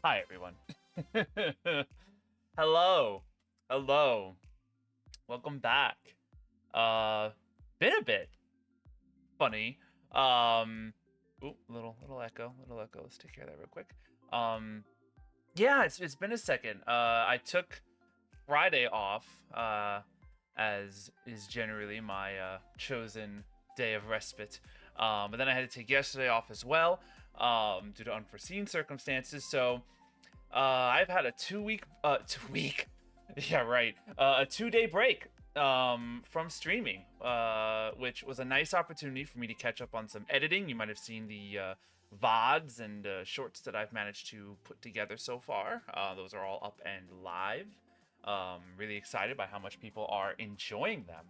Hi, everyone. Hello. Hello. Welcome back. Uh, been a bit funny. Ooh, little echo, little echo. Let's take care of that real quick. Um, yeah, it's been a second. I took Friday off, as is generally my chosen day of respite. But then I had to take yesterday off as well, due to unforeseen circumstances. So I've had a 2 week, 2 week, yeah, right, a 2 day break from streaming, which was a nice opportunity for me to catch up on some editing. You might have seen the VODs and shorts that I've managed to put together so far. Those are all up and live. Really excited by how much people are enjoying them.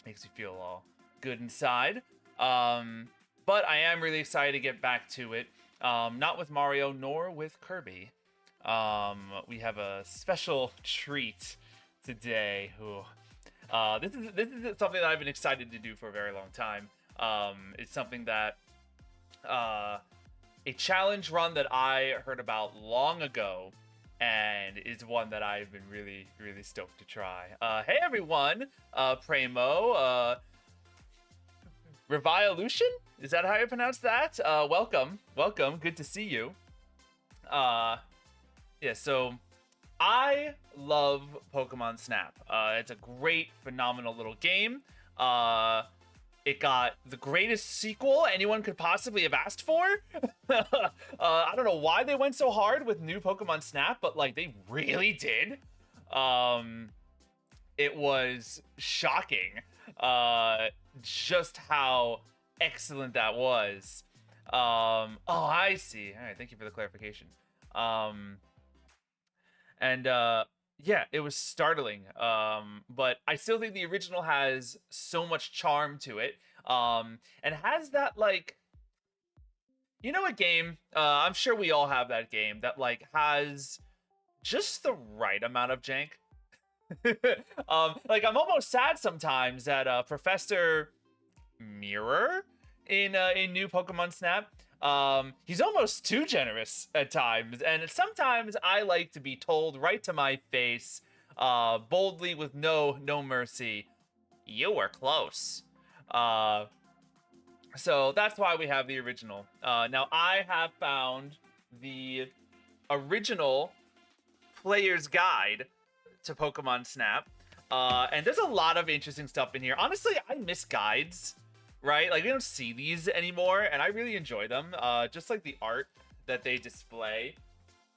Makes you feel all good inside. But I am really excited to get back to it. Not with Mario nor with Kirby. We have a special treat today. This is something that I've been excited to do for a very long time. It's something that a challenge run that I heard about long ago, and is one that I've been really stoked to try. Hey everyone, Primo, Reviolution? Is that how you pronounce that? Welcome. Good to see you. Yeah, so I love Pokemon Snap. It's a great, phenomenal little game. It got the greatest sequel anyone could possibly have asked for. I don't know why they went so hard with new Pokemon Snap, but like they really did. It was shocking, just how excellent that was. Oh, I see. All right, thank you for the clarification. Yeah, it was startling. But I still think the original has so much charm to it. And has that, like, you know, a game, I'm sure we all have that game that like has just the right amount of jank. Like I'm almost sad sometimes that Professor Mirror in new Pokemon Snap, he's almost too generous at times, and sometimes I like to be told right to my face, boldly with no mercy, you were close. So that's why we have the original. Now I have found the original player's guide to Pokemon Snap, and there's a lot of interesting stuff in here. Honestly, I miss guides, right? Like we don't see these anymore, and I really enjoy them. Just like the art that they display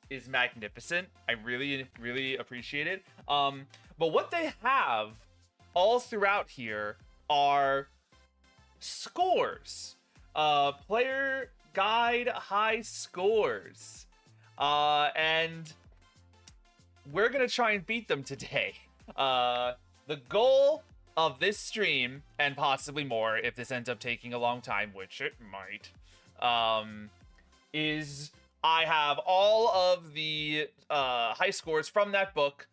is magnificent. I really appreciate it. But what they have all throughout here are scores, player guide high scores, and we're gonna try and beat them today. The goal of this stream, and possibly more if this ends up taking a long time, which it might, is I have all of the high scores from that book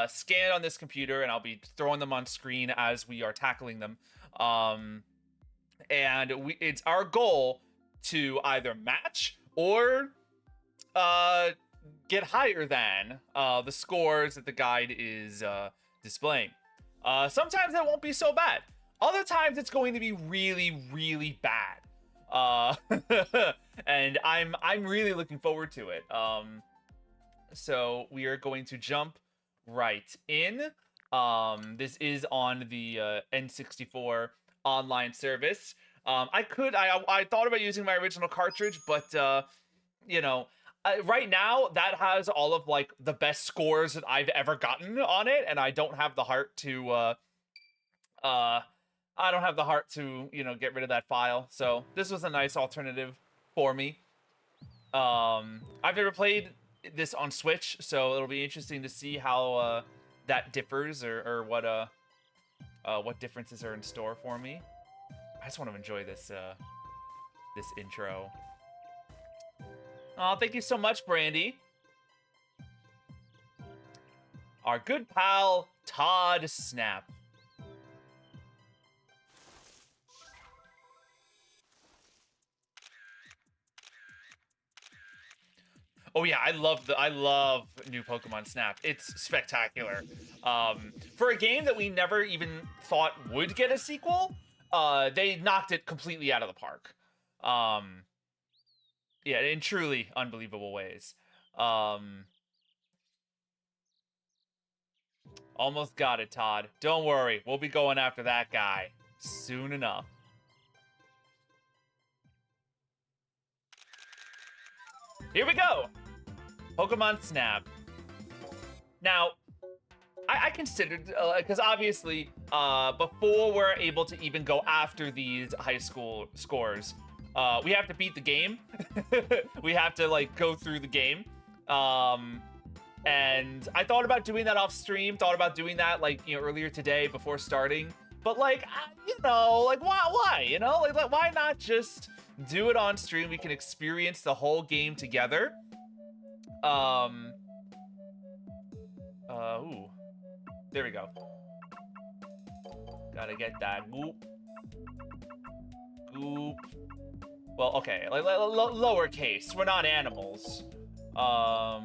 scanned on this computer, and I'll be throwing them on screen as we are tackling them. And it's our goal to either match or get higher than the scores that the guide is displaying. Sometimes that won't be so bad. Other times it's going to be really bad. And I'm really looking forward to it. So we are going to jump right in. This is on the N64 online service. I thought about using my original cartridge, but you know, right now that has all of like the best scores that I've ever gotten on it, and I don't have the heart to you know, get rid of that file. So this was a nice alternative for me. I've never played this on Switch, so it'll be interesting to see how that differs, or what differences are in store for me. I just want to enjoy this this intro. Oh, thank you so much, Brandy. Our good pal, Todd Snap. Oh yeah, I love new Pokemon Snap. It's spectacular. For a game that we never even thought would get a sequel, they knocked it completely out of the park. Yeah, in truly unbelievable ways. Almost got it, Todd. Don't worry, we'll be going after that guy soon enough. Here we go! Pokemon Snap. Now, I considered, because obviously, before we're able to even go after these high school scores, we have to beat the game. We have to, like, go through the game. And I thought about doing that off stream, thought about doing that, like, you know, earlier today before starting. But, like, you know, like, why? You know, like, why not just do it on stream? We can experience the whole game together. Ooh. There we go. Gotta get that. Goop. Goop. Well, okay, like, lowercase. We're not animals. Aw,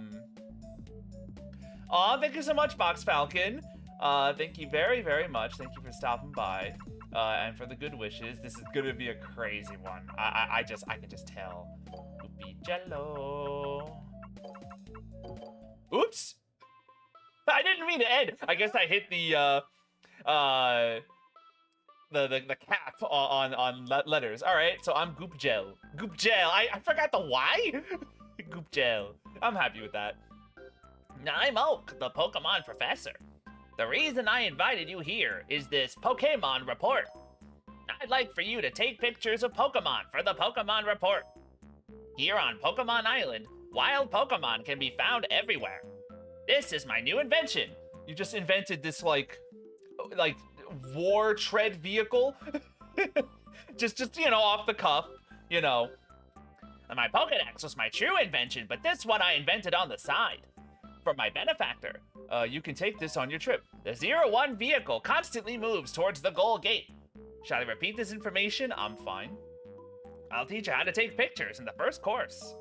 thank you so much, Box Falcon. Thank you very, very much. Thank you for stopping by. And for the good wishes. This is gonna be a crazy one. I can just tell. GoopyJello. Oops! I didn't mean to end. I guess I hit the cap on letters. All right, so I'm GoopyJello. GoopyJello. I forgot the Y. GoopyJello. I'm happy with that. I'm Oak, the Pokemon professor. The reason I invited you here is this Pokemon report. I'd like for you to take pictures of Pokemon for the Pokemon report. Here on Pokemon Island, wild Pokemon can be found everywhere. This is my new invention. You just invented this, like war tread vehicle? just, you know, off the cuff, you know. And my Pokedex was my true invention, but this one I invented on the side. For my benefactor, you can take this on your trip. The 01 vehicle constantly moves towards the goal gate. Shall I repeat this information? I'm fine. I'll teach you how to take pictures in the first course.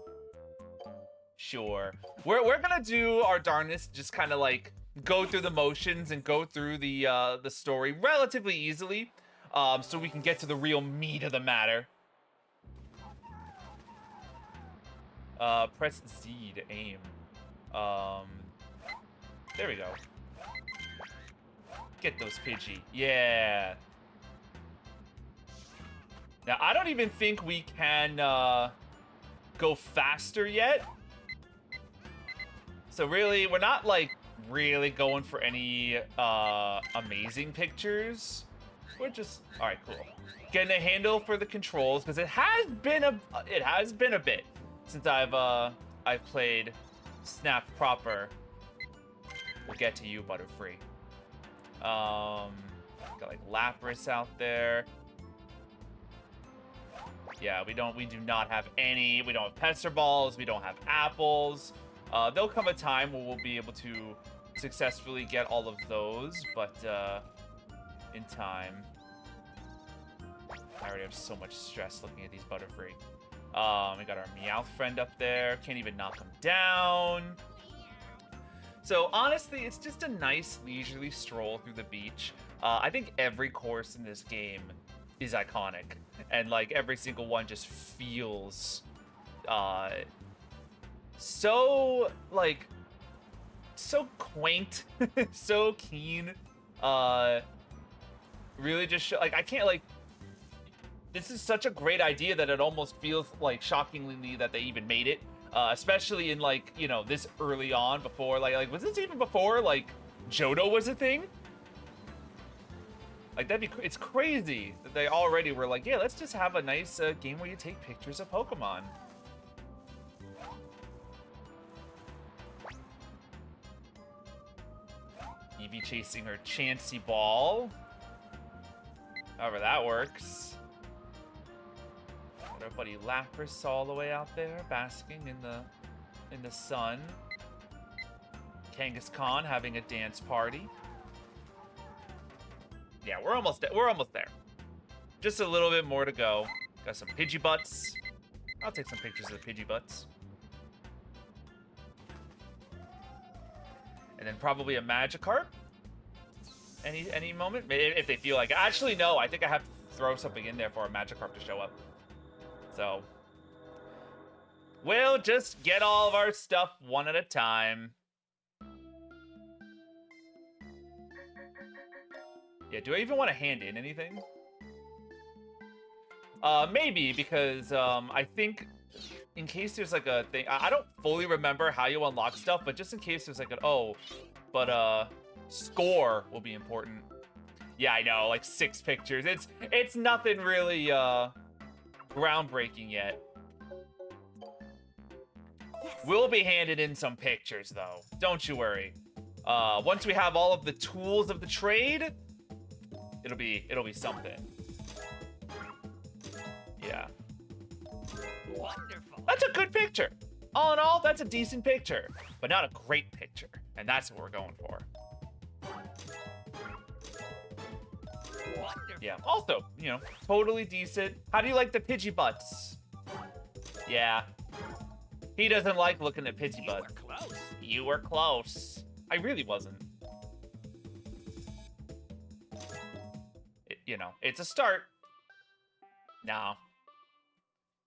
Sure. We're gonna do our darnest, just kind of like go through the motions and go through the story relatively easily, so we can get to the real meat of the matter. Press Z to aim. There we go. Get those Pidgey. Yeah. Now, I don't even think we can go faster yet. So really, we're not like really going for any amazing pictures. We're just, all right, cool. Getting a handle for the controls, because it has been a bit since I've played Snap proper. We'll get to you, Butterfree. Got like Lapras out there. Yeah, we do not have any. We don't have Pester Balls. We don't have apples. There'll come a time where we'll be able to successfully get all of those, but in time. I already have so much stress looking at these Butterfree. We got our Meowth friend up there. Can't even knock him down. So honestly, it's just a nice leisurely stroll through the beach. I think every course in this game is iconic, and like every single one just feels so quaint, so keen. Really just like I can't like. This is such a great idea that it almost feels like shockingly that they even made it. Especially in like, you know, this early on before, like was this even before like Johto was a thing? Like it's crazy that they already were like, yeah, let's just have a nice game where you take pictures of Pokemon. Eevee chasing her Chansey ball. However that works. Our buddy Lapras all the way out there, basking in the sun. Kangaskhan having a dance party. Yeah, we're almost there. Just a little bit more to go. Got some Pidgey butts. I'll take some pictures of the Pidgey butts. And then probably a Magikarp. Any moment? If they feel like it. Actually, no. I think I have to throw something in there for a Magikarp to show up. So, we'll just get all of our stuff one at a time. Yeah, do I even want to hand in anything? Maybe, because I think in case there's like a thing, I don't fully remember how you unlock stuff, but just in case there's like score will be important. Yeah, I know, like 6 pictures. It's nothing really groundbreaking yet. We'll be handed in some pictures though. Don't you worry. Once we have all of the tools of the trade, it'll be something. Yeah. Wonderful. That's a good picture. All in all, that's a decent picture, but not a great picture. And that's what we're going for. Wonderful. Yeah, also, you know, totally decent. How do you like the Pidgey butts? Yeah. He doesn't like looking at Pidgey butts. You were close. You were close. I really wasn't. You know, it's a start. No.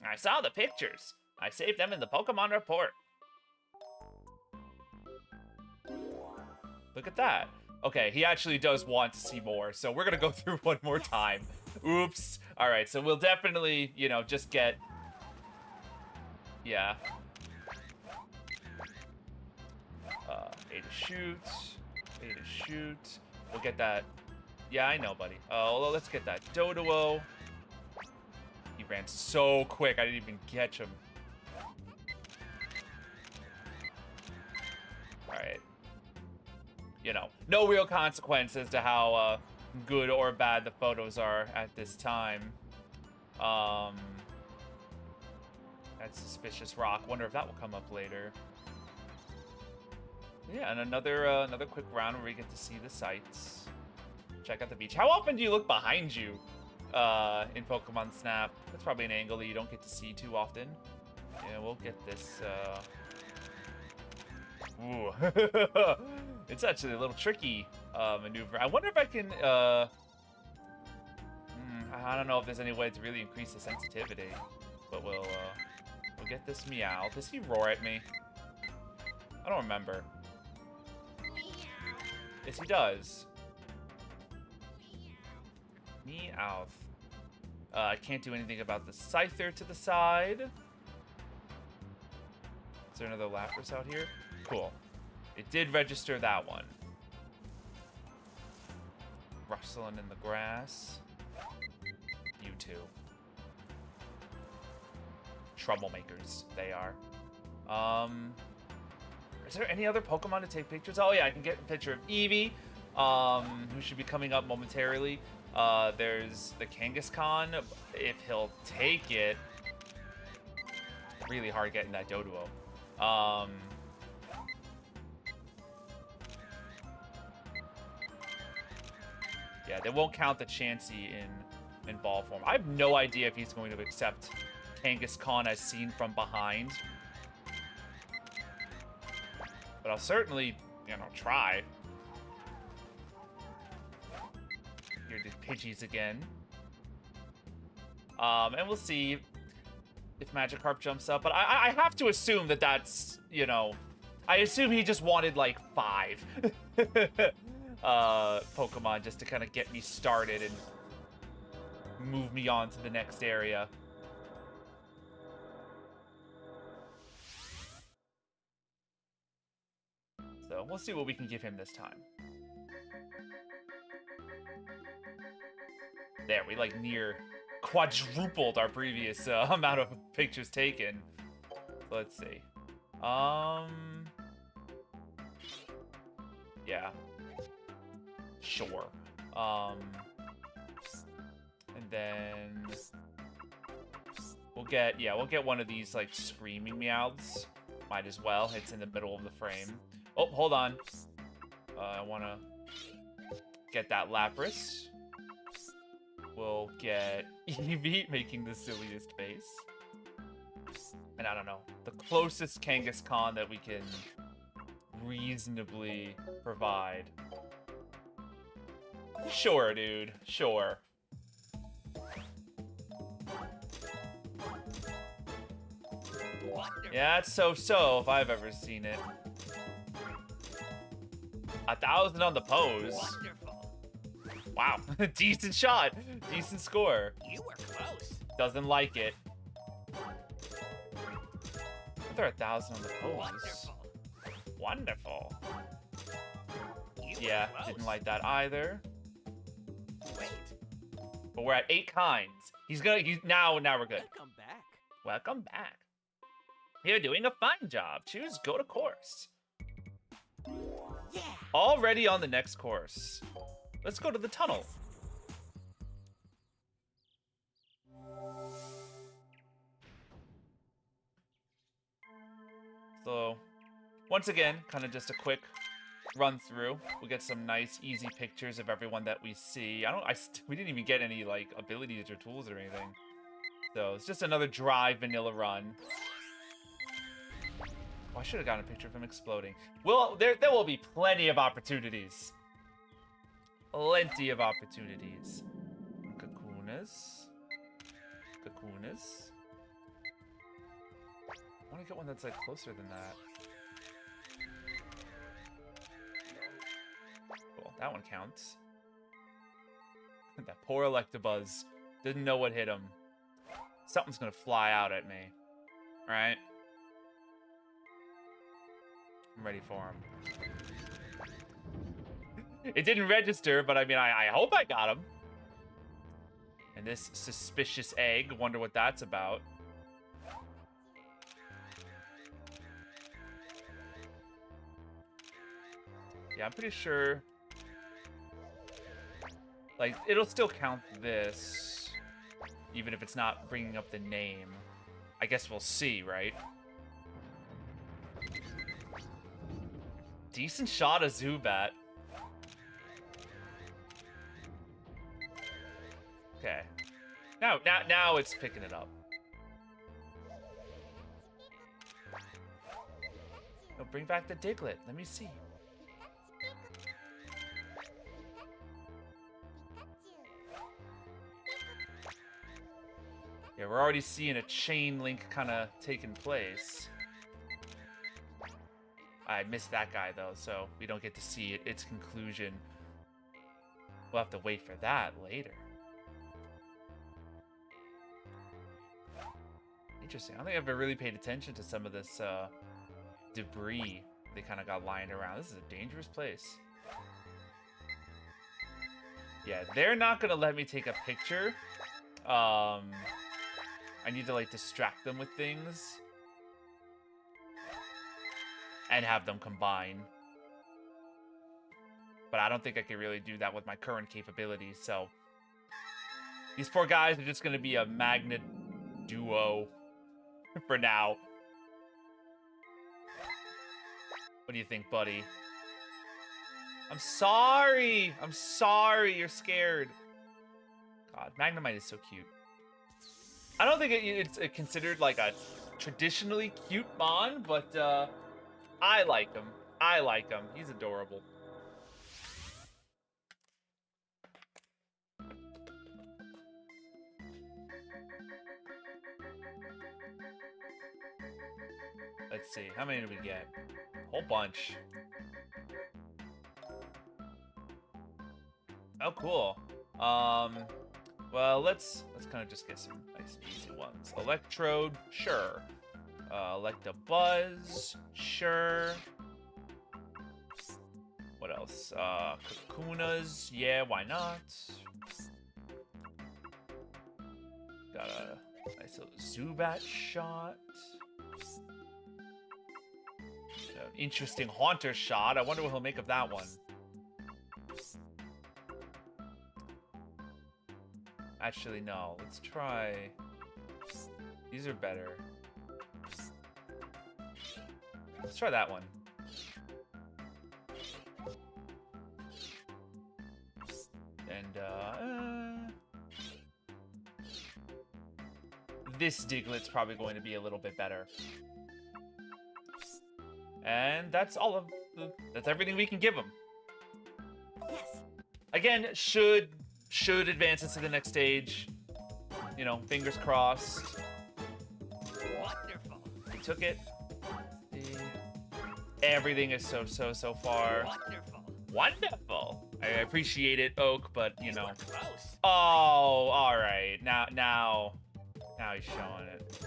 I saw the pictures. I saved them in the Pokemon report. Look at that. Okay, he actually does want to see more, so we're gonna go through one more time. Oops. All right, so we'll definitely, you know, just get... Yeah. A to shoot. A to shoot. We'll get that. Yeah, I know, buddy. Oh, let's get that Doduo. He ran so quick, I didn't even catch him. Alright. You know, no real consequences to how good or bad the photos are at this time. That suspicious rock. Wonder if that will come up later. Yeah, and another quick round where we get to see the sights. Check out the beach. How often do you look behind you in Pokemon Snap? That's probably an angle that you don't get to see too often. Yeah, we'll get this. Ooh. It's actually a little tricky maneuver. I wonder if I can... I don't know if there's any way to really increase the sensitivity. But we'll get this Meow. Does he roar at me? I don't remember. Yes, he does. Meowth. I can't do anything about the Scyther to the side. Is there another Lapras out here? Cool. It did register that one. Rustling in the grass. You two. Troublemakers, they are. Is there any other Pokemon to take pictures? Oh yeah, I can get a picture of Eevee, who should be coming up momentarily. There's the Kangaskhan, if he'll take it. It's really hard getting that Doduo. Yeah, they won't count the Chansey in ball form. I have no idea if he's going to accept Kangaskhan as seen from behind. But I'll certainly, you know, try. Here are the Pidgeys again. And we'll see if Magikarp jumps up. But I have to assume that that's, you know... I assume he just wanted, like, 5 Pokemon just to kind of get me started and move me on to the next area. So we'll see what we can give him this time. There, we like near quadrupled our previous amount of pictures taken. So let's see. Yeah. Sure. And then we'll get one of these like screaming Meowths. Might as well. It's in the middle of the frame. Oh, hold on. I want to get that Lapras. We'll get Eevee making the silliest face. And I don't know. The closest Kangaskhan that we can reasonably provide. Sure, dude. Sure. Yeah, it's so-so if I've ever seen it. 1,000 on the pose. Wonderful. Wow. Decent shot. Decent score. You were close. Doesn't like it. They're 1,000 on the pose. Wonderful. Wonderful. You Yeah, were close. didn't like that either. Wait. But we're at 8 kinds. Now we're good. Come back. Welcome back. You're doing a fine job. Choose go to course. Yeah. Already on the next course. Let's go to the tunnel. So, once again, kind of just a quick run through. We'll get some nice, easy pictures of everyone that we see. We didn't even get any, like, abilities or tools or anything. So, it's just another dry vanilla run. Oh, I should have gotten a picture of him exploding. Well, there will be plenty of opportunities. Plenty of opportunities. Kakunas. Kakunas. I want to get one that's like closer than that. Cool, that one counts. That poor Electabuzz didn't know what hit him. Something's gonna fly out at me. Alright? I'm ready for him. It didn't register, but I mean, I hope I got him. And this suspicious egg, wonder what that's about. Yeah, I'm pretty sure. Like, it'll still count this, even if it's not bringing up the name. I guess we'll see, right? Decent shot of Zubat. Okay. Now it's picking it up. No, bring back the Diglett. Let me see. Yeah, we're already seeing a chain link kind of taking place. I missed that guy, though, so we don't get to see its conclusion. We'll have to wait for that later. Interesting. I don't think I've ever really paid attention to some of this debris they kind of got lying around. This is a dangerous place. Yeah, they're not going to let me take a picture. I need to, like, distract them with things. And have them combine. But I don't think I can really do that with my current capabilities, so... These poor guys are just going to be a magnet duo for now. What do you think, buddy? I'm sorry! I'm sorry you're scared. God, Magnemite is so cute. I don't think it's considered like a traditionally cute Mon, but I like him. I like him. He's adorable. Let's see. How many did we get? A whole bunch. Oh, cool. Well, let's kind of just get some nice easy ones. Electrode, sure. Electabuzz, sure. What else? Kakunas, yeah, why not? Got a nice little Zubat shot. Interesting Haunter shot. I wonder what he'll make of that one. Actually, no. Let's try... These are better. Let's try that one. And, this Diglett's probably going to be a little bit better. And that's all of that's everything we can give him. Yes. Again, should advance us to the next stage. You know, fingers crossed. Wonderful. We took it. Everything is so far. Wonderful. Wonderful. I appreciate it, Oak, but you know. Close. Oh, all right. Now he's showing it.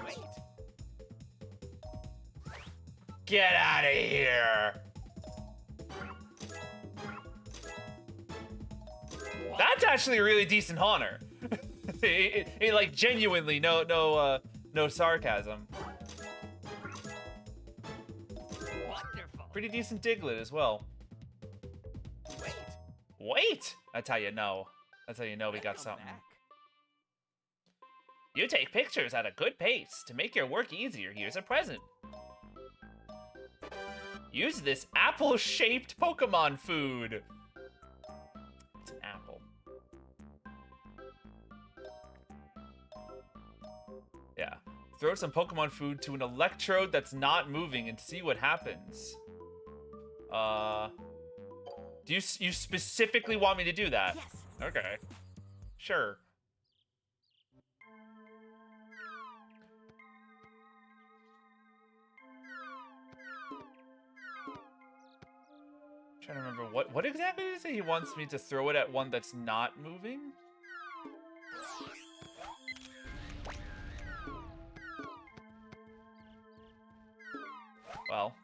Great. Get out of here. That's actually a really decent Haunter. it, like genuinely, no sarcasm. Wonderful. Pretty decent Diglett as well. Wait. Wait! That's how you know. That's how you know we got Welcome something. back. You take pictures at a good pace. To make your work easier, here's a present. Use this apple-shaped Pokemon food. It's an apple. Yeah. Throw some Pokemon food to an electrode that's not moving and see what happens. Do you specifically want me to do that? Yes. Okay. Sure. Trying to remember what exactly did he say? He wants me to throw it at one that's not moving? Well,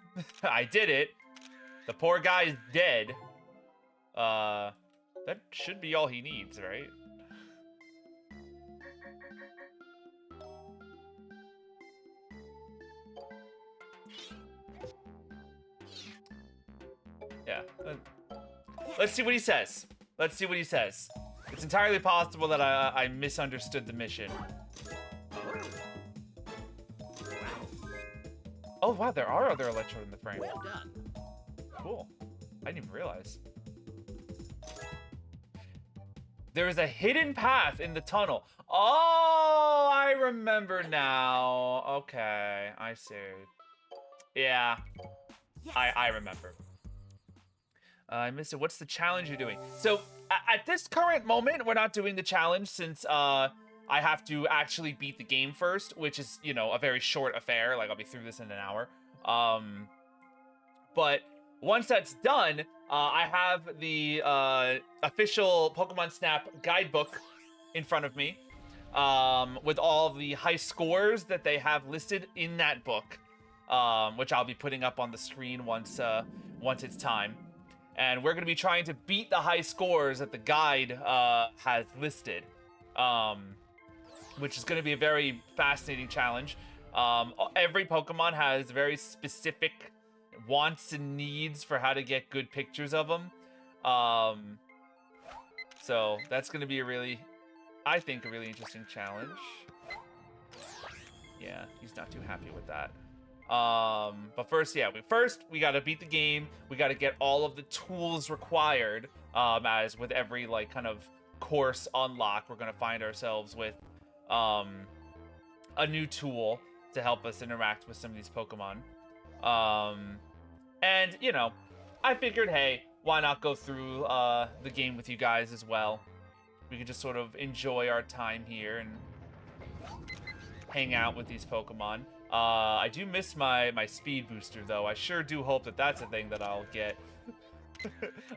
I did it. The poor guy's dead. That should be all he needs, right? Yeah. Let's see what he says. Let's see what he says. It's entirely possible that I misunderstood the mission. Oh, wow, there are other Electrode in the frame. Well done. Cool. I didn't even realize. There is a hidden path in the tunnel. Oh, I remember now. Okay, I see. Yeah, Yes. I remember. I missed it. What's the challenge you're doing? So, at this current moment, we're not doing the challenge since I have to actually beat the game first, which is, you know, a very short affair. Like, I'll be through this in an hour. But once that's done, I have the official Pokemon Snap Guidebook in front of me with all the high scores that they have listed in that book, which I'll be putting up on the screen once it's time. And we're going to be trying to beat the high scores that the guide has listed, which is going to be a very fascinating challenge. Every Pokemon has very specific wants and needs for how to get good pictures of them. So that's going to be I think, a really interesting challenge. Yeah, he's not too happy with that. But first, yeah, we got to beat the game. We got to get all of the tools required. As with every, like, kind of course unlock, we're going to find ourselves with a new tool to help us interact with some of these Pokemon. And, you know, I figured, hey, why not go through the game with you guys as well? We could just sort of enjoy our time here and hang out with these Pokemon. I do miss my speed booster, though. I sure do hope that that's a thing that I'll get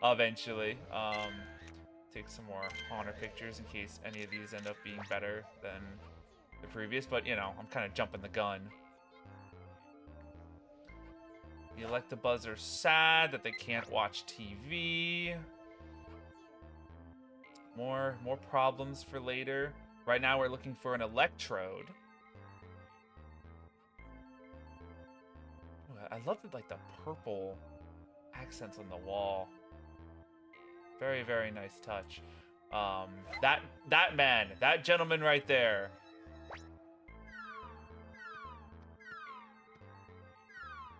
eventually. Take some more Haunter pictures in case any of these end up being better than the previous, but, you know, I'm kind of jumping the gun. The Electabuzz are sad that they can't watch TV. More problems for later. Right now we're looking for an Electrode. Ooh, I love the purple accents on the wall. Very, very nice touch. That man, that gentleman right there.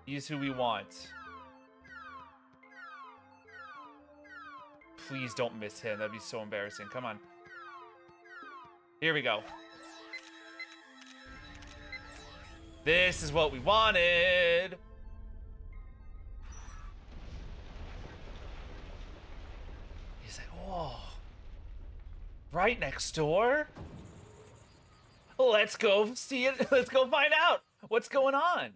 He's who we want. Please don't miss him. That'd be so embarrassing. Come on. Here we go. This is what we wanted. He's like, whoa. Right next door? Let's go see it. Let's go find out what's going on.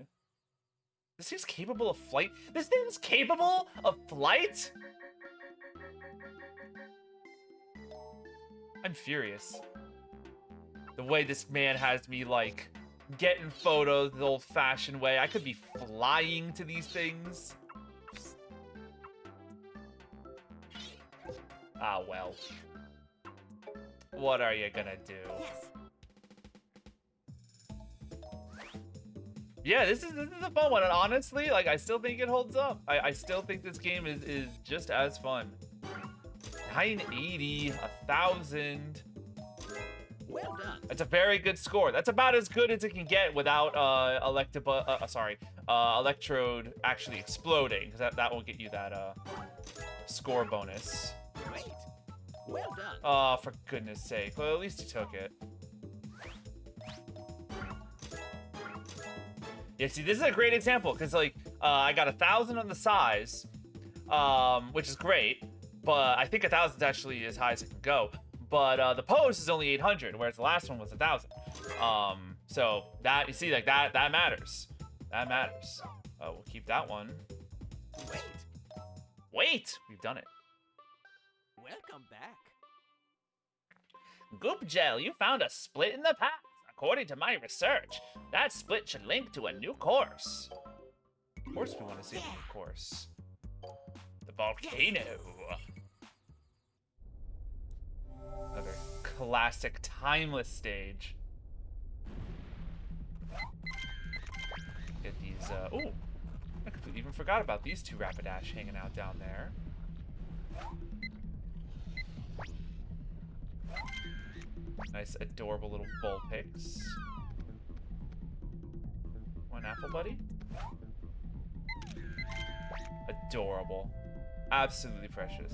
This thing's capable of flight? This thing's capable of flight? I'm furious. The way this man has me, like, getting photos the old-fashioned way. I could be flying to these things. Ah, well. What are you gonna do? Yes. Yeah, this is a fun one, and honestly, like, I still think it holds up. I still think this game is just as fun. 980, 1,000. Well done. That's a very good score. That's about as good as it can get without Electrode actually exploding, because that will get you that score bonus. Great. Well done. Oh, for goodness sake. Well, at least he took it. Yeah, see, this is a great example, because, like, I got 1,000 on the size, which is great, but I think 1,000 is actually as high as it can go. But the post is only 800, whereas the last one was 1,000. So that, you see, like, that matters. That matters. We'll keep that one. Wait. Wait! We've done it. Welcome back. GoopyJello, you found a split in the path. According to my research, that split should link to a new course. Of course we want to see the new course. The volcano. Another classic, timeless stage. Get these, ooh. I completely even forgot about these two Rapidash hanging out down there. Nice, adorable little Vulpix. One apple, buddy. Adorable. Absolutely precious.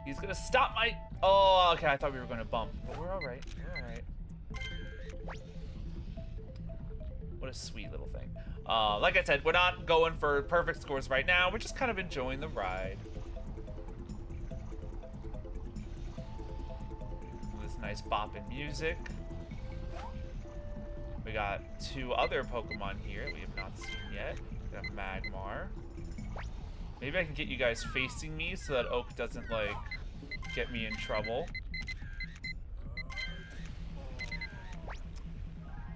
He's gonna stop my... Oh, okay, I thought we were gonna bump. But we're alright, we're alright. What a sweet little thing. Like I said, we're not going for perfect scores right now. We're just kind of enjoying the ride. Nice bopping music. We got two other Pokemon here we have not seen yet. We got Magmar. Maybe I can get you guys facing me so that Oak doesn't, like, get me in trouble.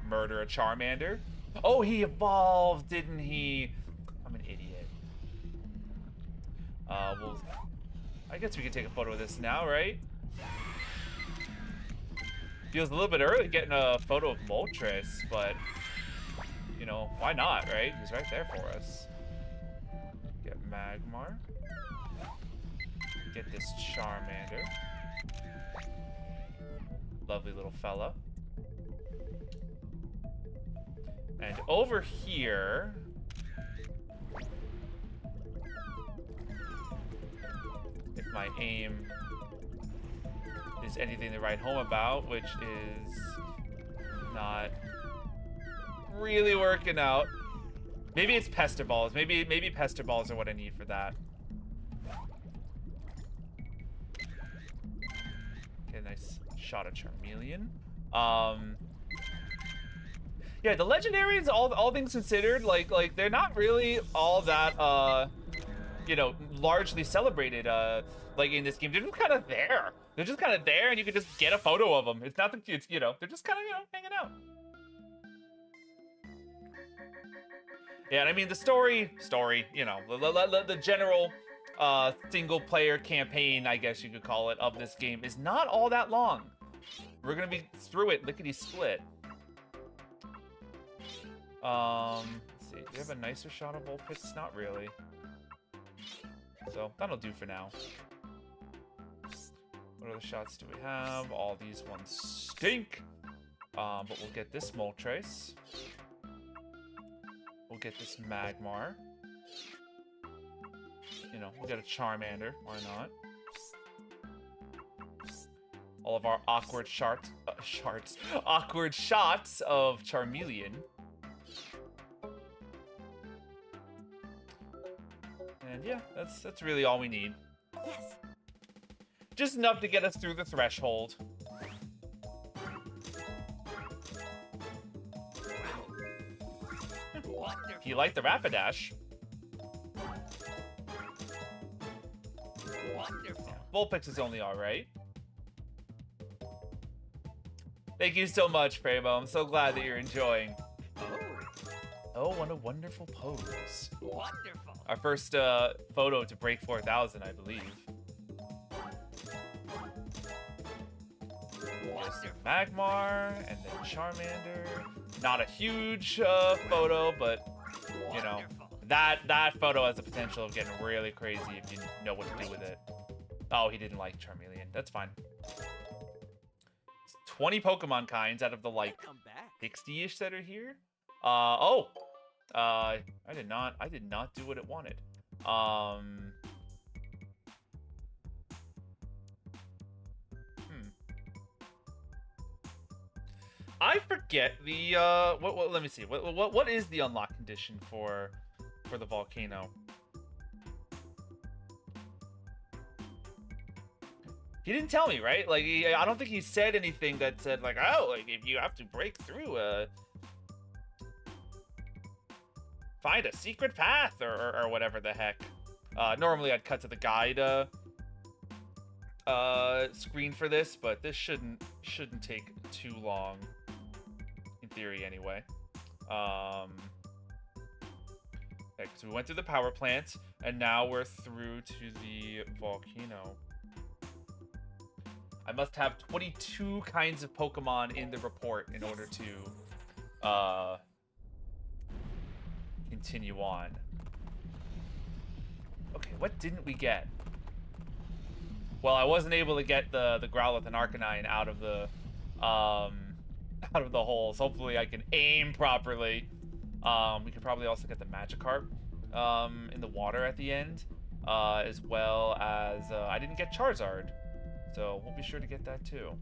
Murder a Charmander. Oh, he evolved, didn't he? I'm an idiot. Well, I guess we can take a photo of this now, right? Feels a little bit early getting a photo of Moltres, but, you know, why not, right? He's right there for us. Get Magmar. Get this Charmander. Lovely little fella. And over here... if my aim... is anything to write home about, which is not really working out. Maybe it's Pester Balls. Maybe Pester Balls are what I need for that. Okay, nice shot of Charmeleon. Yeah, the legendaries, all things considered, like they're not really all that you know, largely celebrated like in this game. They're just kind of there. They're just kind of there, and you can just get a photo of them. It's not that it's, you know, they're just kind of, you know, hanging out. Yeah, and I mean the story, you know, the general single player campaign, I guess you could call it, of this game is not all that long. We're gonna be through it lickety split. Let's see, do we have a nicer shot of Vulpix? Not really. So that'll do for now. What other shots do we have? All these ones stink. But we'll get this Moltres. We'll get this Magmar. You know, we'll get a Charmander. Why not? All of our awkward awkward shots of Charmeleon. And yeah, that's really all we need. Yes. Just enough to get us through the threshold. Wonderful. You like the Rapidash? Wonderful. Vulpix is only alright. Thank you so much, Primo. I'm so glad that you're enjoying. Oh, what a wonderful pose. Wonderful. Our first photo to break 4,000, I believe. Wonderful. Magmar, and then Charmander. Not a huge photo, but, you know, that photo has the potential of getting really crazy if you know what to do with it. Oh, he didn't like Charmeleon. That's fine. 20 Pokemon kinds out of the, like, 60-ish that are here. I did not do what it wanted. I forget the let me see. What is the unlock condition for the volcano? He didn't tell me, right? Like, I don't think he said anything that said, like, oh, like, if you have to break through find a secret path or whatever the heck. Normally I'd cut to the guide screen for this, but this shouldn't take too long, in theory anyway. Okay, so we went through the power plant, and now we're through to the volcano. I must have 22 kinds of Pokemon in the report in order to continue on. Okay, what didn't we get? Well, I wasn't able to get the Growlithe and Arcanine out of the holes. Hopefully I can aim properly. We could probably also get the Magikarp in the water at the end, as well as I didn't get Charizard, so we'll be sure to get that too.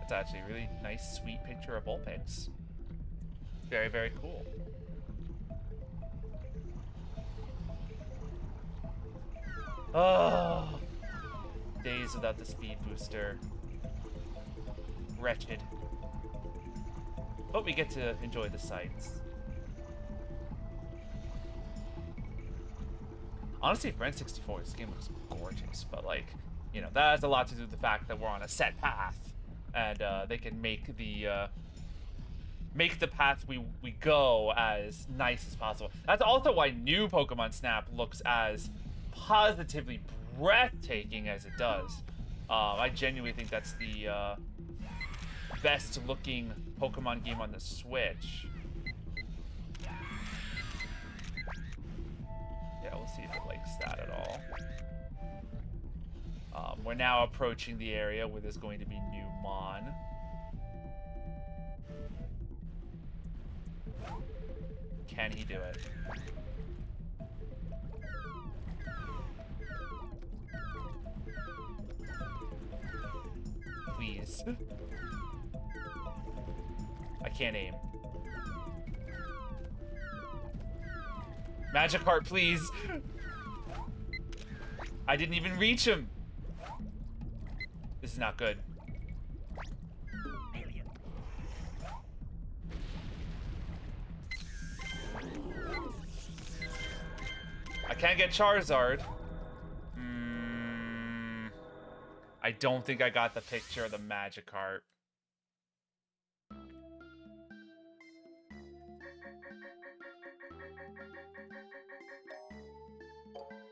That's actually a really nice, sweet picture of Vulpix. Very, very cool. Oh, days without the speed booster. Wretched. But we get to enjoy the sights. Honestly, for N64, this game looks gorgeous, but, like, you know, that has a lot to do with the fact that we're on a set path, and they can make the path we go as nice as possible. That's also why new Pokemon Snap looks as positively breathtaking as it does. I genuinely think that's the best looking Pokemon game on the Switch. Yeah, we'll see if it likes that at all. We're now approaching the area where there's going to be new Mon. Can he do it? Please. I can't aim. Magikarp, please. I didn't even reach him. This is not good. I can't get Charizard. I don't think I got the picture of the Magikarp.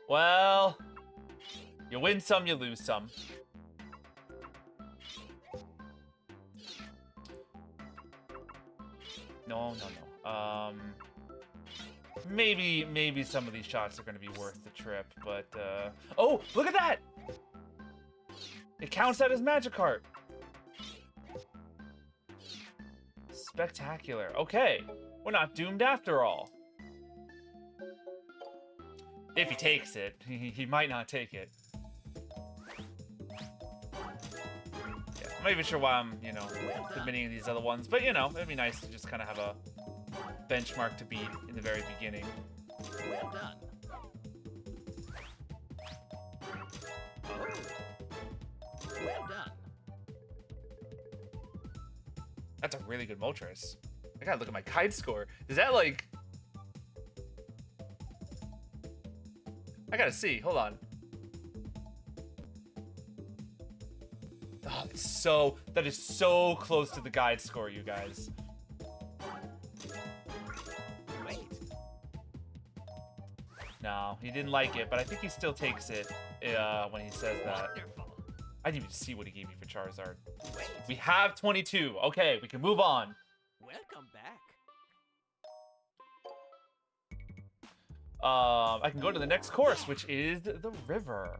Well, you win some, you lose some. No. Maybe some of these shots are going to be worth the trip, but, oh, look at that! It counts that as Magikarp. Spectacular. Okay, we're not doomed after all. If he takes it. He might not take it. Yeah, I'm not even sure why I'm, you know, submitting these other ones, but, you know, it'd be nice to just kind of have benchmark to beat in the very beginning. Well done. Oh. Well done. That's a really good Moltres. I gotta look at my kite score. Is that like... I gotta see. Hold on. Oh, that is so close to the guide score, you guys. Wait. No, he didn't like it, but I think he still takes it when he says that. Wonderful. I didn't even see what he gave me for Charizard. Wait. We have 22. Okay, we can move on. Welcome back. I can go to the next course, which is the river.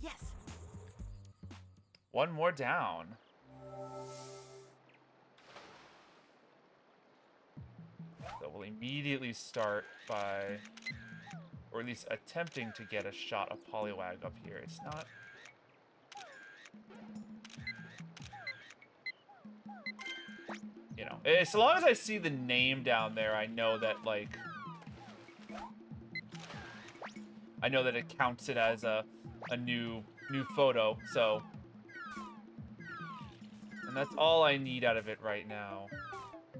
Yes. One more down. So we'll immediately start by, or at least attempting to get a shot of Poliwag up here. It's not... You know, as long as I see the name down there, I know that, like... I know that it counts it as a new photo, so... And that's all I need out of it right now.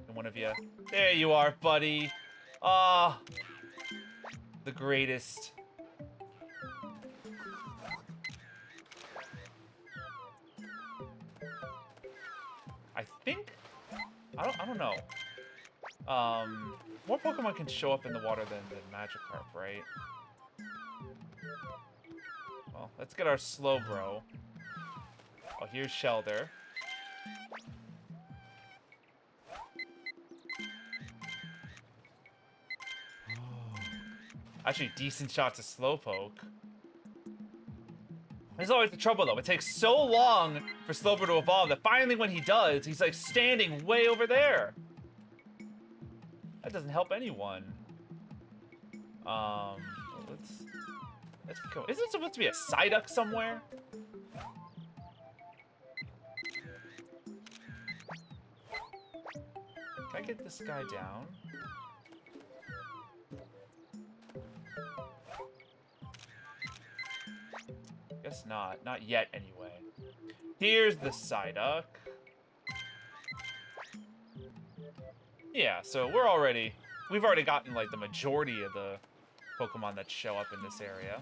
And one of you... There you are, buddy! Ah! The greatest. I think... I don't know. More Pokemon can show up in the water than Magikarp, right? Well, let's get our Slowbro. Oh, here's Shelder. Actually, decent shots of Slowpoke. There's always the trouble, though. It takes so long for Slowbro to evolve that finally when he does, he's like standing way over there. That doesn't help anyone. Let's go. Isn't it supposed to be a Psyduck somewhere? Can I get this guy down? Guess not. Not yet, anyway. Here's the Psyduck. Yeah, so we've already gotten, like, the majority of the Pokemon that show up in this area.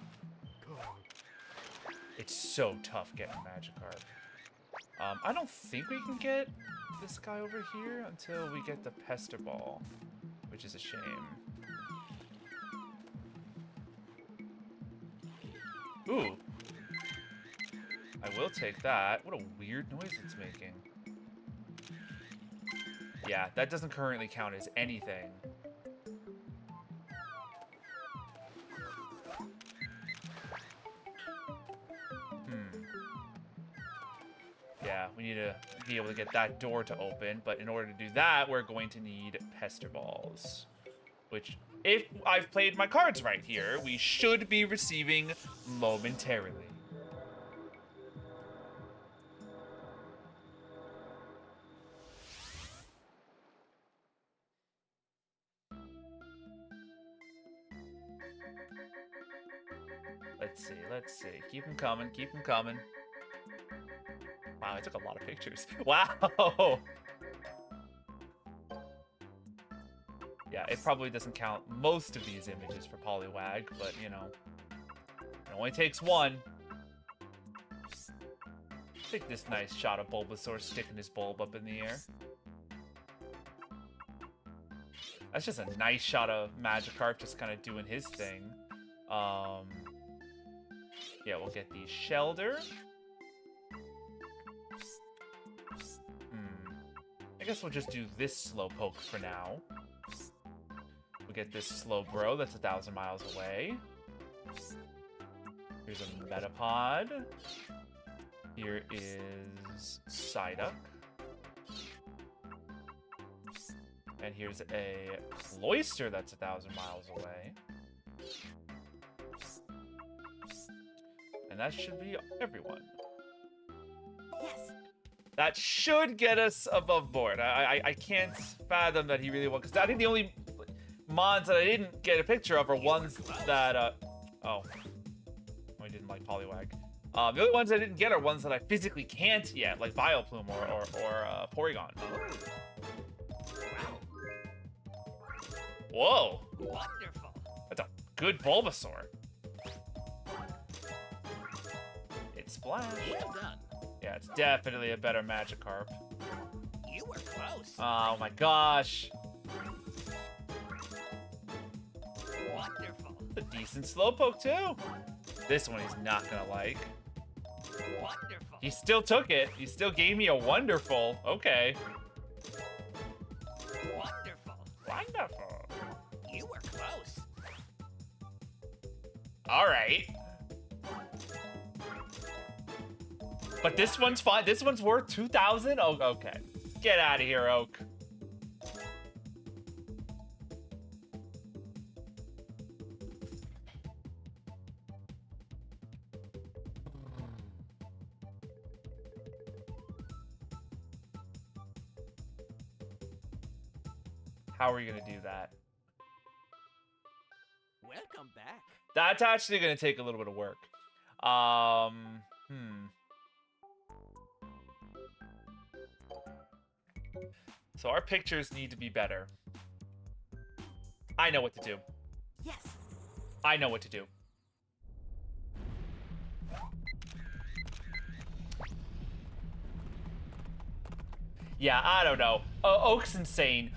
It's so tough getting Magikarp. I don't think we can get this guy over here until we get the Pester Ball, which is a shame. Ooh. I will take that. What a weird noise it's making. Yeah, that doesn't currently count as anything. Yeah, we need to be able to get that door to open, but in order to do that, we're going to need Pester Balls. Which, if I've played my cards right here, we should be receiving momentarily. Let's see. Keep them coming, keep them coming. Wow, I took a lot of pictures. Wow! Yeah, it probably doesn't count most of these images for Poliwag, but, you know, it only takes one. Take this nice shot of Bulbasaur sticking his bulb up in the air. That's just a nice shot of Magikarp just kind of doing his thing. Yeah, we'll get the Shelder. I guess we'll just do this Slowpoke for now. We'll get this Slowbro that's 1,000 miles away. Here's a Metapod. Here is Psyduck. And here's a Cloyster that's 1,000 miles away. And that should be everyone. Yes. That should get us above board. I can't fathom that he really won, because I think the only mods that I didn't get a picture of are ones that, oh. I didn't like Poliwag. The only ones I didn't get are ones that I physically can't yet, like Vileplume or Porygon. Whoa! Wonderful. That's a good Bulbasaur. It's Splash. Well done. Yeah, it's definitely a better Magikarp. You were close. Oh my gosh. Wonderful. It's a decent Slowpoke too. This one he's not gonna like. Wonderful. He still took it. He still gave me a wonderful. Okay. Wonderful. Wonderful. You were close. All right. But this one's fine. This one's worth 2,000? Oh, okay. Get out of here, Oak. How are you gonna do that? Welcome back. That's actually gonna take a little bit of work. So our pictures need to be better. I know what to do. Yes. I know what to do. Yeah, I don't know. Oak's insane.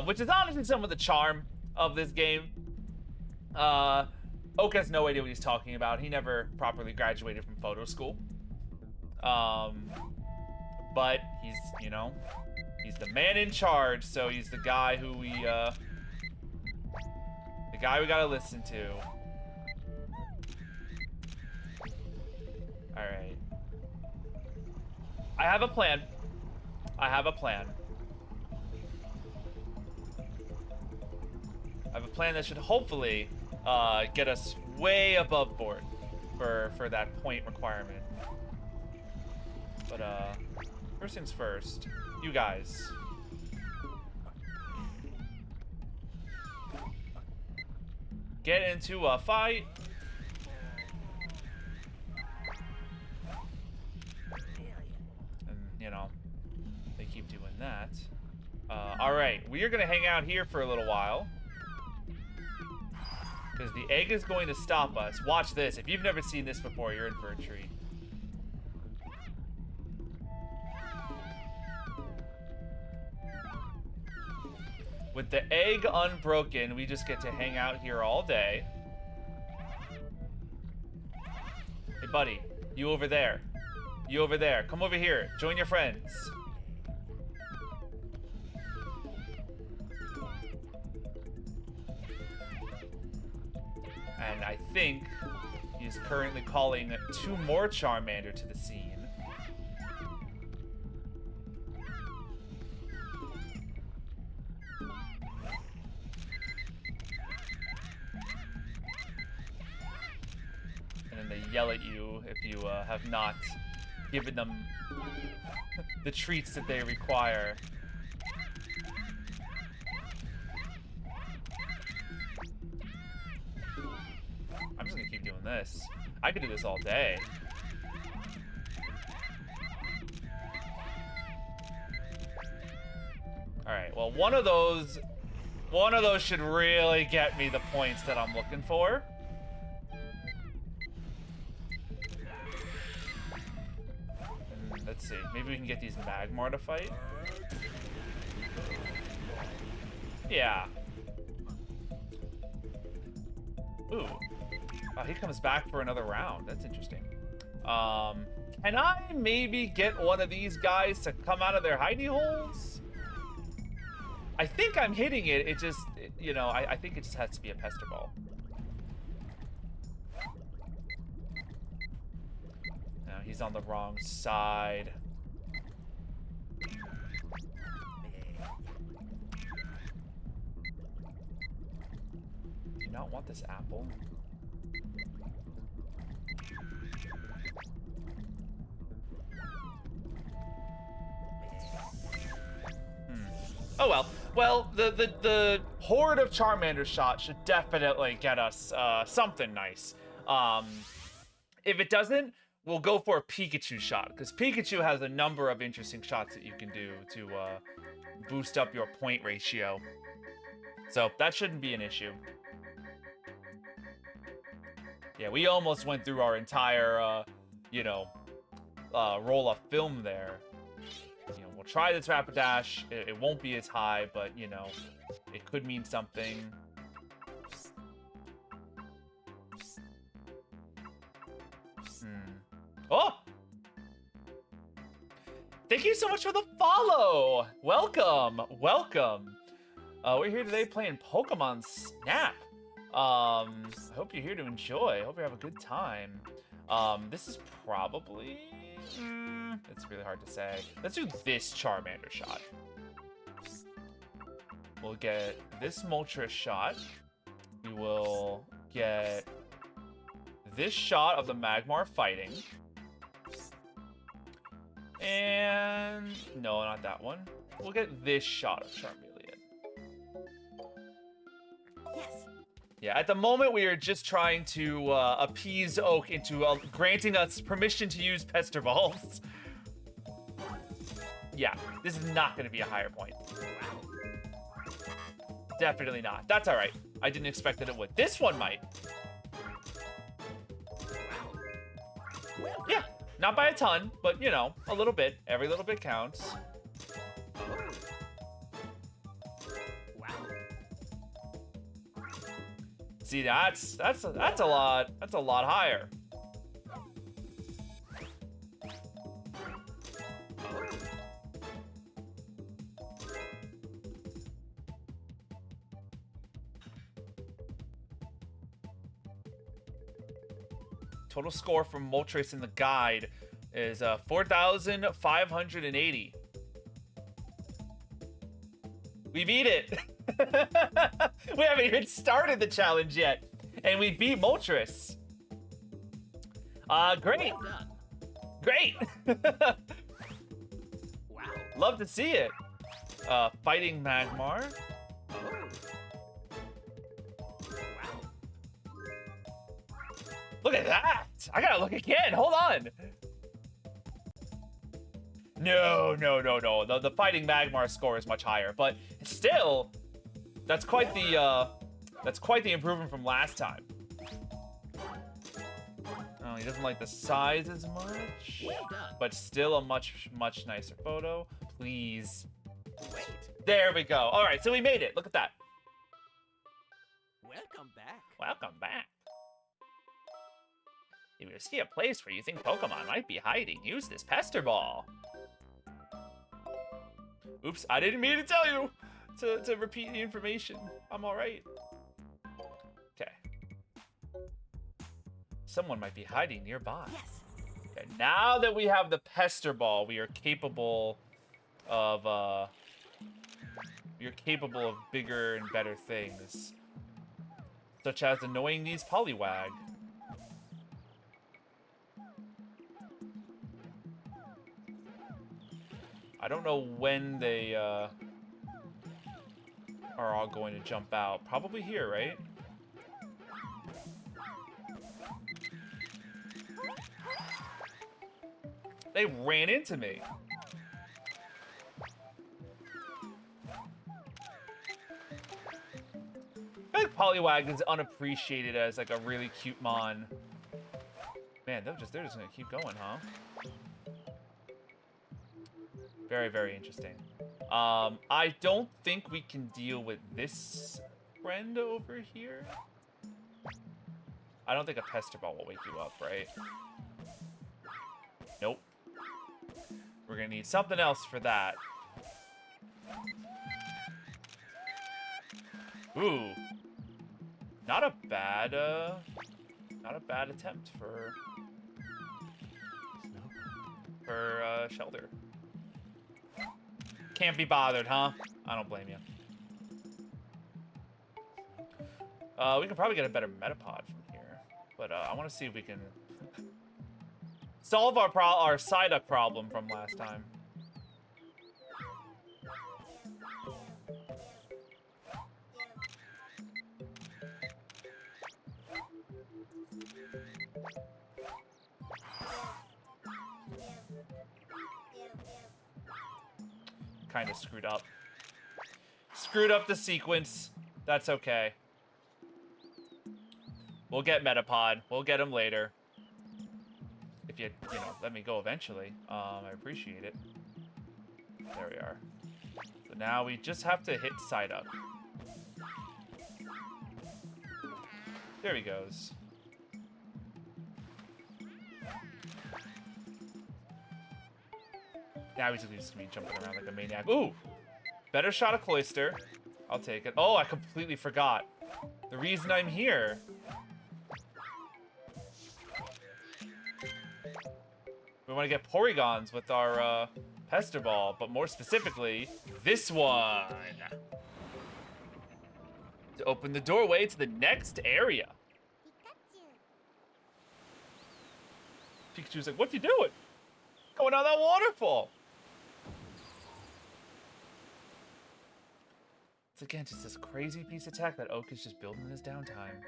Which is honestly some of the charm of this game. Oak has no idea what he's talking about. He never properly graduated from photo school. But he's, you know, he's the man in charge, so he's the guy who we gotta listen to. Alright. I have a plan. I have a plan. I have a plan that should hopefully get us way above board for that point requirement. But first things first, you guys. Get into a fight. And, you know, they keep doing that. Alright, we are going to hang out here for a little while. Because the egg is going to stop us. Watch this. If you've never seen this before, you're in for a treat. With the egg unbroken, we just get to hang out here all day. Hey, buddy. You over there. You over there. Come over here. Join your friends. And I think he's currently calling 2 more Charmander to the scene. And then they yell at you if you have not given them the treats that they require. I'm just gonna keep doing this. I could do this all day. Alright, well one of those should really get me the points that I'm looking for. And let's see, maybe we can get these Magmar to fight. Yeah. Ooh. Oh, he comes back for another round. That's interesting. Can I maybe get one of these guys to come out of their hidey holes? I think I'm hitting it. It just, you know, I think it just has to be a Pester Ball. No, he's on the wrong side. Do you not want this apple? Oh well. Well, the horde of Charmander shot should definitely get us something nice. If it doesn't, we'll go for a Pikachu shot, because Pikachu has a number of interesting shots that you can do to boost up your point ratio. So that shouldn't be an issue. Yeah, we almost went through our entire, roll of film there. We'll try this Rapidash. It won't be as high, but, it could mean something. Oh! Thank you so much for the follow! Welcome! Welcome! We're here today playing Pokemon Snap. I hope you're here to enjoy. I hope you have a good time. This is probably... it's really hard to say. Let's do this Charmander shot. We'll get this Moltres shot. We will get this shot of the Magmar fighting. And... no, not that one. We'll get this shot of Charmeleon. Yes. Yeah, at the moment we are just trying to appease Oak into granting us permission to use Pester Balls. Yeah, this is not going to be a higher point. Definitely not. That's all right. I didn't expect that it would. This one might. Yeah, not by a ton, but, a little bit. Every little bit counts. See, that's a lot. That's a lot higher. Total score from Moltres in the guide is 4,580. We beat it. We haven't even started the challenge yet, and we beat Moltres. Great. Well done. Great. Wow. Love to see it. Fighting Magmar. Look at that! I gotta look again. Hold on. No. The fighting Magmar score is much higher, but still, that's quite the improvement from last time. Oh, he doesn't like the size as much, Well done. but still a much nicer photo. Please. Wait. There we go. All right, so we made it. Look at that. Welcome back. Welcome back. If you see a place where you think Pokemon might be hiding, use this Pester Ball. Oops, I didn't mean to tell you to repeat the information. I'm all right. Okay. Someone might be hiding nearby. Yes. Okay, now that we have the Pester Ball, we are capable of bigger and better things, such as annoying these Poliwag. I don't know when they are all going to jump out. Probably here, right? They ran into me. I feel like Poliwag is unappreciated as like a really cute mon. Man, they're just gonna keep going, huh? Very, very interesting. I don't think we can deal with this friend over here. I don't think a Pester Ball will wake you up, right? Nope. We're gonna need something else for that. Ooh. Not a bad attempt for Shelter. Can't be bothered, huh? I don't blame you. We can probably get a better Metapod from here, but I want to see if we can solve our Psyduck problem from last time. kind of screwed up. Screwed up the sequence. That's okay. We'll get Metapod. We'll get him later. If you know, let me go eventually. I appreciate it. There we are. So now we just have to hit side up. There he goes. Now he's just gonna be jumping around like a maniac. Ooh! Better shot of Cloister. I'll take it. Oh, I completely forgot. The reason I'm here. We want to get Porygons with our Pester Ball, but more specifically, this one. To open the doorway to the next area. Pikachu's like, what you doing? Going down that waterfall. It's again just this crazy piece of tech that Oak is just building in his downtime.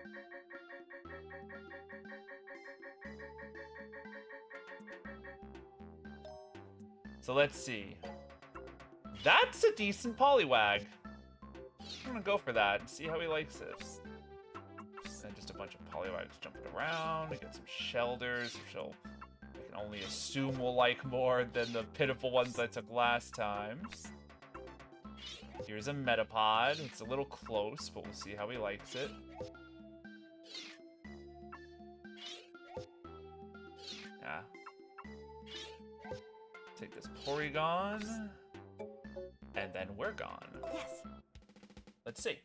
So let's see. That's a decent Poliwag. I'm gonna go for that and see how he likes it. And just a bunch of Poliwags jumping around. We get some Shelders, which I can only assume will like more than the pitiful ones I took last time. Here's a Metapod. It's a little close, but we'll see how he likes it. Yeah. Take this Porygon. And then we're gone. Yes. Let's see.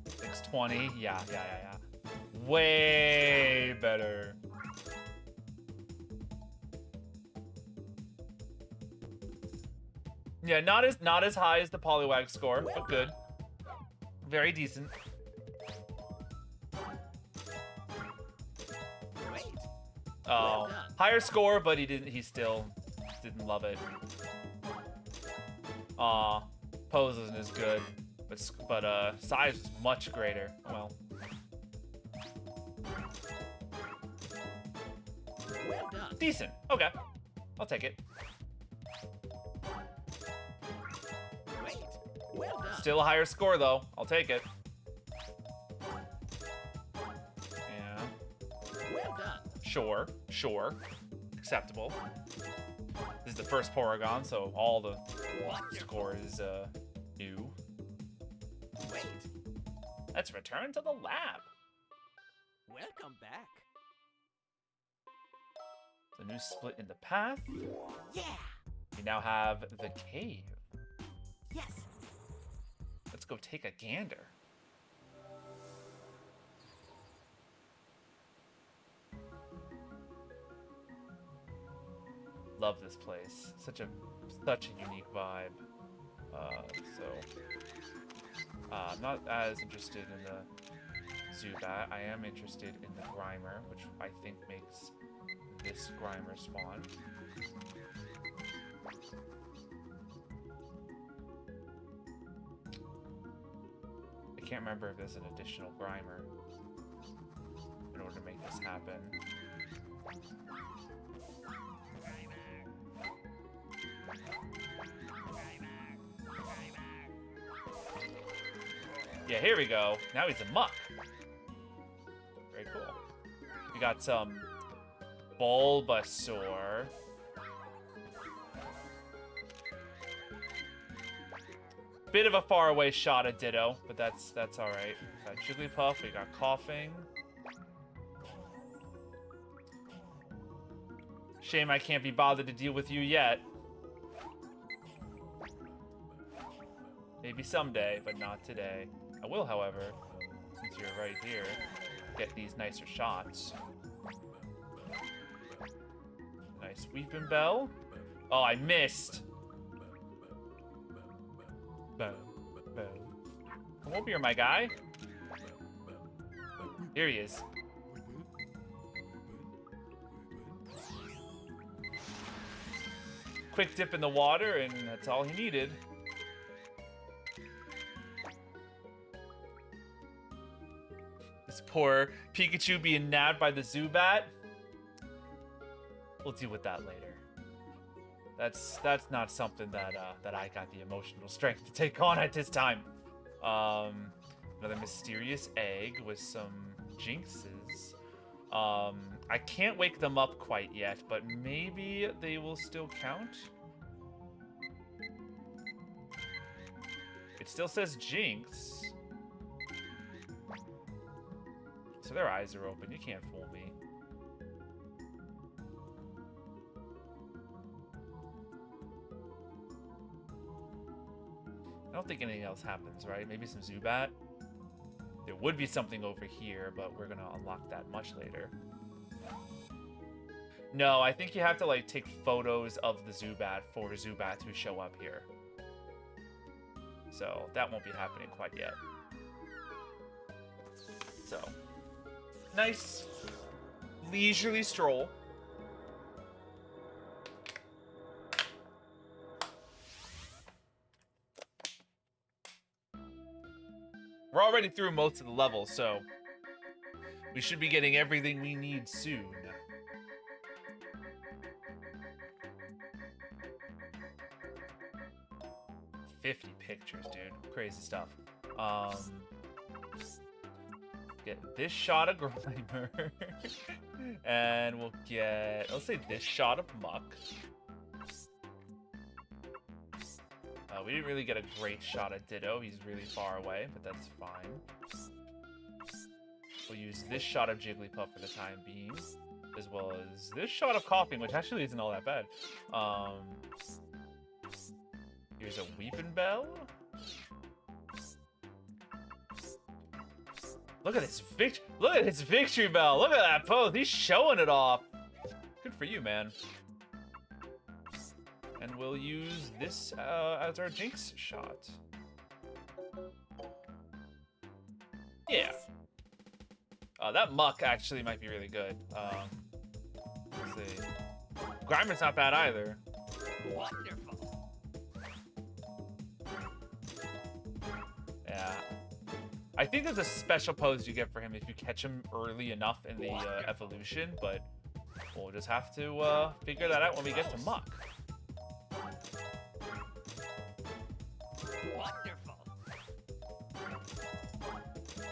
620. Yeah. Way better. Yeah, not as high as the Poliwag score, but good. Very decent. Great. Oh, higher score, but he still didn't love it. Aw, pose isn't as good, but size was much greater. Well. Well done. Decent. Okay, I'll take it. Great. Well done. Still a higher score though. I'll take it. Yeah. Well done. Sure. Acceptable. This is the first Porygon, so all the score is new. Great. Let's return to the lab. Welcome back. The new split in the path. Yeah. We now have the cave. Yes. Let's go take a gander. Love this place. Such a unique vibe. I'm not as interested in the Zubat. I am interested in the Grimer, which I think makes this Grimer spawn. I can't remember if there's an additional Grimer in order to make this happen. Yeah, here we go. Now he's a muck. Very cool. We got some Bulbasaur. Bit of a faraway shot at Ditto, but that's all right. We got Jigglypuff. We got Coughing. Shame I can't be bothered to deal with you yet. Maybe someday, but not today. I will, however, since you're right here, get these nicer shots. Nice Weeping Bell. Oh, I missed. Boom. Come over here, my guy. Here he is. Quick dip in the water, and that's all he needed. This poor Pikachu being nabbed by the Zubat. We'll deal with that later. That's not something that that I got the emotional strength to take on at this time. Another mysterious egg with some jinxes. I can't wake them up quite yet, but maybe they will still count. It still says jinx. So their eyes are open. You can't fool me. I don't think anything else happens, right? Maybe some Zubat. There would be something over here, but we're gonna unlock that much later. No, I think you have to like take photos of the Zubat for Zubat to show up here. So that won't be happening quite yet. So, nice leisurely stroll. We're already through most of the levels, so we should be getting everything we need soon. $50 pictures, dude. Crazy stuff. Get this shot of Grimer. And we'll get, let's say this shot of Muck. We didn't really get a great shot at Ditto. He's really far away, but that's fine. We'll use this shot of Jigglypuff for the time being, as well as this shot of Coughing, which actually isn't all that bad. Here's a Weepin' Bell. Look at this look at his victory bell. Look at that pose. He's showing it off. Good for you, man. And we'll use this as our Jinx shot. Yeah. That Muck actually might be really good. Let's see. Grimer's not bad either. Wonderful. Yeah. I think there's a special pose you get for him if you catch him early enough in the evolution, but we'll just have to figure that out when we get to Muck. Wonderful.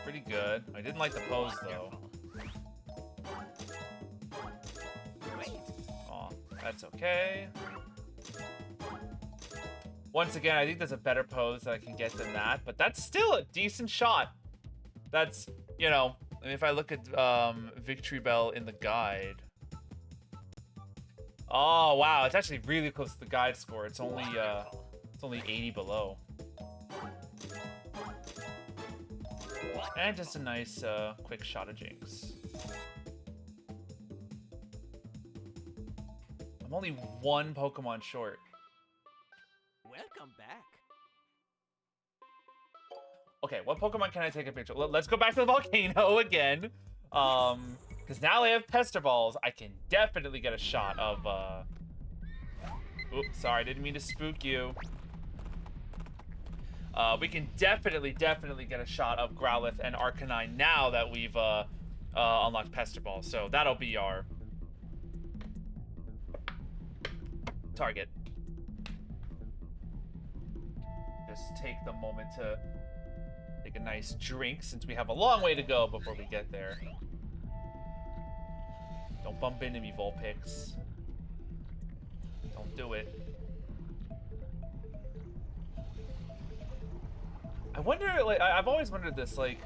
Pretty good. I didn't like the pose though. Oh, that's okay. Once again, I think there's a better pose that I can get than that, but that's still a decent shot. That's, you know, I mean, if I look at Victory Bell in the guide. Oh, wow, it's actually really close to the guide score. It's only 80 below. And just a nice quick shot of Jinx. I'm only one Pokemon short. Welcome back. Okay, what Pokemon can I take a picture? Let's go back to the volcano again. Because now I have Pestivalls, I can definitely get a shot of, Oops, sorry, didn't mean to spook you. We can definitely get a shot of Growlithe and Arcanine now that we've unlocked Pesterball. So that'll be our target. Just take the moment to take a nice drink since we have a long way to go before we get there. Don't bump into me, Vulpix. Don't do it. I wonder, like, I've always wondered this, like,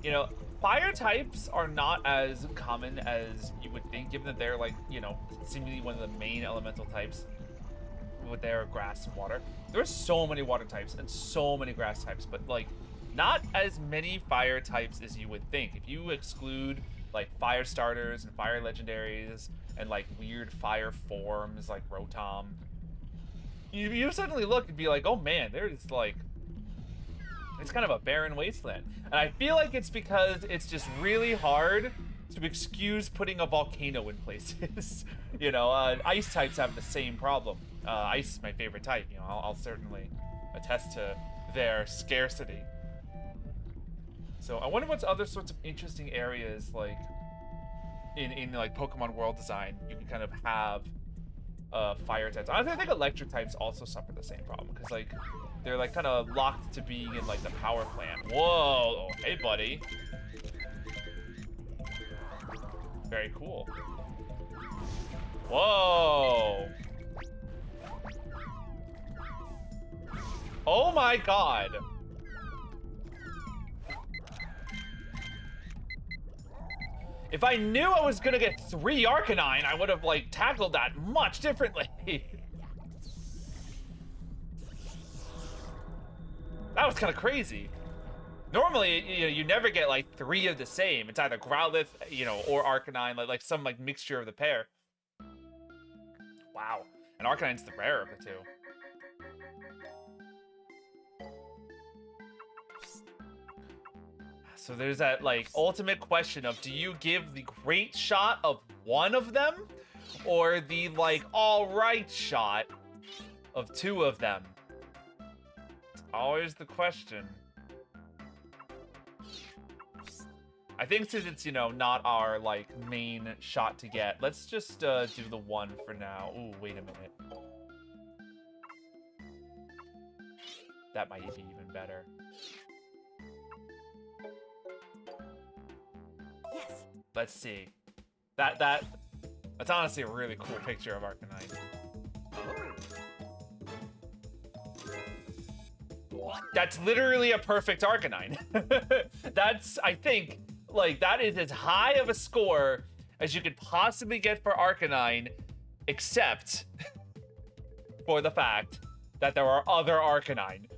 you know, fire types are not as common as you would think, given that they're, like, you know, seemingly one of the main elemental types with their grass and water. There's so many water types and so many grass types, but, like, not as many fire types as you would think. If you exclude, like, fire starters and fire legendaries and, like, weird fire forms like Rotom, you suddenly look and be like, oh man, there's, like, it's kind of a barren wasteland. And I feel like it's because it's just really hard to excuse putting a volcano in places. You know, ice types have the same problem. Ice is my favorite type. You know, I'll certainly attest to their scarcity. So I wonder what's other sorts of interesting areas, like in like Pokemon world design, you can kind of have fire types. Honestly, I think electric types also suffer the same problem because like they're like kind of locked to being in like the power plant. Whoa! Oh, hey, buddy. Very cool. Whoa! Oh my god! If I knew I was gonna get 3 Arcanine, I would have like tackled that much differently. That was kind of crazy. Normally, you know, you never get like 3 of the same. It's either Growlithe, you know, or Arcanine, like some like mixture of the pair. Wow. And Arcanine's the rare of the two. So there's that like ultimate question of, do you give the great shot of one of them or the like all right shot of 2 of them? It's always the question. I think since it's, you know, not our like main shot to get, let's just do the 1 for now. Ooh, wait a minute. That might be even better. Yes. Let's see. That's honestly a really cool picture of Arcanine. What? That's literally a perfect Arcanine. That's, I think, like, that is as high of a score as you could possibly get for Arcanine, except for the fact that there are other Arcanine.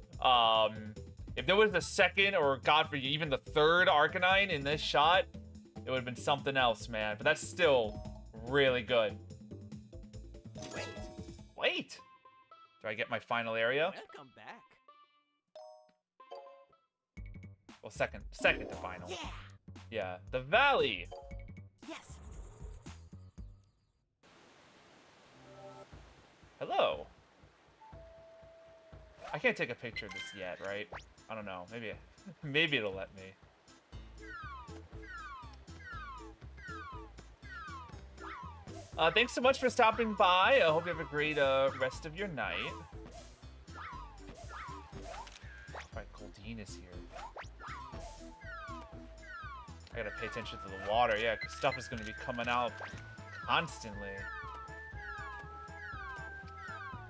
If there was a second, or God forbid, even the 3rd Arcanine in this shot, it would have been something else, man. But that's still really good. Wait. Do I get my final area? Welcome back. Well, second to final. Yeah. Yeah, the valley. Yes. Hello. I can't take a picture of this yet, right? I don't know. Maybe it'll let me. Thanks so much for stopping by. I hope you have a great rest of your night. Alright, Goldeen is here. I gotta pay attention to the water, yeah, because stuff is gonna be coming out constantly.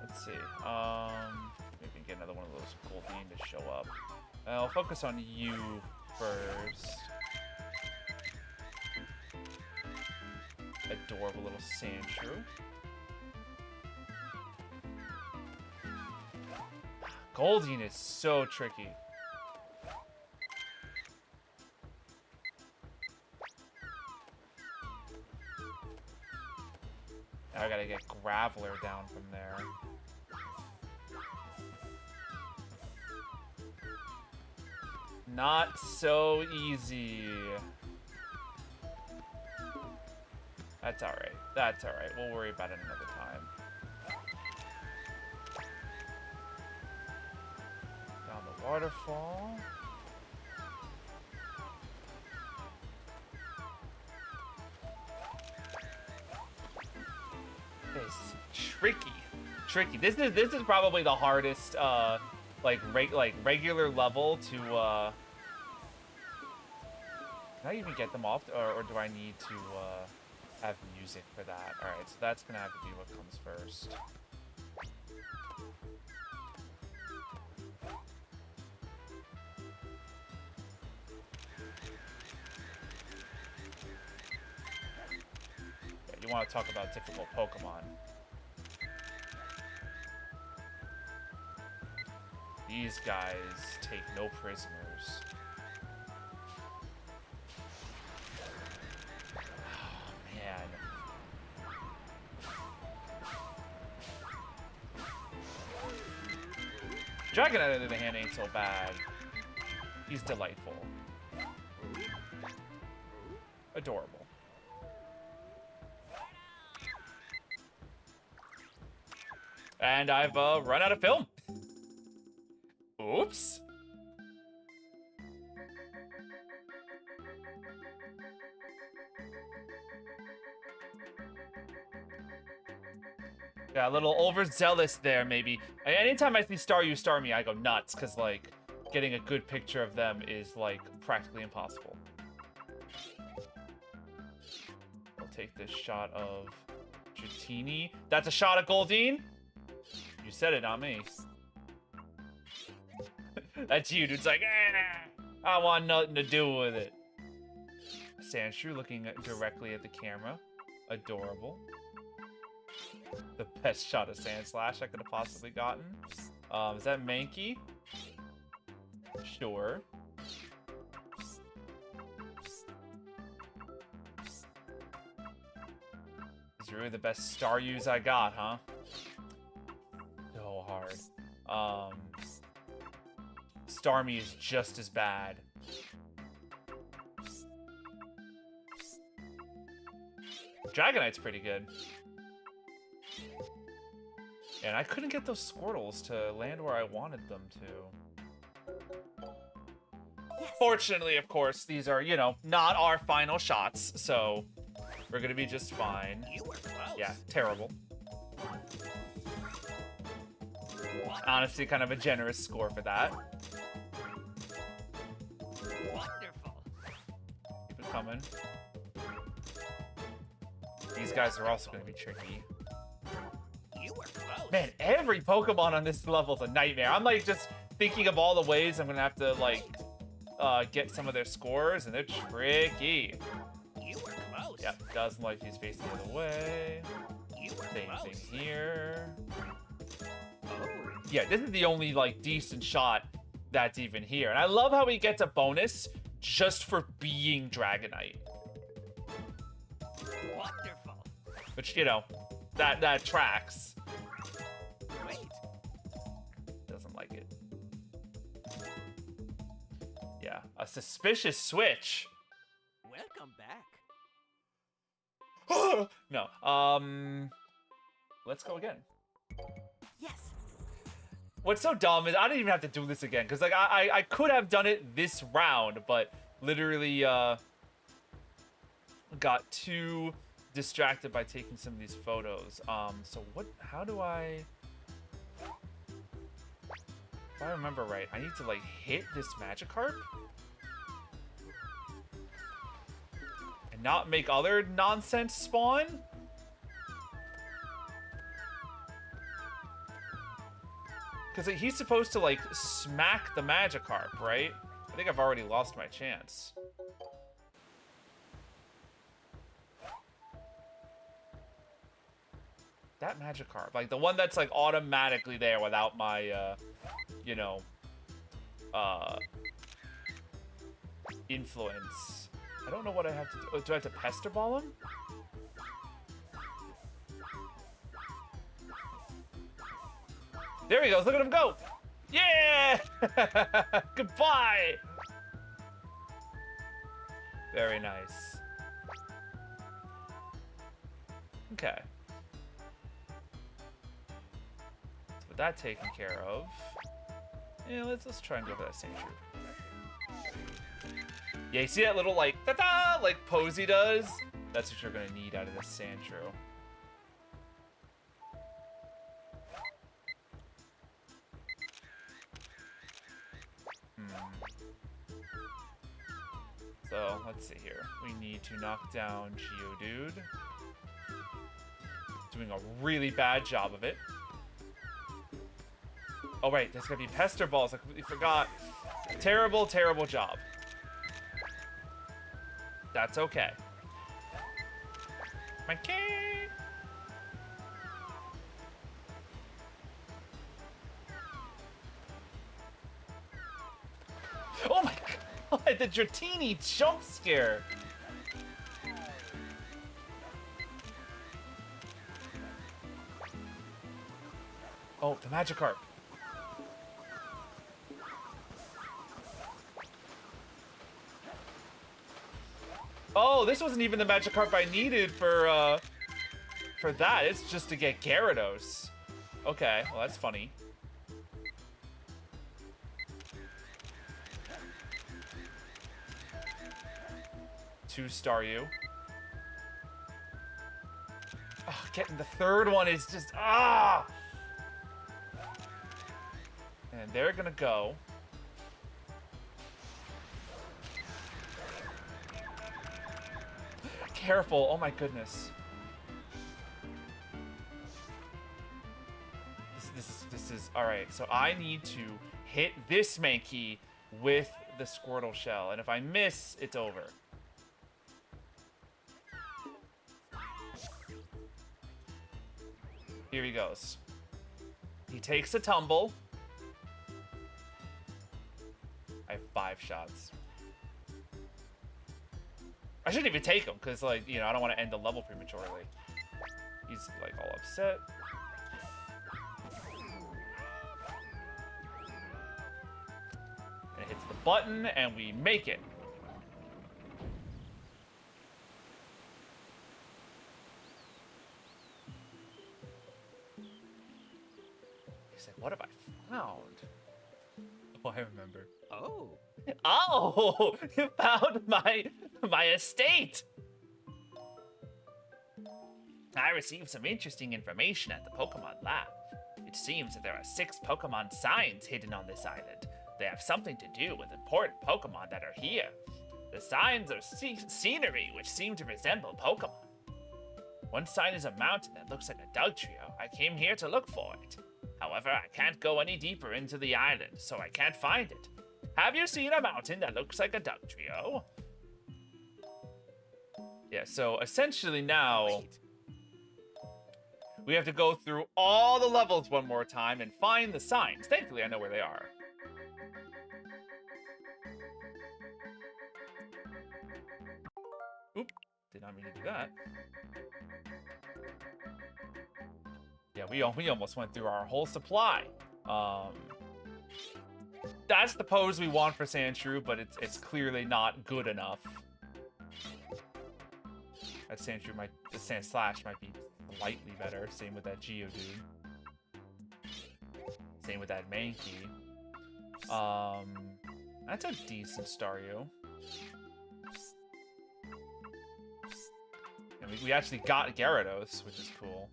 Let's see. Maybe we can get another one of those Goldeen to show up. I'll focus on you first. Adorable little Sandshrew. Goldeen is so tricky. Now I gotta get Graveler down from there. Not so easy. That's alright. That's alright. We'll worry about it another time. Down the waterfall. This tricky. This is probably the hardest like regular level to can I even get them off, or do I need to have music for that? All right, so that's gonna have to be what comes first. Yeah, you want to talk about difficult Pokemon. These guys take no prisoners. Oh, man. Dragonite, on the other hand, ain't so bad. He's delightful. Adorable. And I've run out of film. Oops. Yeah, a little overzealous there, maybe. Anytime I see Star You, Star Me, I go nuts, because, like, getting a good picture of them is, like, practically impossible. I'll take this shot of Dratini. That's a shot of Goldine? You said it, not me. That's you, dude's like, I want nothing to do with it. Sandshrew looking directly at the camera. Adorable. The best shot of Sandslash I could have possibly gotten. Is that Mankey? Sure. These are really the best Star U's I got, huh? So hard. Starmie is just as bad. Dragonite's pretty good. And I couldn't get those Squirtles to land where I wanted them to. Fortunately, of course, these are, you know, not our final shots, so we're gonna be just fine. Yeah, terrible. Honestly, kind of a generous score for that. Wonderful. Keep it coming. These guys are also going to be tricky. You were close. Man, every Pokemon on this level is a nightmare. I'm like just thinking of all the ways I'm going to have to like get some of their scores, and they're tricky. You were close. Yep, doesn't like he's facing the other way. You were Same close. thing here. Oh. Yeah, this is the only like decent shot that's even here. And I love how he gets a bonus just for being Dragonite. Wonderful. Which, you know, that tracks. Great. Doesn't like it. Yeah, a suspicious switch. Welcome back. No, let's go again. Yes. What's so dumb is I didn't even have to do this again, because like I could have done it this round, but literally got too distracted by taking some of these photos. So how do I, if I remember right, I need to like hit this Magikarp and not make other nonsense spawn? Because he's supposed to like smack the Magikarp, right? I think I've already lost my chance. That Magikarp, like the one that's like automatically there without my, you know, influence. I don't know what I have to do. Oh, do I have to Pester Ball him? There he goes, look at him go! Yeah! Goodbye! Very nice. Okay. So with that taken care of, yeah, let's try and go for that same troop. Yeah, you see that little like ta-da like pose he does? That's what you're gonna need out of this Sandshrew. So let's see here. We need to knock down Geodude. Doing a really bad job of it. Oh wait, there's gonna be Pester Balls. I completely forgot. Terrible, terrible job. That's okay. My key. Oh my god, the Dratini jump scare. Oh, the Magikarp. Oh, this wasn't even the Magikarp I needed for that. It's just to get Gyarados. Okay, well that's funny. Two-star you. Oh, getting the third one is just, ah! And they're gonna go. Careful, oh my goodness. This is, all right, so I need to hit this Mankey with the Squirtle shell, and if I miss, it's over. Here he goes. He takes a tumble. I have 5 shots. I shouldn't even take him, because, like, you know, I don't want to end the level prematurely. He's, like, all upset. And it hits the button, and we make it. He said, what have I found? Oh, I remember. Oh. Oh, you found my estate. I received some interesting information at the Pokemon lab. It seems that there are 6 Pokemon signs hidden on this island. They have something to do with important Pokemon that are here. The signs are scenery which seem to resemble Pokemon. One sign is a mountain that looks like a Dugtrio. I came here to look for it. However, I can't go any deeper into the island, so I can't find it. Have you seen a mountain that looks like a Dugtrio? Yeah, so essentially now, Wait. we have to go through all the levels one more time and find the signs. Thankfully, I know where they are. Oop, did not mean to do that. Yeah, we almost went through our whole supply. That's the pose we want for Sandshrew, but it's clearly not good enough. That Sandshrew might, the Sandslash might be slightly better. Same with that Geodude. Same with that Mankey. That's a decent Staryu. And we actually got Gyarados, which is cool.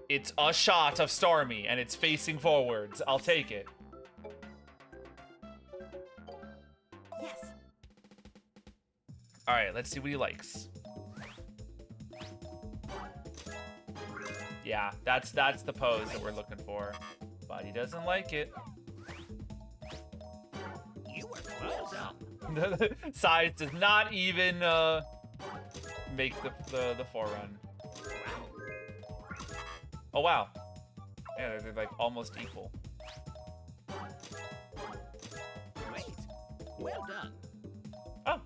It's a shot of Starmie, and it's facing forwards. I'll take it. Yes. All right, let's see what he likes. Yeah, that's the pose that we're looking for. But he doesn't like it. You were well done. The size does not even make the forerun. Oh wow. Yeah, they're like almost equal. Wait. Well done. Oh.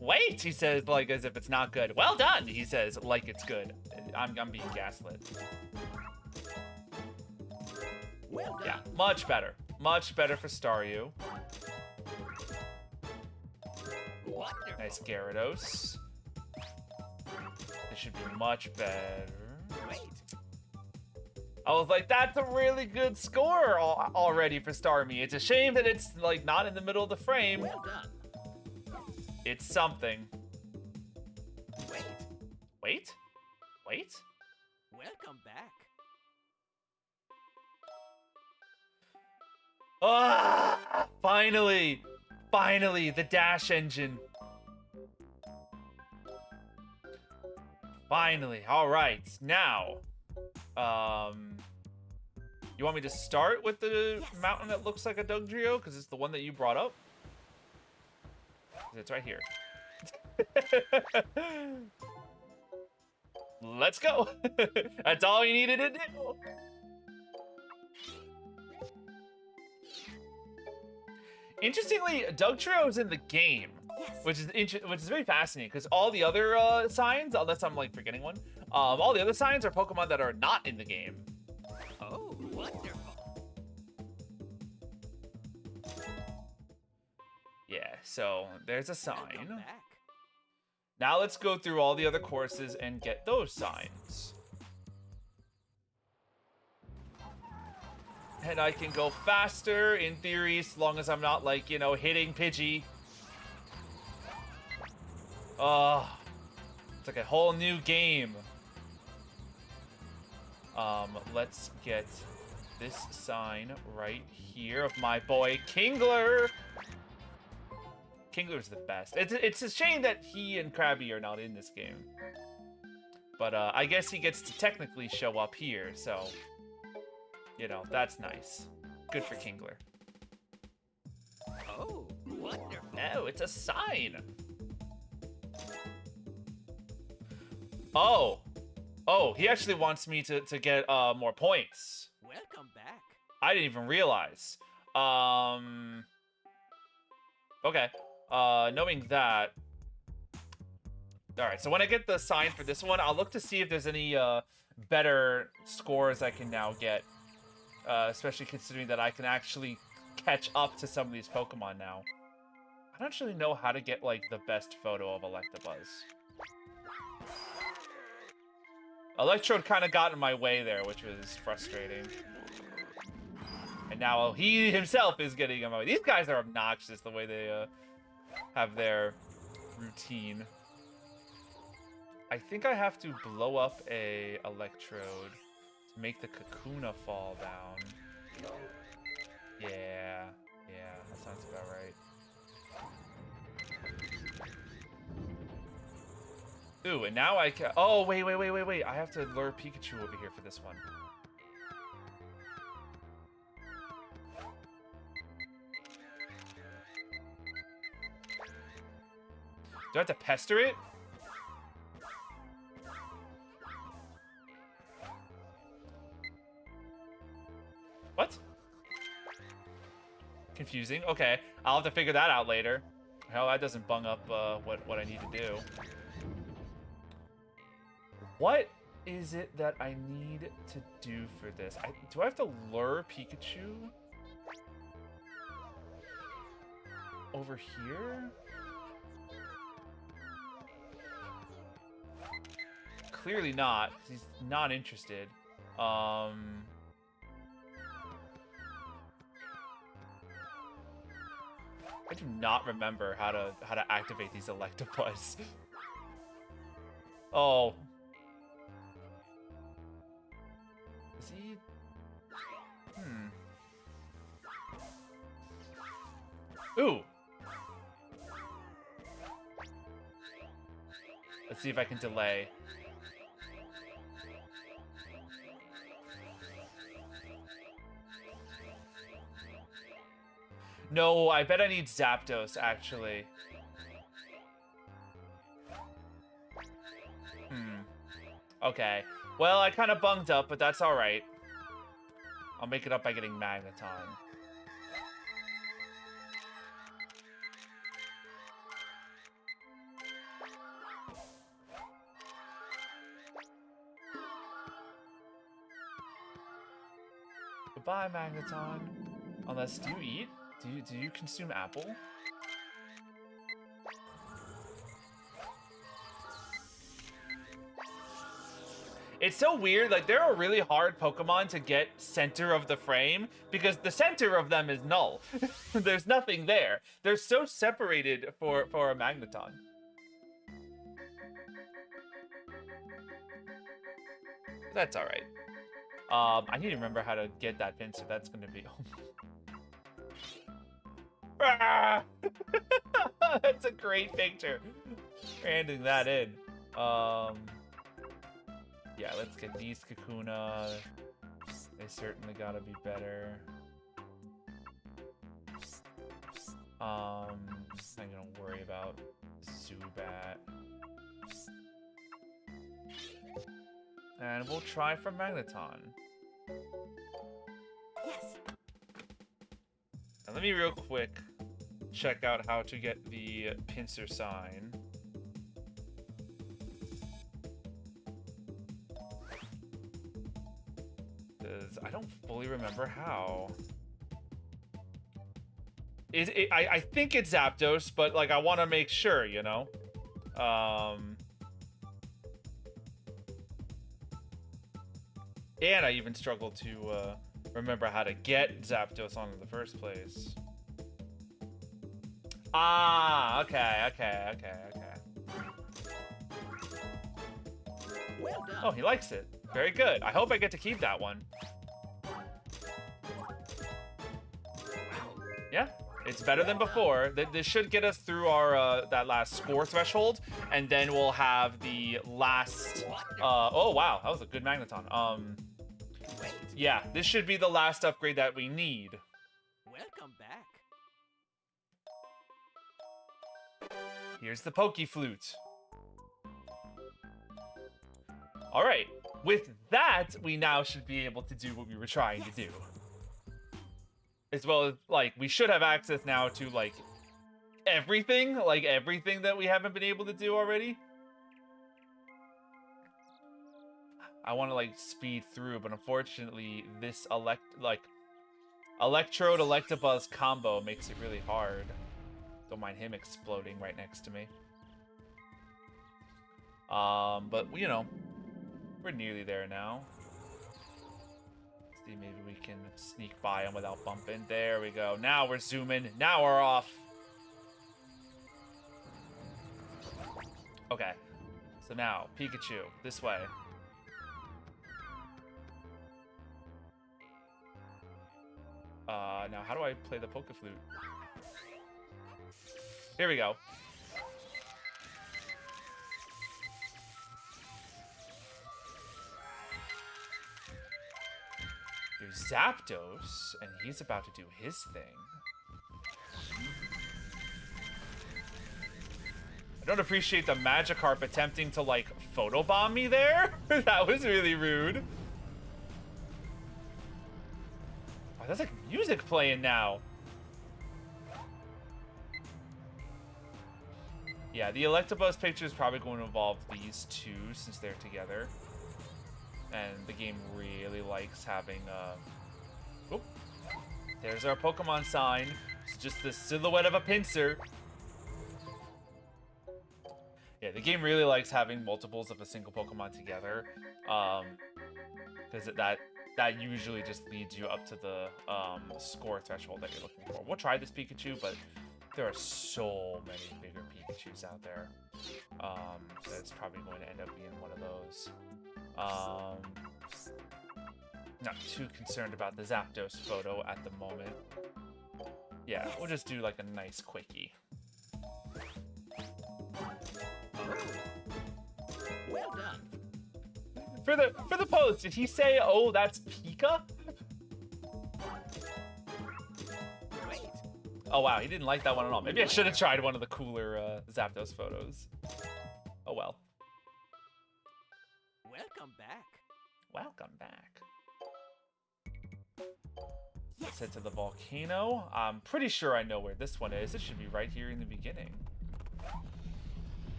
Wait, he says, like as if it's not good. Well done, he says, like it's good. I'm being gaslit. Well done. Yeah, much better. Much better for Staryu. Wonderful. Nice Gyarados. This should be much better. Wait. I was like, that's a really good score already for Starmie. It's a shame that it's like not in the middle of the frame. Well done. It's something. Wait. Wait? Wait? Welcome back. Ah! Finally! Finally, the dash engine. Finally. All right. Now, you want me to start with the Yes. mountain that looks like a Dugtrio? Because it's the one that you brought up? It's right here. Let's go. That's all you needed to do. Interestingly, Dugtrio's in the game, Yes. which is very fascinating because all the other signs, unless I'm like forgetting one, all the other signs are Pokemon that are not in the game. Oh, wonderful. Yeah, so there's a Welcome sign. back. Now let's go through all the other courses and get those signs. And I can go faster, in theory, as long as I'm not, like, you know, hitting Pidgey. Oh, it's like a whole new game. Let's get this sign right here of my boy Kingler. Kingler's the best. It's a shame that he and Krabby are not in this game. But I guess he gets to technically show up here, so you know, that's nice. Good for Kingler. Oh, wonderful. Oh, it's a sign. Oh. Oh, he actually wants me to get more points. Welcome back. I didn't even realize. Okay. Knowing that. Alright, so when I get the sign for this one, I'll look to see if there's any better scores I can now get. Especially considering that I can actually catch up to some of these Pokemon now. I don't actually know how to get, like, the best photo of Electabuzz. Electrode kind of got in my way there, which was frustrating. And now he himself is getting in my way. These guys are obnoxious the way they have their routine. I think I have to blow up a Electrode to make the Kakuna fall down. Yeah, that sounds about right. Ooh, and now I can. Oh, wait. I have to lure Pikachu over here for this one. Do I have to pester it? What? Confusing. Okay, I'll have to figure that out later. Hell, that doesn't bung up what I need to do. What is it that I need to do for this? Do I have to lure Pikachu over here? Clearly not, because he's not interested. I do not remember how to activate these Electabuzz. Oh. Is he? Ooh. Let's see if I can delay. No, I bet I need Zapdos, actually. Okay. Well, I kind of bunged up, but that's alright. I'll make it up by getting Magneton. Goodbye, Magneton. Unless, do you eat? Do you consume apple? It's so weird, like, there are really hard Pokemon to get center of the frame, because the center of them is null. There's nothing there. They're so separated for a Magneton. That's alright. I need to remember how to get that Pinsir. That's gonna be... Ah! That's a great picture. Handing that in. Yeah, let's get these Kakuna. They certainly gotta be better. I'm gonna worry about Zubat. And we'll try for Magneton. Yes. Now let me real quick check out how to get the Pinsir sign. Because I don't fully remember how. I think it's Zapdos, but like I want to make sure, you know? And I even struggled to remember how to get Zapdos on in the first place. Ah, okay. Well done. Oh, he likes it. Very good. I hope I get to keep that one. Yeah, it's better than before. This should get us through our that last score threshold, and then we'll have the last. Oh wow, that was a good magneton. Yeah, this should be the last upgrade that we need. Welcome back. Here's the Pokey Flute. All right, with that, we now should be able to do what we were trying to do. As well as, like, we should have access now to, like, everything that we haven't been able to do already. I want to, like, speed through, but unfortunately, this Electrode Electabuzz combo makes it really hard. Don't mind him exploding right next to me. But, you know, we're nearly there now. See, maybe we can sneak by him without bumping. There we go. Now we're zooming. Now we're off. Okay. So now, Pikachu, this way. Now how do I play the Poke Flute? Here we go. There's Zapdos, and he's about to do his thing. I don't appreciate the Magikarp attempting to, like, photobomb me there. That was really rude. Oh, there's, like, music playing now. Yeah, the Electabuzz picture is probably going to involve these two since they're together. And the game really likes having, Oop. There's our Pokemon sign. It's just the silhouette of a pincer. Yeah, the game really likes having multiples of a single Pokemon together. Because that usually just leads you up to the score threshold that you're looking for. We'll try this Pikachu, but there are so many bigger Pikachus out there. So it's probably going to end up being one of those. Not too concerned about the Zapdos photo at the moment. Yeah, we'll just do like a nice quickie. Well done. For the post, did he say, "Oh, that's Pika"? Great. Oh wow, he didn't like that one at all. Maybe I should have tried one of the cooler Zapdos photos. Oh well. Welcome back. Welcome back. Let's head to the volcano. I'm pretty sure I know where this one is. It should be right here in the beginning.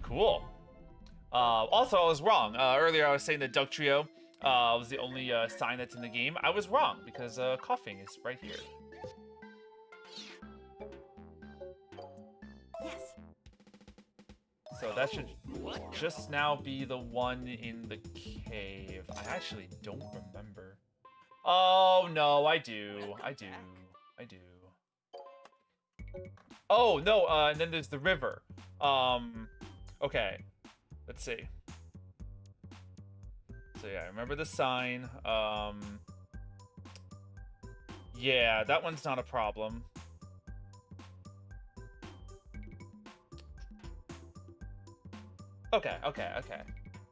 Cool. Also, I was wrong. Earlier I was saying that Dugtrio was the only sign that's in the game. I was wrong because coughing is right here. Yes. So that should just now be the one in the cave. I actually don't remember. Oh, no, I do. I do. I do. Oh, no, and then there's the river. Okay. Let's see. So, yeah, I remember the sign. Yeah, that one's not a problem. Okay.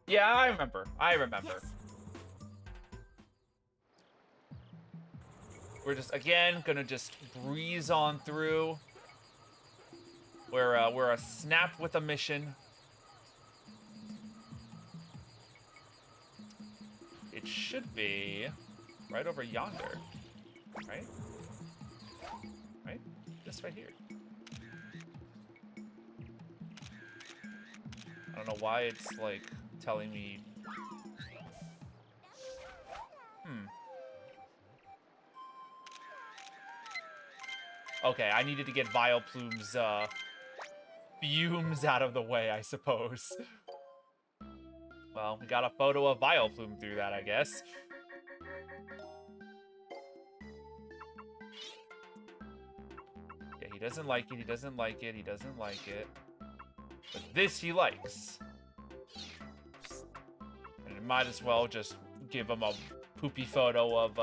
Yeah, I remember. Yes. We're just, again, gonna just breeze on through. We're a snap with a mission. It should be right over yonder, right? Right? Just right here. I don't know why it's, like, telling me... Okay, I needed to get Vileplume's, fumes out of the way, I suppose. Well, we got a photo of Vileplume through that, I guess. he doesn't like it, he doesn't like it, he doesn't like it. But this he likes. And it might as well just give him a poopy photo of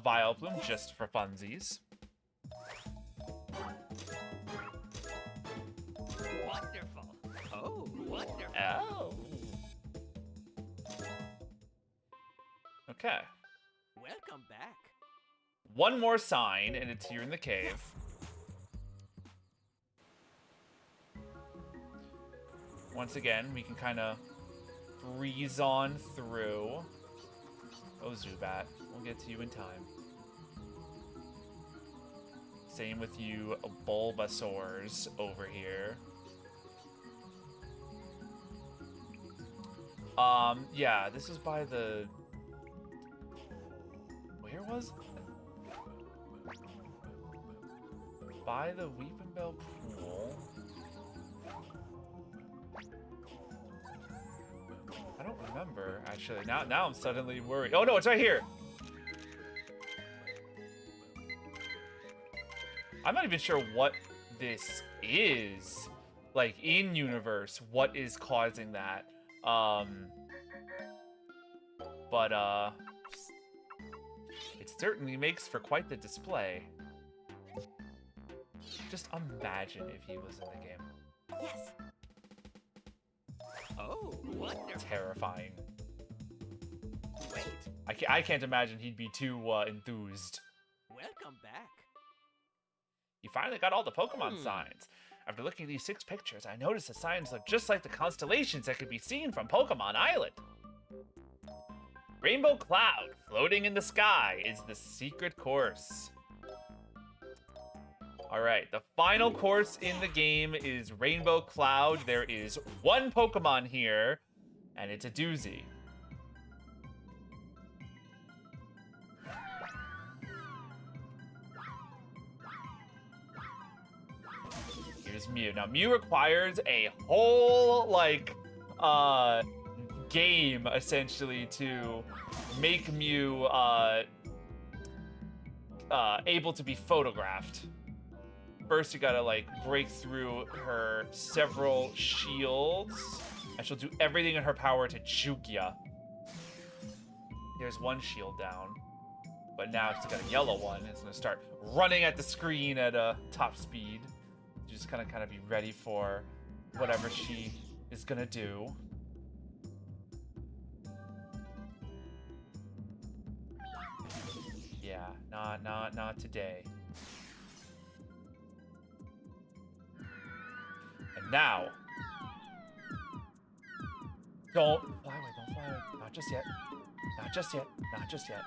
Vileplume just for funsies. Wonderful. Oh, wonderful. Oh. Okay. Welcome back. One more sign, and it's here in the cave. Once again, we can kind of breeze on through. Oh, Zubat. We'll get to you in time. Same with you Bulbasaurs over here. Yeah, this is by the... Where was it? By the Weepinbell Pool. I don't remember, actually. Now I'm suddenly worried. Oh, no, it's right here. I'm not even sure what this is. Like, in universe, what is causing that? But it certainly makes for quite the display. Just imagine if he was in the game. Yes. Oh, wonderful. Terrifying. Wait. I can't imagine he'd be too enthused. Welcome back. You finally got all the Pokemon signs. After looking at these 6 pictures, I noticed the signs look just like the constellations that could be seen from Pokemon Island. Rainbow Cloud, floating in the sky, is the secret course. Alright, the final course in the game is Rainbow Cloud. There is 1 Pokemon here, and it's a doozy. Here's Mew. Now, Mew requires a whole, like, game, essentially, to make Mew, able to be photographed. First, you gotta, like, break through her several shields, and she'll do everything in her power to juke ya. There's 1 shield down, but now she's got a yellow one. It's gonna start running at the screen at top speed. You just kind of be ready for whatever she is gonna do. Yeah, not today. And now, don't fly away, don't fly away. Not just yet. Not just yet. Not just yet.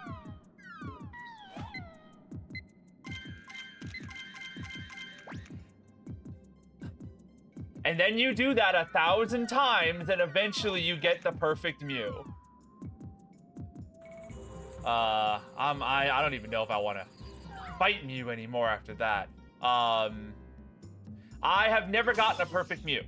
And then you do that 1,000 times, and eventually you get the perfect Mew. I don't even know if I want to fight Mew anymore after that. I have never gotten a perfect Mew.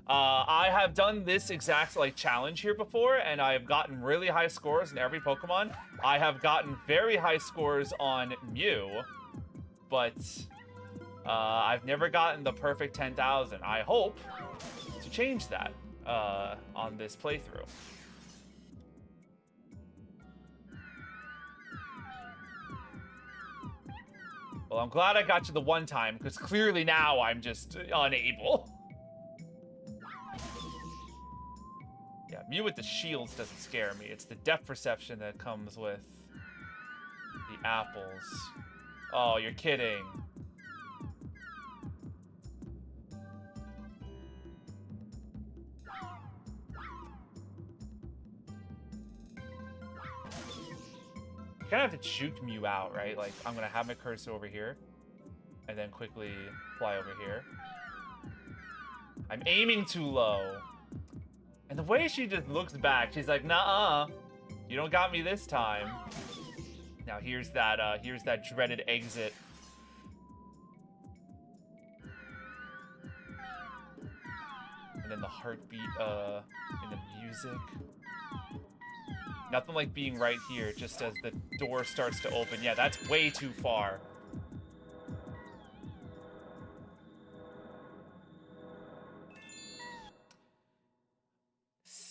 I have done this exact, like, challenge here before, and I have gotten really high scores in every Pokemon. I have gotten very high scores on Mew, but I've never gotten the perfect 10,000. I hope to change that on this playthrough. Well, I'm glad I got you the 1 time, because clearly now I'm just unable. Yeah, Mew with the shields doesn't scare me. It's the depth perception that comes with the apples. Oh, you're kidding. You kind of have to juke Mew out, right? Like, I'm gonna have my cursor over here, and then quickly fly over here. I'm aiming too low. And the way she just looks back, she's like, "Nuh-uh, you don't got me this time." Now here's that dreaded exit. And then the heartbeat in the music. Nothing like being right here just as the door starts to open. Yeah, that's way too far.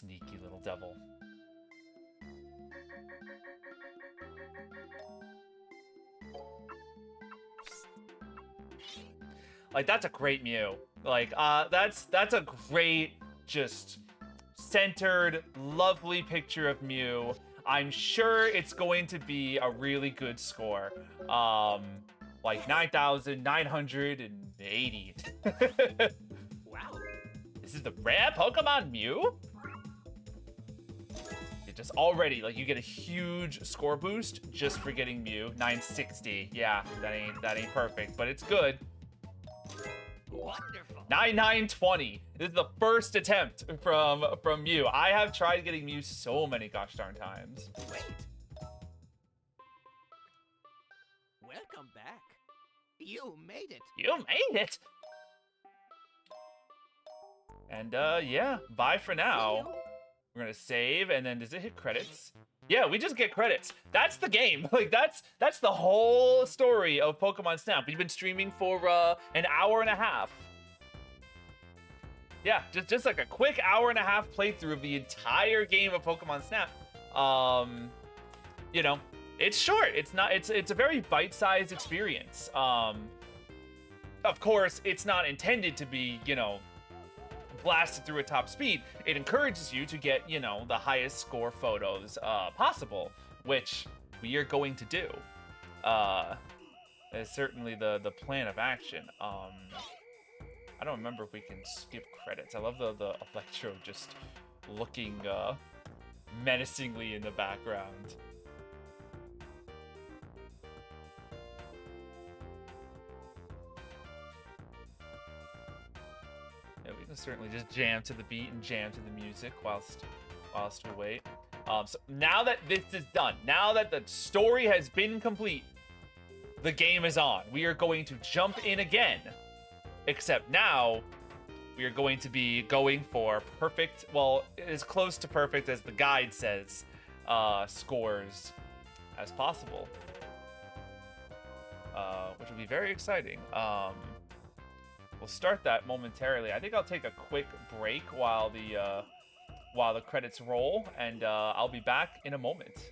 Sneaky little devil. Like, that's a great Mew. Like, that's a great, just centered, lovely picture of Mew. I'm sure it's going to be a really good score. Like 9,980. Wow. This is the rare Pokemon Mew? It just already, like, you get a huge score boost just for getting Mew. 960. Yeah, that ain't perfect, but it's good. Wonderful. 9920. This is the first attempt from Mew. I have tried getting Mew so many gosh darn times. Wait. Welcome back. You made it. You made it. And yeah, bye for now. We're gonna save, and then does it hit credits? Yeah, we just get credits. That's the game. Like, that's the whole story of Pokemon Snap. We've been streaming for an hour and a half. Yeah, just like a quick hour and a half playthrough of the entire game of Pokemon Snap. You know, it's short. It's a very bite-sized experience. Of course, it's not intended to be, you know, blasted through at top speed. It encourages you to get, you know, the highest score photos possible, which we are going to do. Is certainly the plan of action. I don't remember if we can skip credits. I love the Electro just looking menacingly in the background. Yeah, we can certainly just jam to the beat and jam to the music whilst we wait. So now that this is done, now that the story has been complete, the game is on. We are going to jump in again. Except now, we are going to be going for perfect, well, as close to perfect as the guide says, scores as possible. Which will be very exciting. We'll start that momentarily. I think I'll take a quick break while the credits roll, and I'll be back in a moment.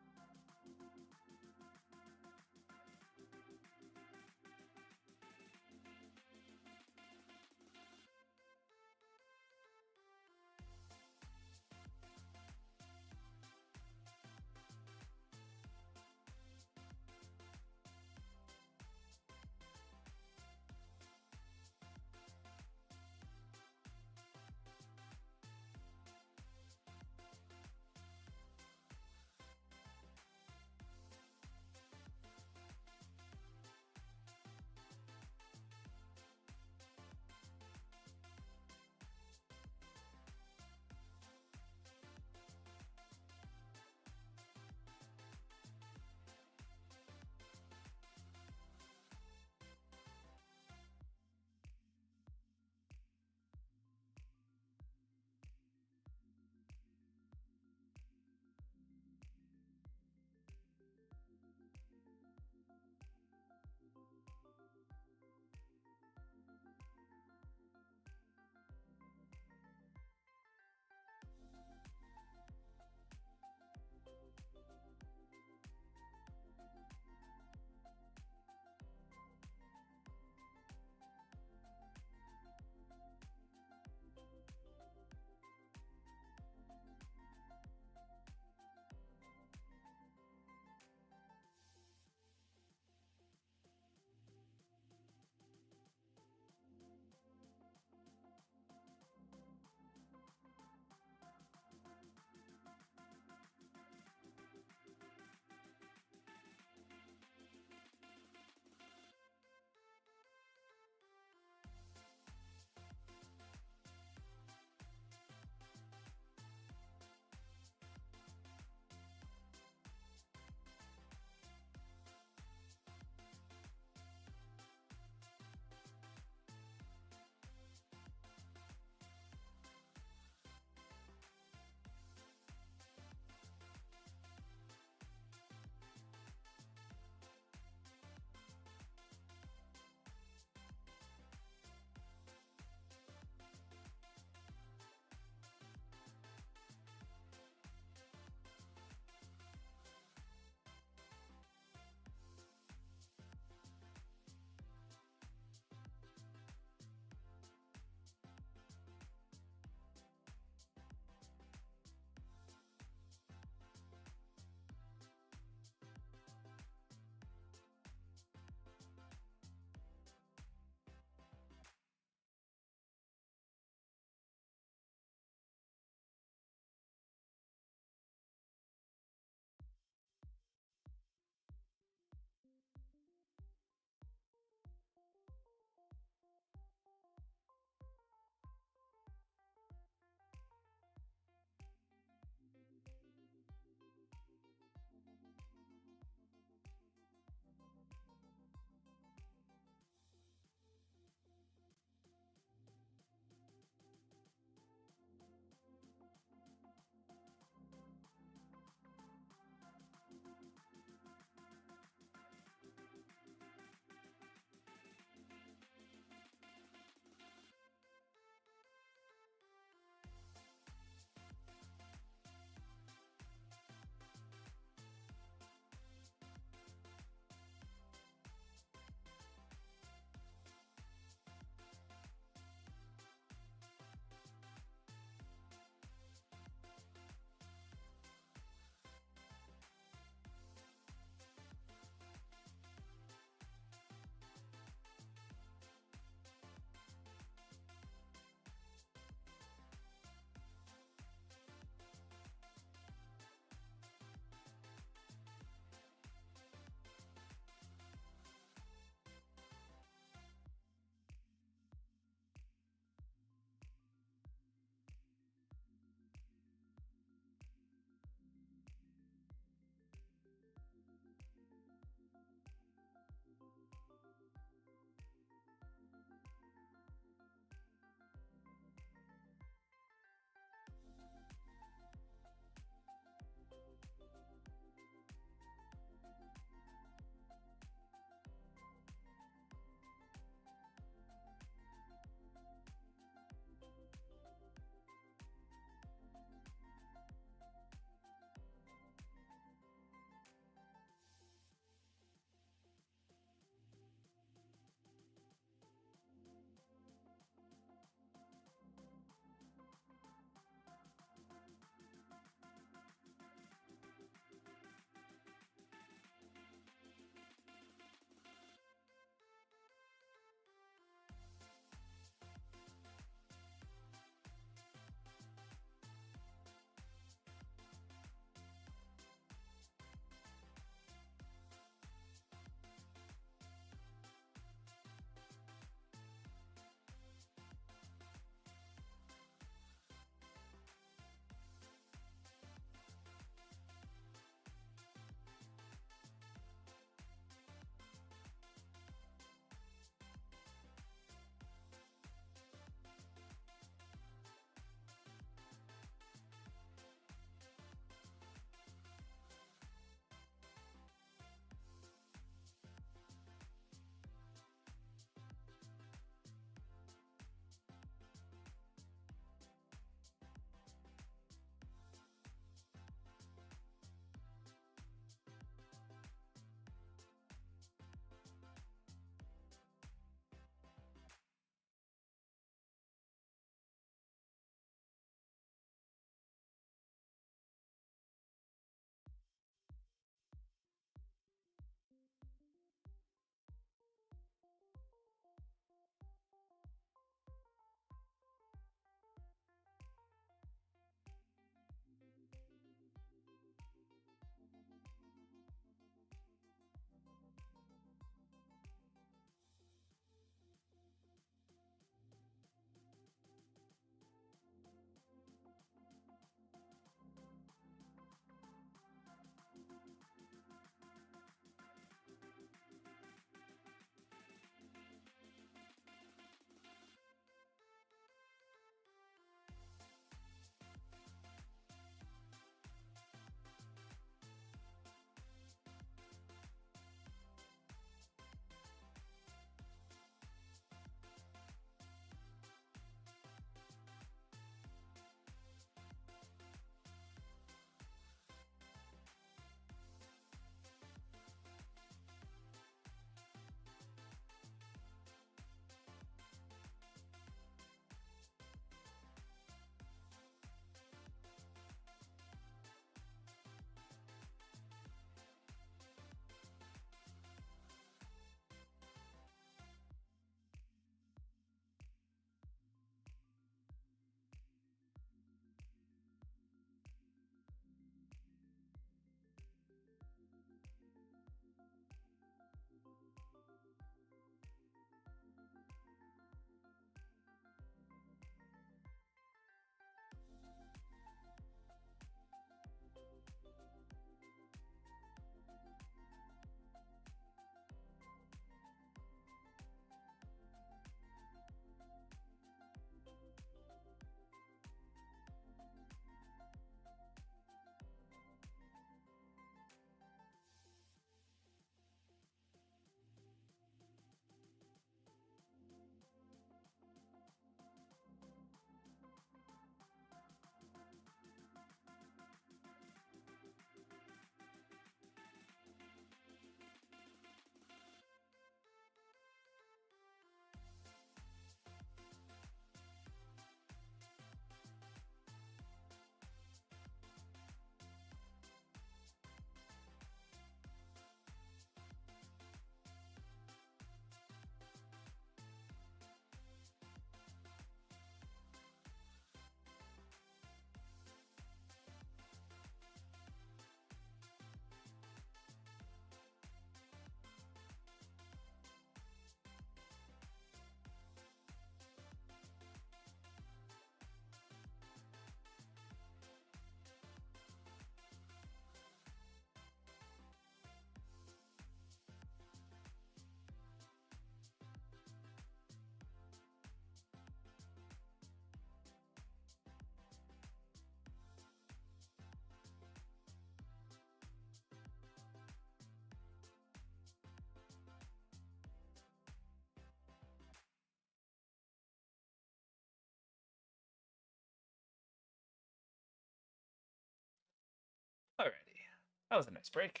That was a nice break.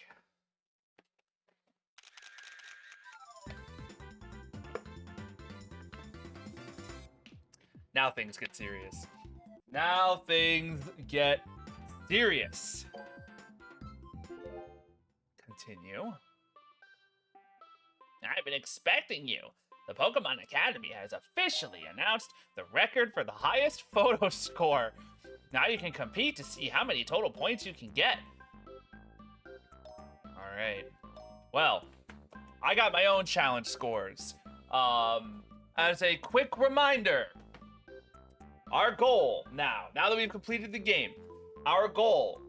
Now things get serious. Now things get serious. Continue. I've been expecting you. The Pokemon Academy has officially announced the record for the highest photo score. Now you can compete to see how many total points you can get. Alright. Well, I got my own challenge scores. As a quick reminder, our goal now that we've completed the game, our goal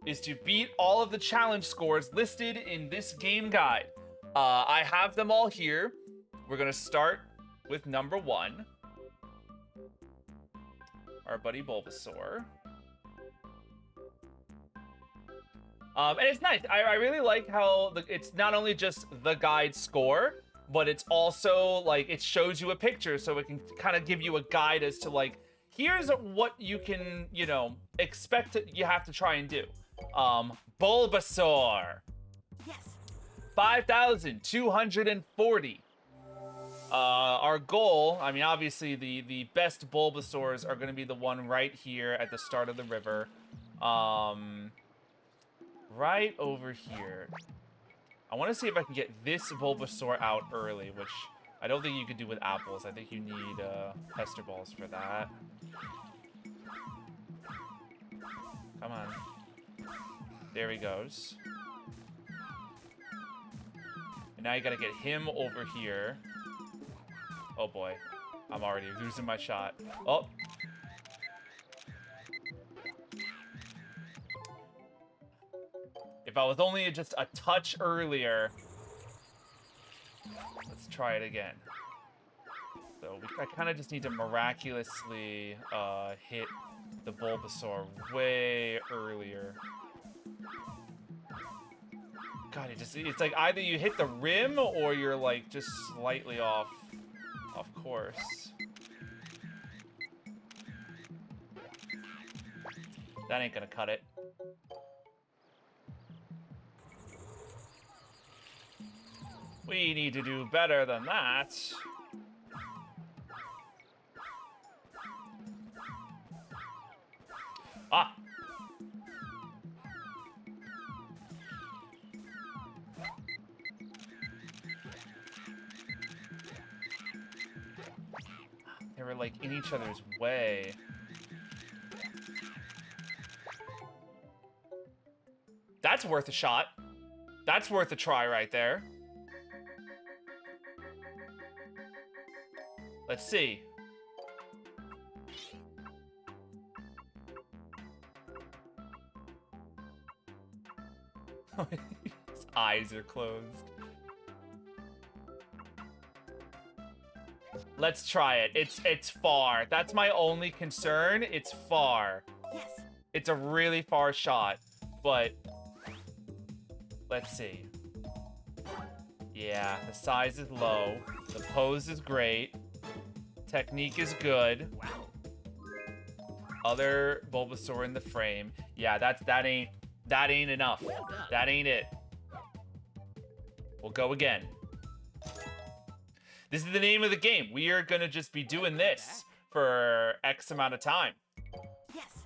is to beat all of the challenge scores listed in this game guide. I have them all here. We're gonna start with number 1. Our buddy Bulbasaur. And it's nice. I really like how it's not only just the guide score, but it's also like it shows you a picture, so it can kind of give you a guide as to like, here's what you can, you know, expect you have to try and do. Bulbasaur. Yes. 5,240. Our goal, I mean, obviously the best Bulbasaurs are going to be the one right here at the start of the river. Right over here. I want to see if I can get this Bulbasaur out early, which I don't think you could do with apples. I think you need Pester Balls for that. Come on. There he goes. And now you gotta get him over here. Oh boy. I'm already losing my shot. Oh. If I was only just a touch earlier. Let's try it again. So I kind of just need to miraculously hit the Bulbasaur way earlier. God, it's like either you hit the rim or you're like just slightly off course. That ain't gonna cut it. We need to do better than that. Ah! They were like in each other's way. That's worth a shot. That's worth a try right there. Let's see. His eyes are closed. Let's try it. It's far. That's my only concern. It's far. Yes. It's a really far shot, but let's see. Yeah, the size is low. The pose is great. Technique is good. Wow. Other Bulbasaur in the frame. Yeah, that ain't enough. Well done. That ain't it. We'll go again. This is the name of the game. We are gonna just be doing this for X amount of time. Yes.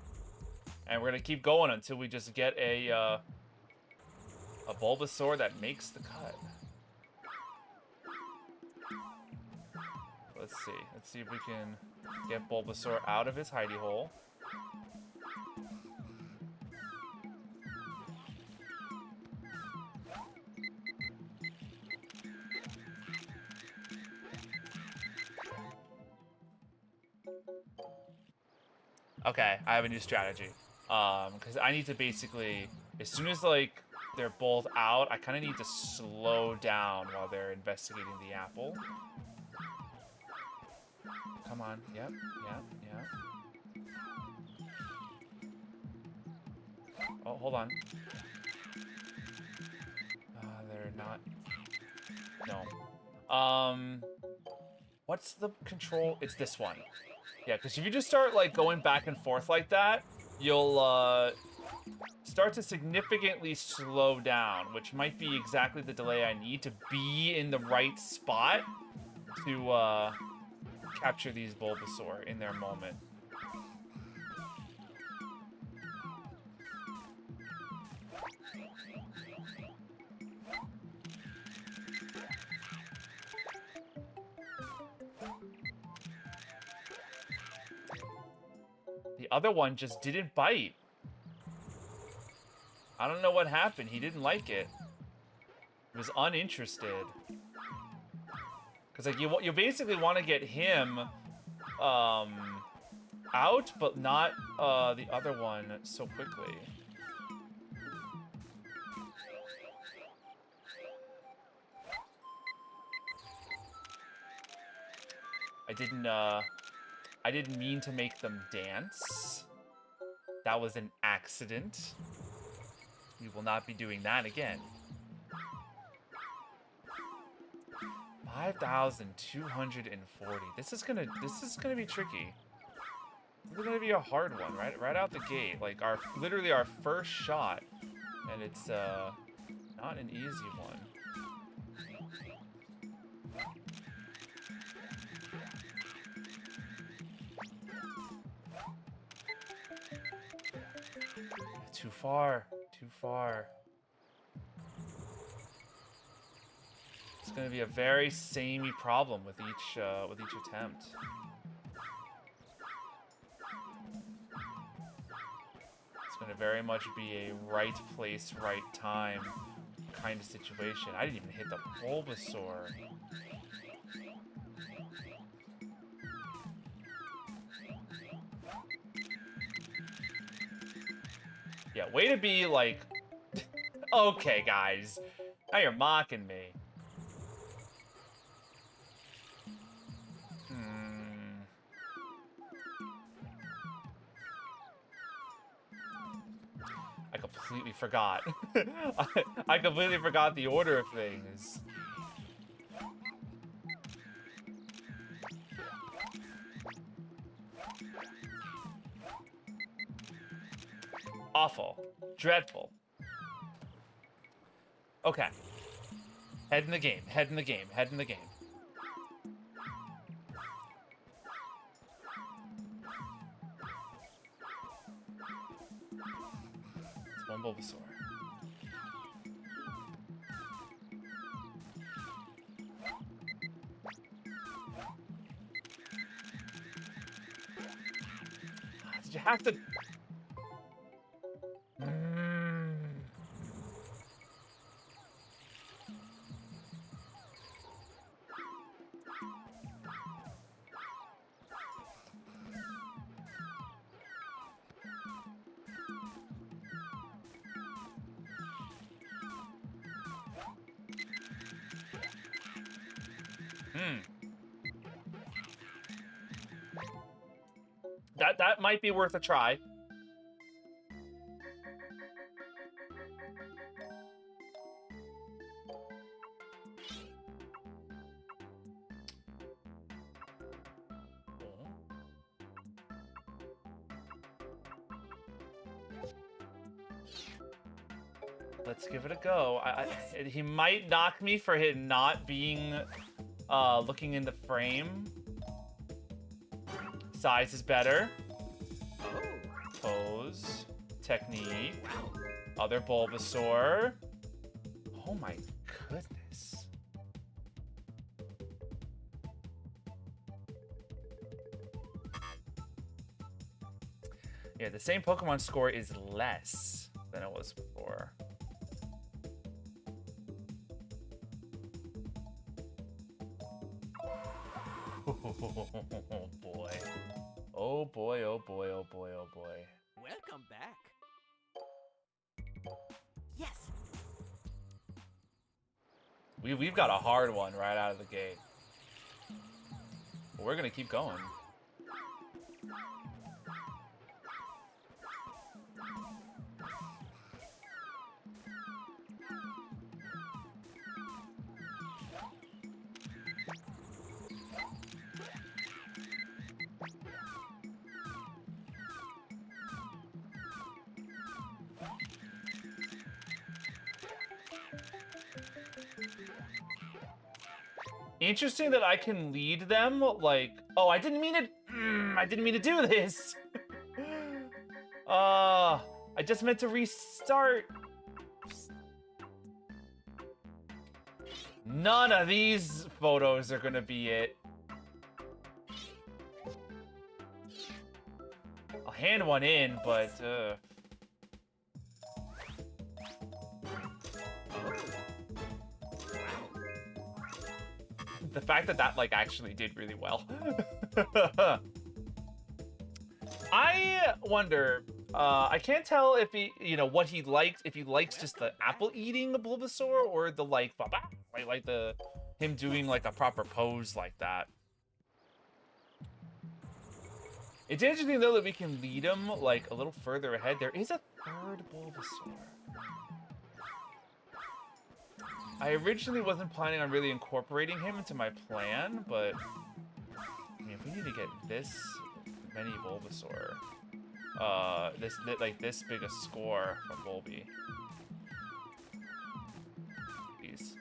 And we're gonna keep going until we just get a Bulbasaur that makes the cut. Let's see. Let's see if we can get Bulbasaur out of his hidey hole. Okay, I have a new strategy. Because I need to basically, as soon as like they're both out, I kind of need to slow down while they're investigating the apple. Come on. Yep. Oh, hold on. They're not. No. What's the control? It's this one. Yeah, because if you just start like going back and forth like that, you'll start to significantly slow down, which might be exactly the delay I need to be in the right spot to capture these Bulbasaur in their moment. The other one just didn't bite. I don't know what happened. He didn't like it. He was uninterested. Because like you basically want to get him out, but not the other one so quickly. I didn't mean to make them dance. That was an accident. We will not be doing that again. 5,240. This is gonna be tricky. This is gonna be a hard one, right out the gate. Like literally our first shot, and it's not an easy one. Too far. Too far. It's going to be a very samey problem with each attempt. It's going to very much be a right place, right time kind of situation. I didn't even hit the Bulbasaur. Yeah, way to be like... Okay, guys. Now you're mocking me. I completely forgot. I completely forgot the order of things. Awful. Dreadful. Okay. Head in the game. Head in the game. Head in the game. It's one Bulbasaur. Did you have to... That might be worth a try. Let's give it a go. He might knock me for him not being looking in the frame. Size is better. Pose. Technique. Other Bulbasaur. Oh my goodness. Yeah, the same Pokemon score is less than it was before. Oh boy. Oh boy, oh boy, oh boy, oh boy. Welcome back. Yes. We've got a hard one right out of the gate. But we're gonna keep going. Interesting that I can lead them, like... Oh, I didn't mean to do this! I just meant to restart. None of these photos are gonna be it. I'll hand one in, but, the fact that that, like, actually did really well. I wonder, I can't tell if he, you know, what he likes, if he likes just the apple eating the Bulbasaur or the, like the, him doing, like, a proper pose like that. It's interesting, though, that we can lead him, like, a little further ahead. There is a third Bulbasaur. I originally wasn't planning on really incorporating him into my plan, but I mean, if we need to get this many Bulbasaur, this big a score from Volby. Please.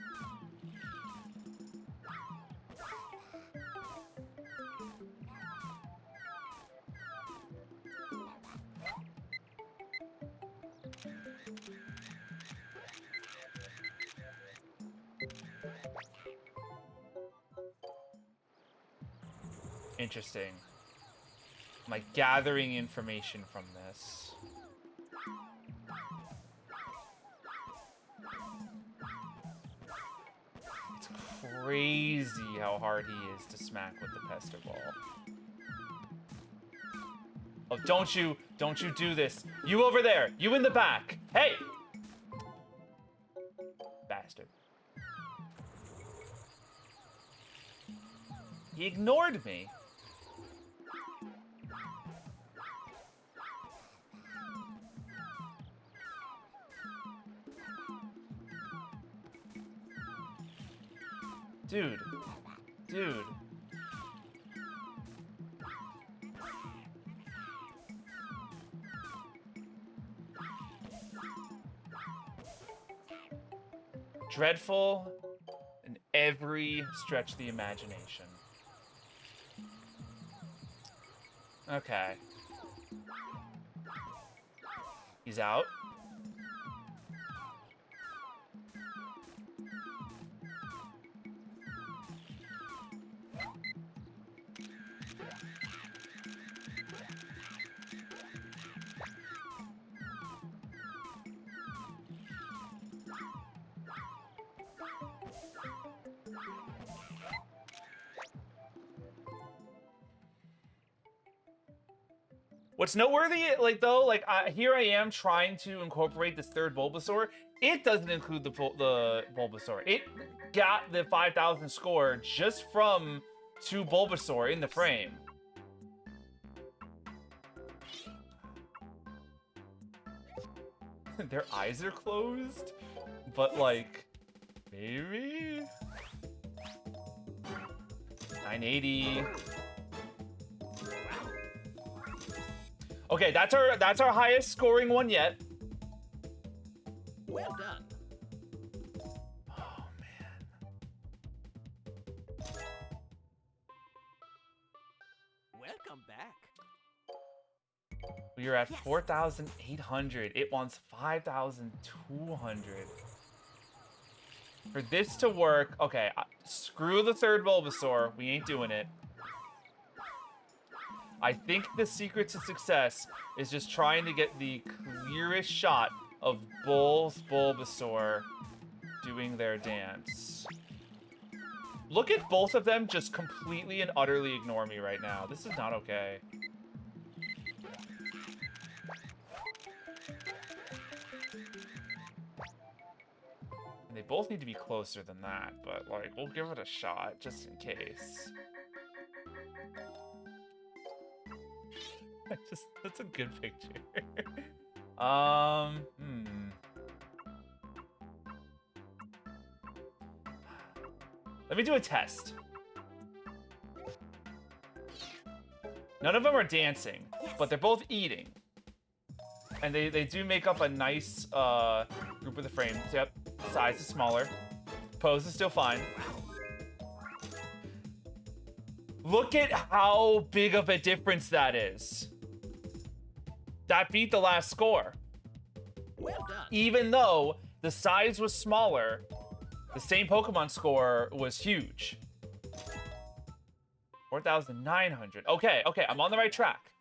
Interesting. Am I gathering information from this? It's crazy how hard he is to smack with the Pester Ball. Oh, don't you do this. You over there, you in the back. Hey! Bastard. He ignored me. Dude. Dreadful in every stretch of the imagination. Okay. He's out. What's noteworthy, like, though, like, here I am trying to incorporate this third Bulbasaur. It doesn't include the Bulbasaur. It got the 5,000 score just from 2 Bulbasaur in the frame. Their eyes are closed, but, like, maybe? 980. Okay, that's our highest scoring one yet. Well done. Oh man. Welcome back. We are at 4,800. It wants 5,200. For this to work, okay, screw the third Bulbasaur. We ain't doing it. I think the secret to success is just trying to get the clearest shot of both Bulbasaur doing their dance. Look at both of them just completely and utterly ignore me right now. This is not okay. And they both need to be closer than that, but, like, we'll give it a shot just in case. That's a good picture. Let me do a test. None of them are dancing, but they're both eating. And they do make up a nice group of the frames. Yep, size is smaller. pose is still fine. Look at how big of a difference that is. That beat the last score. Well done. Even though the size was smaller, the same Pokemon score was huge. 4,900. Okay, okay, I'm on the right track.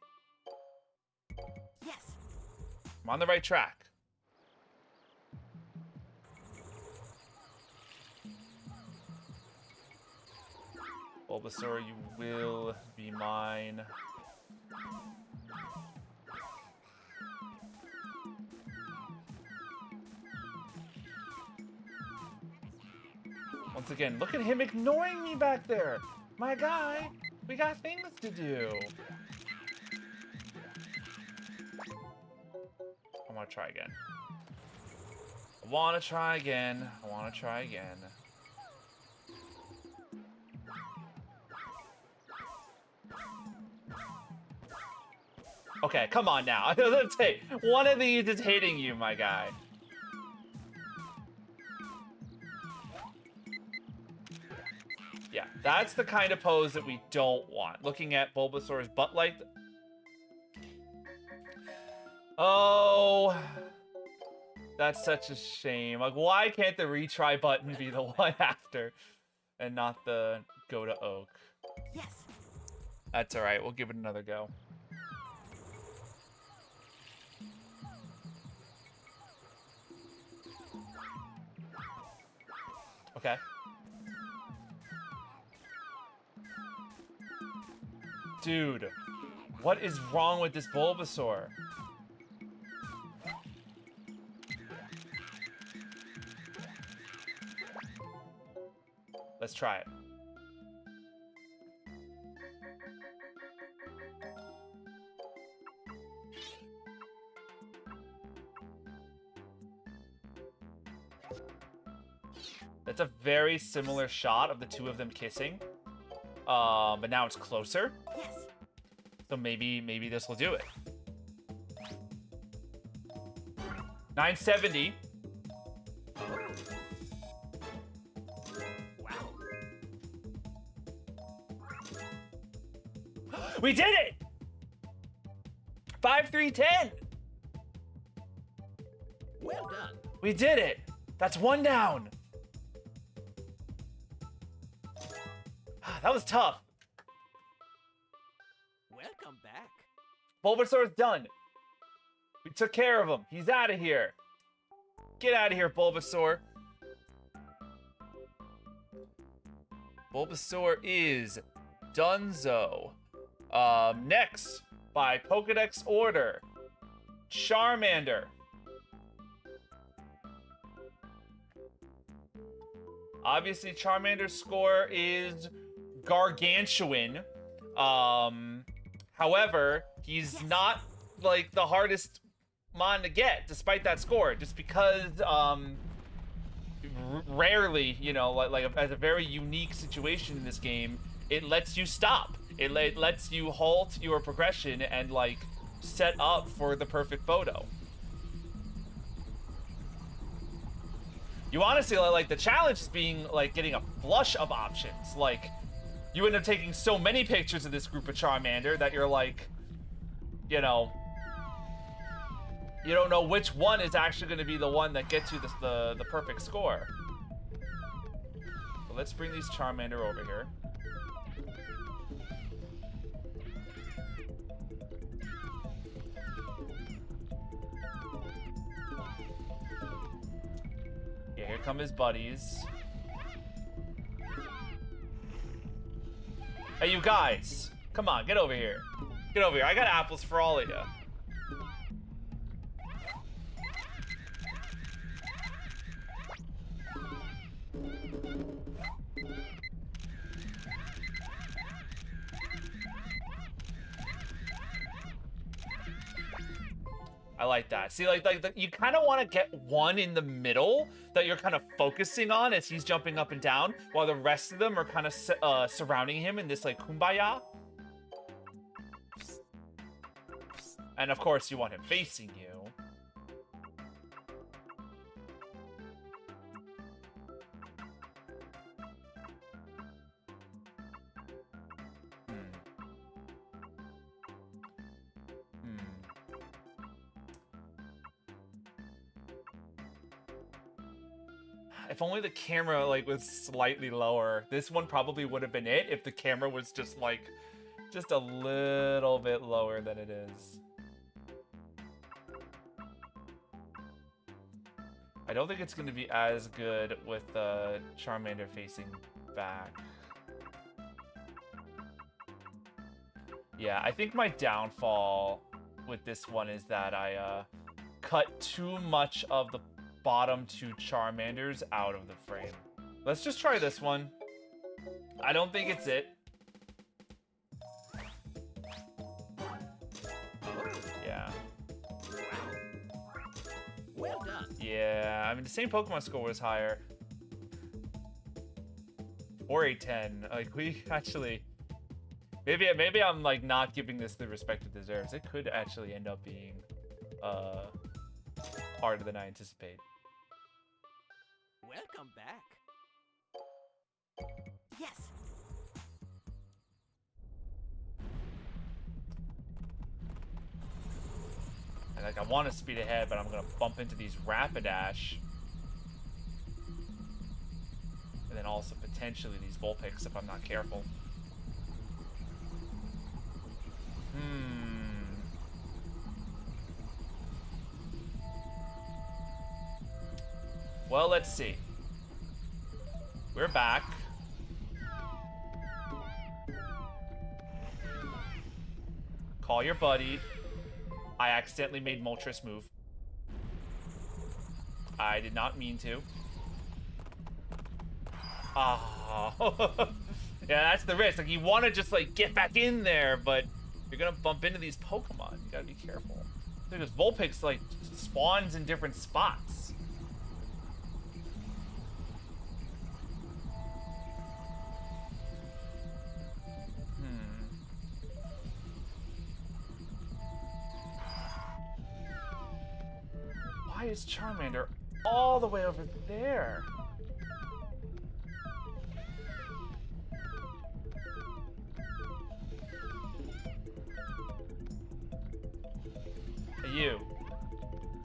Yes. I'm on the right track. Bulbasaur, you will be mine. Once again, look at him ignoring me back there. My guy, we got things to do. I want to try again. I want to try again. I want to try again. Okay, come on now. Let's say one of these is hitting you, my guy. Yeah, that's the kind of pose that we don't want. Looking at Bulbasaur's butt like... Oh, that's such a shame. Like, why can't the retry button be the one after and not the go to Oak? Yes. That's all right. We'll give it another go. Okay. Dude, what is wrong with this Bulbasaur? Let's try it. That's a very similar shot of the two of them kissing. But now it's closer. Yes. So maybe this will do it. 970. Wow. We did it! 5-3-10. Well done. We did it. That's one down. That was tough. Welcome back. Bulbasaur's done. We took care of him. He's out of here. Get out of here, Bulbasaur. Bulbasaur is donezo. Next, by Pokedex order, Charmander. Obviously, Charmander's score is gargantuan. However, he's not like the hardest mon to get, despite that score, just because rarely, you know, like as a very unique situation in this game, it lets you stop. It lets you halt your progression and like set up for the perfect photo. You honestly, like, the challenge is being, like, getting a flush of options. Like, you end up taking so many pictures of this group of Charmander that you're, like, you know, you don't know which one is actually going to be the one that gets you the perfect score. So let's bring these Charmander over here. Yeah, here come his buddies. Hey, you guys. Come on, get over here. Get over here. I got apples for all of you. I like that. See, like you kind of want to get one in the middle that you're kind of focusing on as he's jumping up and down, while the rest of them are kind of surrounding him in this like kumbaya. And of course, you want him facing you. If only the camera like was slightly lower. This one probably would have been it if the camera was just like just a little bit lower than it is. I don't think it's going to be as good with Charmander facing back. Yeah, I think my downfall with this one is that I cut too much of the bottom two Charmanders out of the frame. Let's just try this one. I don't think it's it. Yeah. Well done. Yeah, I mean, the same Pokemon score was higher. 4-8-10. Like, we actually... Maybe I'm, like, not giving this the respect it deserves. It could actually end up being harder than I anticipate. Welcome back. Yes. And, like, I want to speed ahead, but I'm going to bump into these Rapidash. And then also potentially these Vulpix if I'm not careful. Well, let's see. We're back. Call your buddy. I accidentally made Moltres move. I did not mean to. Ah. Yeah, that's the risk. Like, you want to just, like, get back in there, but you're going to bump into these Pokemon. You got to be careful. Because Vulpix, like, spawns in different spots. Why is Charmander all the way over there? Hey, you.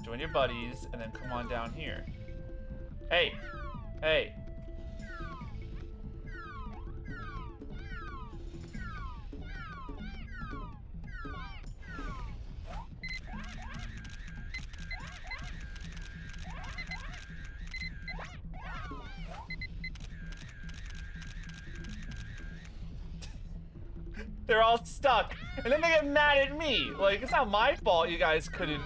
Join your buddies and then come on down here. Hey! Hey! They're all stuck, and then they get mad at me. Like, it's not my fault you guys couldn't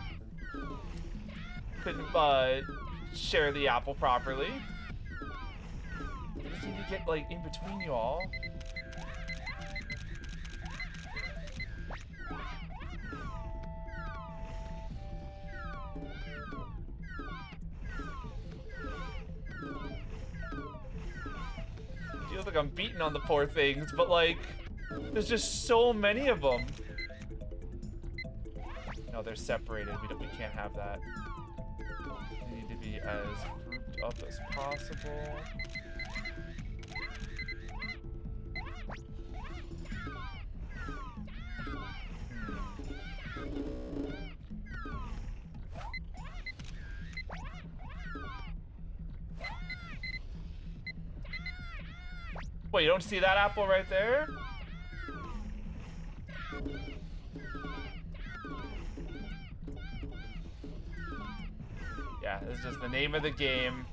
share the apple properly. I just need to get, like, in between you all. Feels like I'm beating on the poor things, but, like, there's just so many of them. No, they're separated. We can't have that. They need to be as grouped up as possible. Wait, you don't see that apple right there? Yeah, this is just the name of the game.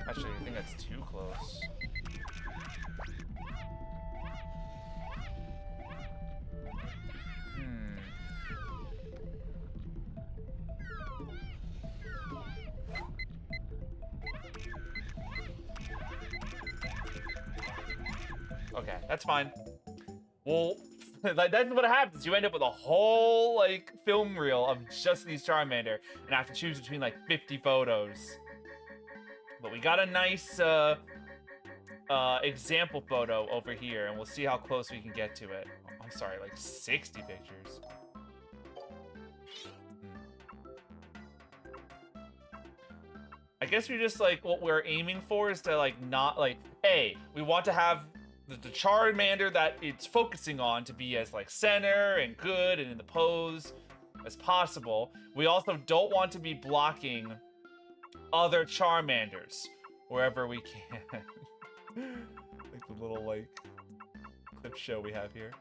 Actually, I think that's too close. Okay, that's fine. Well, like, that's what happens. You end up with a whole, like, film reel of just these Charmander and have to choose between, like, 50 photos. But we got a nice example photo over here, and we'll see how close we can get to it. I'm sorry, like 60 pictures. I guess we just, like, what we're aiming for is to, like, not, like, A, we want to have the Charmander that it's focusing on to be as, like, center and good and in the pose. as possible. We also don't want to be blocking other Charmanders wherever we can. Like the little like clip show we have here.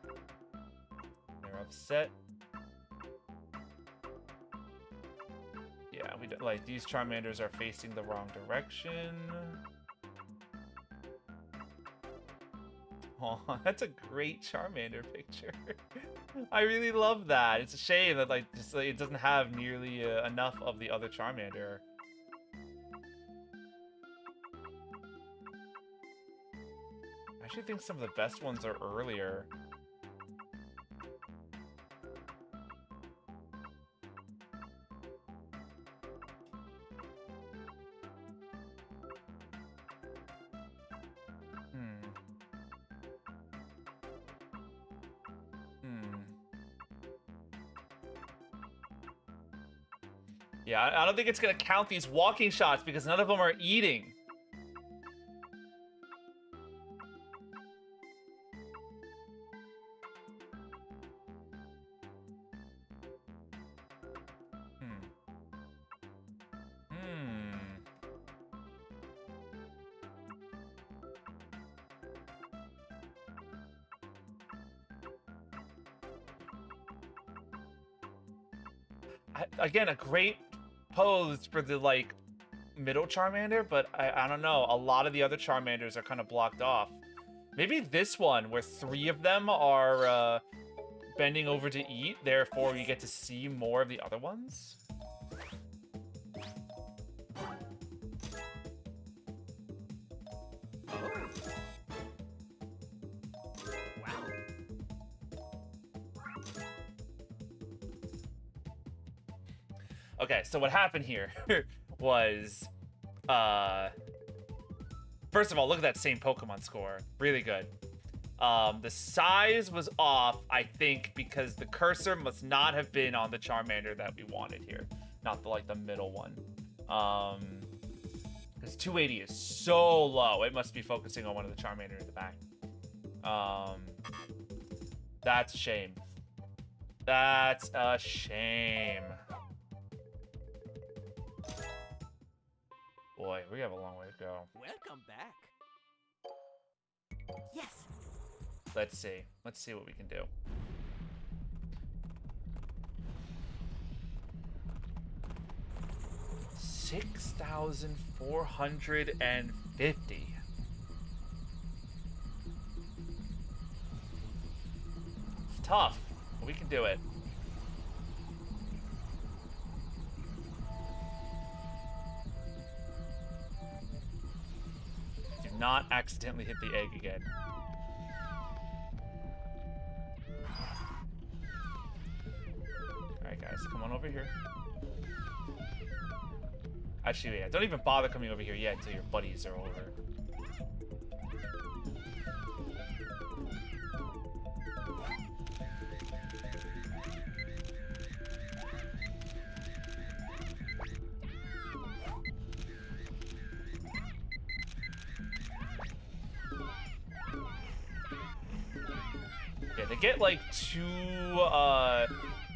They're upset. Yeah, we don't, like these Charmanders are facing the wrong direction. Oh, that's a great Charmander picture. I really love that. It's a shame that like just it doesn't have nearly enough of the other Charmander. I actually think some of the best ones are earlier. Yeah, I don't think it's gonna count these walking shots because none of them are eating. Again, a great pose for the like middle Charmander, but I don't know. A lot of the other Charmanders are kind of blocked off. Maybe this one where 3 of them are bending over to eat, therefore you get to see more of the other ones. Okay, so what happened here was, first of all, look at that same Pokemon score. Really good. The size was off, I think, because the cursor must not have been on the Charmander that we wanted here. Not the, like, the middle one. Because 280 is so low. It must be focusing on one of the Charmander in the back. That's a shame. That's a shame. Boy, we have a long way to go. Welcome back. Yes. Let's see. Let's see what we can do. $6,450. It's tough, but we can do it. Do not accidentally hit the egg again. Alright guys, come on over here. Actually, yeah, don't even bother coming over here yet until your buddies are over. Yeah, they get like too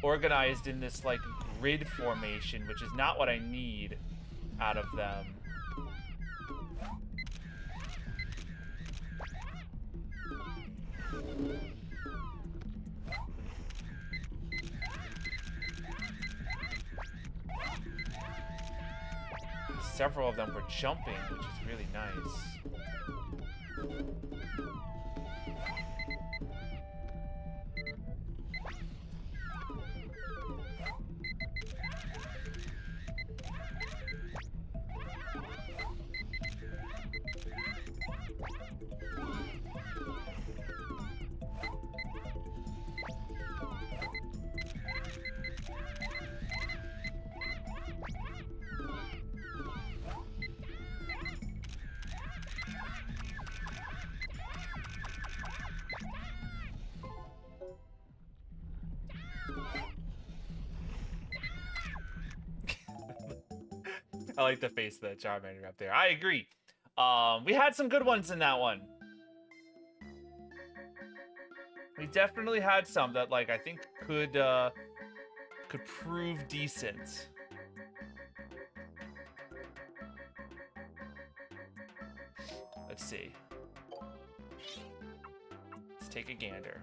organized in this like grid formation, which is not what I need out of them. Several of them were jumping, which is really nice. I like the face of the Charmander up there. I agree. We had some good ones in that one. We definitely had some that, like, I think could could prove decent. Let's see. Let's take a gander.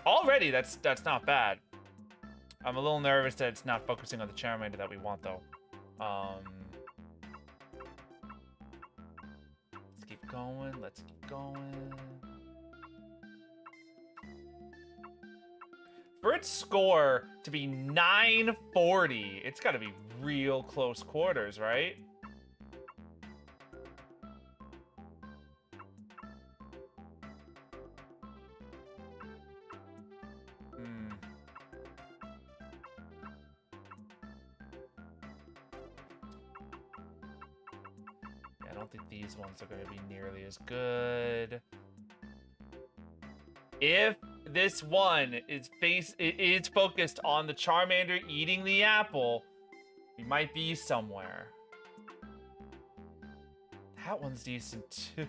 Already, that's not bad. I'm a little nervous that it's not focusing on the Charmander that we want, though. Let's keep going. Let's keep going. For its score to be 940, it's got to be real close quarters, right? I don't think these ones are going to be nearly as good. If this one is focused on the Charmander eating the apple, we might be somewhere. That one's decent too.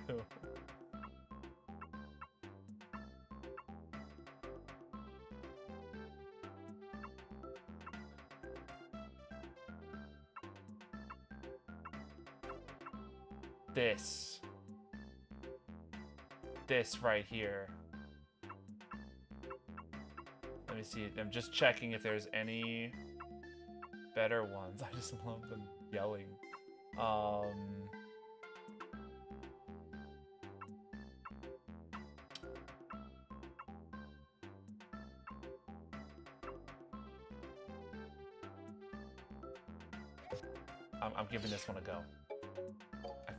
This right here. Let me see. I'm just checking if there's any better ones. I just love them yelling. I'm giving this one a go.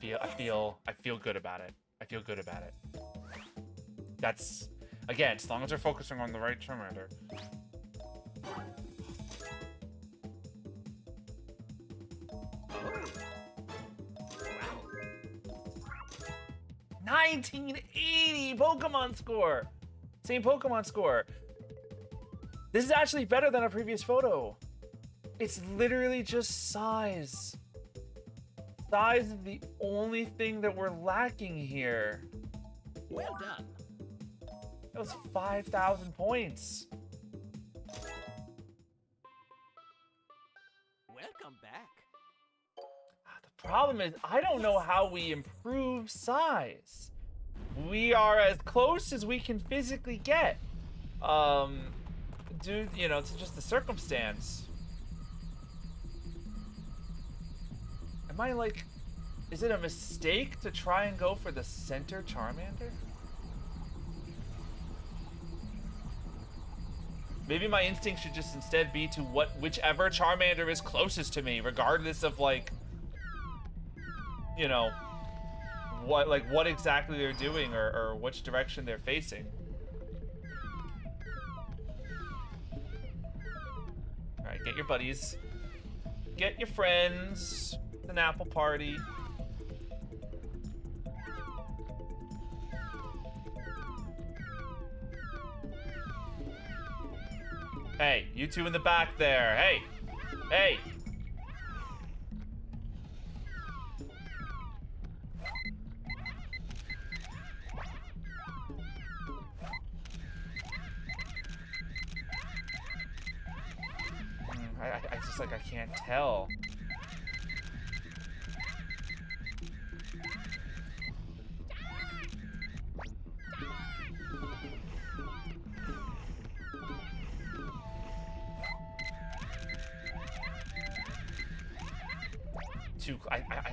I feel good about it. I feel good about it. That's, again, as long as we're focusing on the right Charmander. Wow. 1980 Pokemon score! Same Pokemon score. This is actually better than a previous photo. It's literally just size. Size is the only thing that we're lacking here. Well done. That was 5,000 points. Welcome back. The problem is, I don't know how we improve size. We are as close as we can physically get. Due, you know, to just the circumstance. Am I like, is it a mistake to try and go for the center Charmander? Maybe my instinct should just instead be to whichever Charmander is closest to me, regardless of like, you know, what exactly they're doing or which direction they're facing. All right, get your buddies, get your friends. It's an apple party. Hey, you two in the back there. Hey, hey. I just like, I can't tell.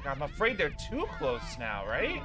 I'm afraid they're too close now, right?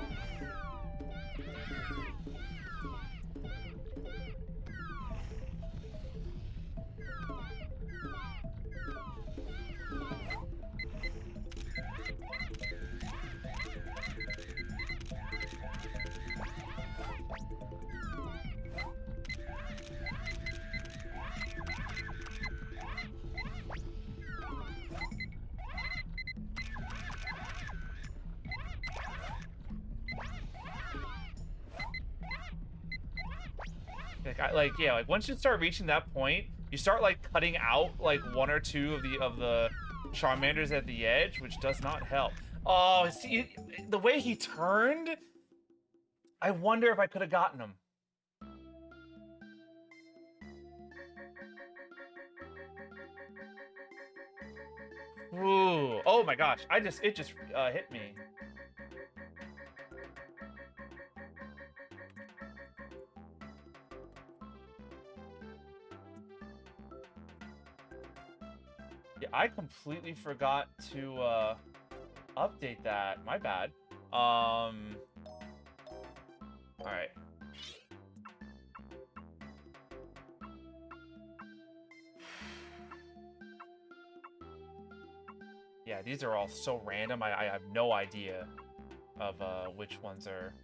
Like once you start reaching that point, you start like cutting out like one or two of the Charmanders at the edge, which does not help. Oh, see, the way he turned, I wonder if I could have gotten him. Ooh. Oh my gosh. It just hit me. Yeah, I completely forgot to update that. My bad. All right. Yeah, these are all so random. I have no idea of which ones are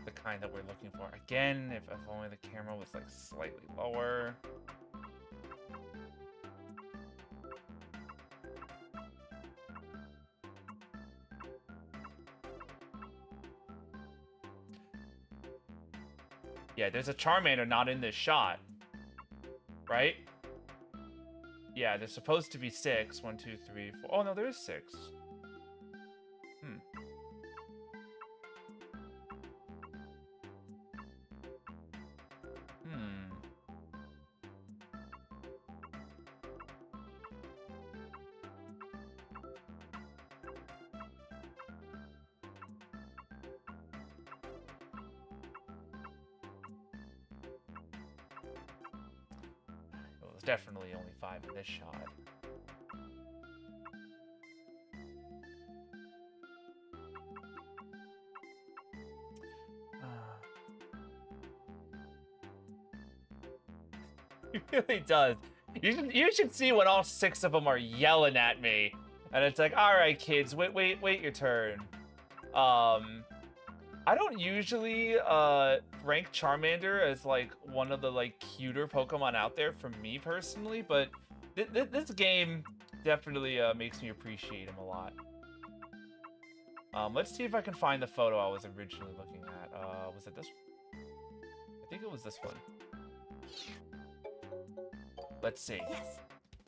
the kind that we're looking for. Again, if only the camera was like slightly lower. Yeah, there's a Charmander not in this shot, right? Yeah, there's supposed to be 6. 1, 2, 3, 4. Oh no, there is 6. Hmm. Hmm. Well, there's definitely only 5 in this shot. He really does. You should see when all 6 of them are yelling at me, and it's like, all right, kids, wait your turn. I don't usually rank Charmander as like one of the like cuter Pokemon out there for me personally, but this game definitely makes me appreciate him a lot. Let's see if I can find the photo I was originally looking at. Was it this one? I think it was this one. Let's see. Yes.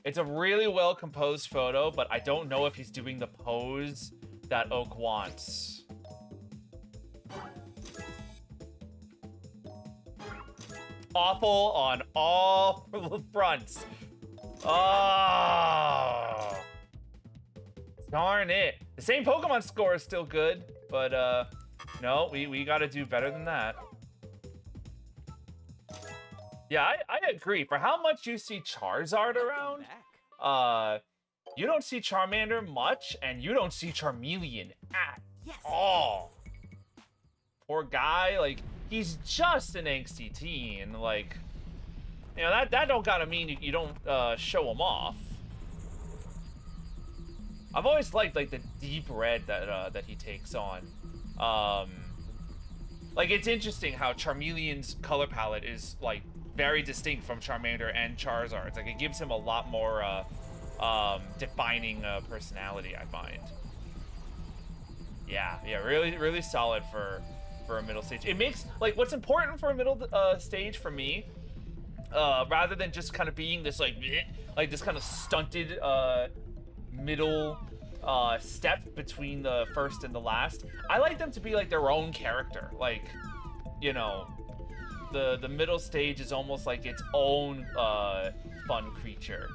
It's a really well composed photo, but I don't know if he's doing the pose that Oak wants. Awful on all fronts. Oh, darn it. The same Pokemon score is still good, but no, we gotta do better than that. Yeah, I agree. For how much you see Charizard around, you don't see Charmander much, and you don't see Charmeleon at all. Poor guy, like, he's just an angsty teen. Like, you know, that don't gotta mean you don't show him off. I've always liked like the deep red that he takes on. Like, it's interesting how Charmeleon's color palette is like very distinct from Charmander and Charizard's. Like, it gives him a lot more defining personality, I find. Yeah, really solid for a middle stage. It makes, like, what's important for a middle stage for me, rather than just kind of being this like this kind of stunted middle step between the first and the last. I like them to be like their own character. Like, you know, the middle stage is almost like its own fun creature.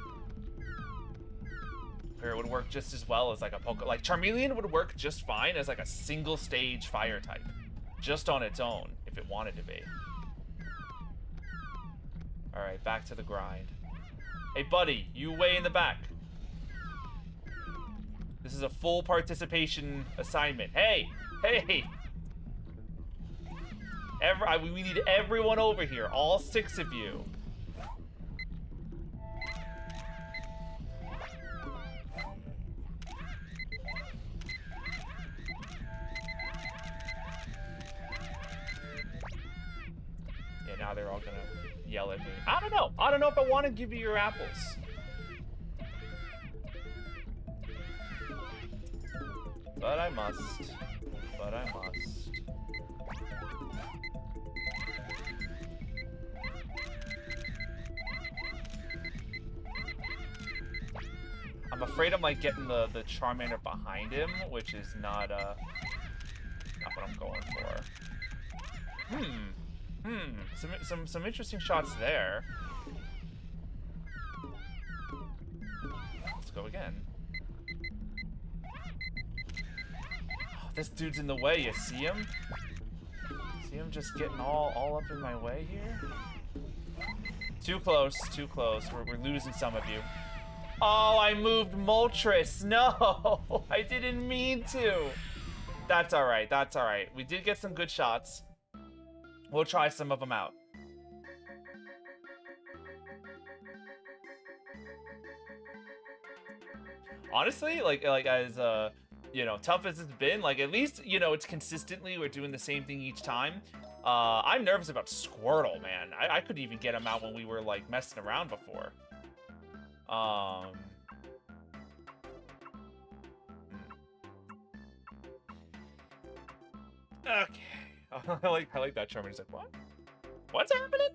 Or it would work just as well as like a Pokemon. Like, Charmeleon would work just fine as like a single stage fire type, just on its own, if it wanted to be. All right, back to the grind. Hey, buddy, you way in the back. This is a full participation assignment. Hey! We need everyone over here, all 6 of you. Yeah, now they're all gonna yell at me. I don't know if I want to give you your apples. But I must. I'm afraid I'm like getting the Charmander behind him, which is not what I'm going for. Some interesting shots there. Let's go again. this dude's in the way. You see him? See him just getting all up in my way here? Too close, too close. We're losing some of you. Oh, I moved Moltres. No, I didn't mean to. That's all right. That's all right. We did get some good shots. We'll try some of them out. Honestly, like as you know, tough as it's been, like at least, you know, it's consistently we're doing the same thing each time. I'm nervous about Squirtle, man. I couldn't even get him out when we were like messing around before. Okay. I like that Charmander's like, what? What's happening?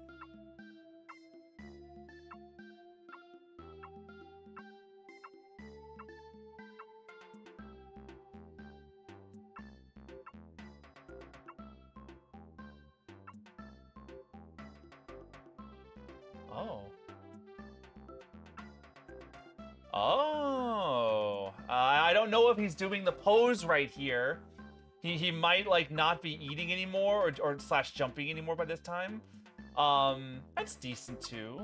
Oh. Oh. I don't know if he's doing the pose right here. He might like not be eating anymore or slash jumping anymore by this time. That's decent too.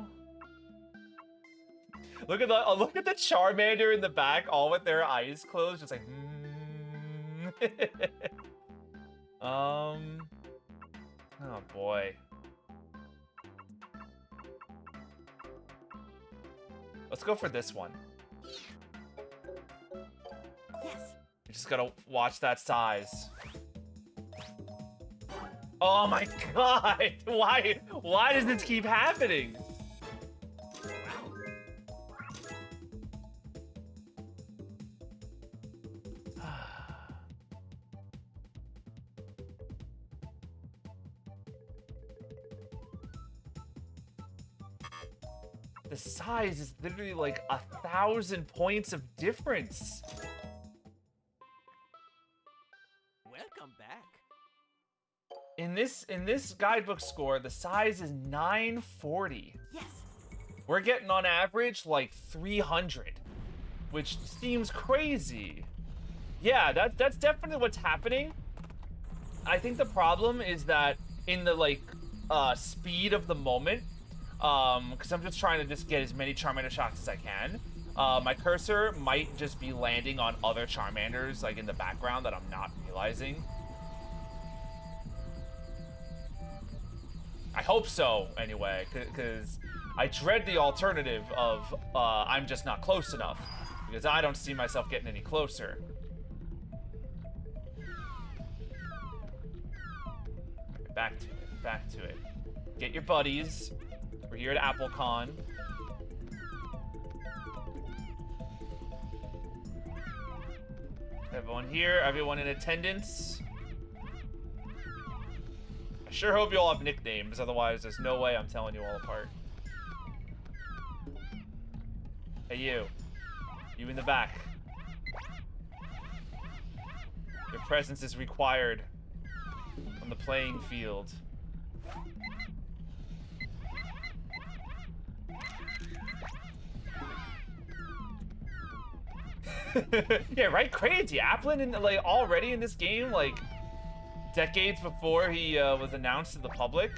Look at the Charmander in the back, all with their eyes closed, just like. Oh boy. Let's go for this one. Yes. You just gotta watch that size. Oh my god! Why does this keep happening? The size is literally like 1,000 points of difference. Welcome back. In this guidebook score, the size is 940. Yes. We're getting on average like 300, which seems crazy. Yeah, that's definitely what's happening. I think the problem is that in the like speed of the moment, because I'm just trying to just get as many Charmander shots as I can. My cursor might just be landing on other Charmanders like in the background that I'm not realizing. I hope so, anyway, because I dread the alternative of I'm just not close enough, because I don't see myself getting any closer. Back to it, back to it. Get your buddies. We're here at AppleCon. Everyone here, everyone in attendance. I sure hope you all have nicknames, otherwise there's no way I'm telling you all apart. Hey you. You in the back. Your presence is required on the playing field. Yeah, right? Crazy. Applin in like already in this game, like decades before he was announced to the public.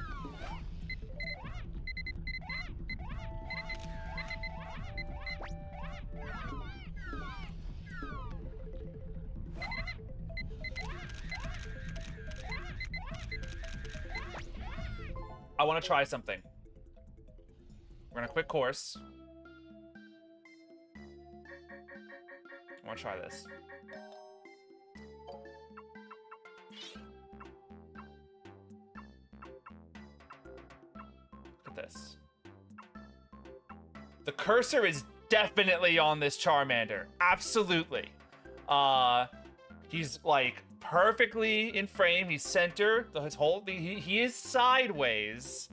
I want to try something. We're gonna quit course. I want to try this. Look at this. The cursor is definitely on this Charmander. Absolutely. He's like perfectly in frame. He's center. His whole he is sideways.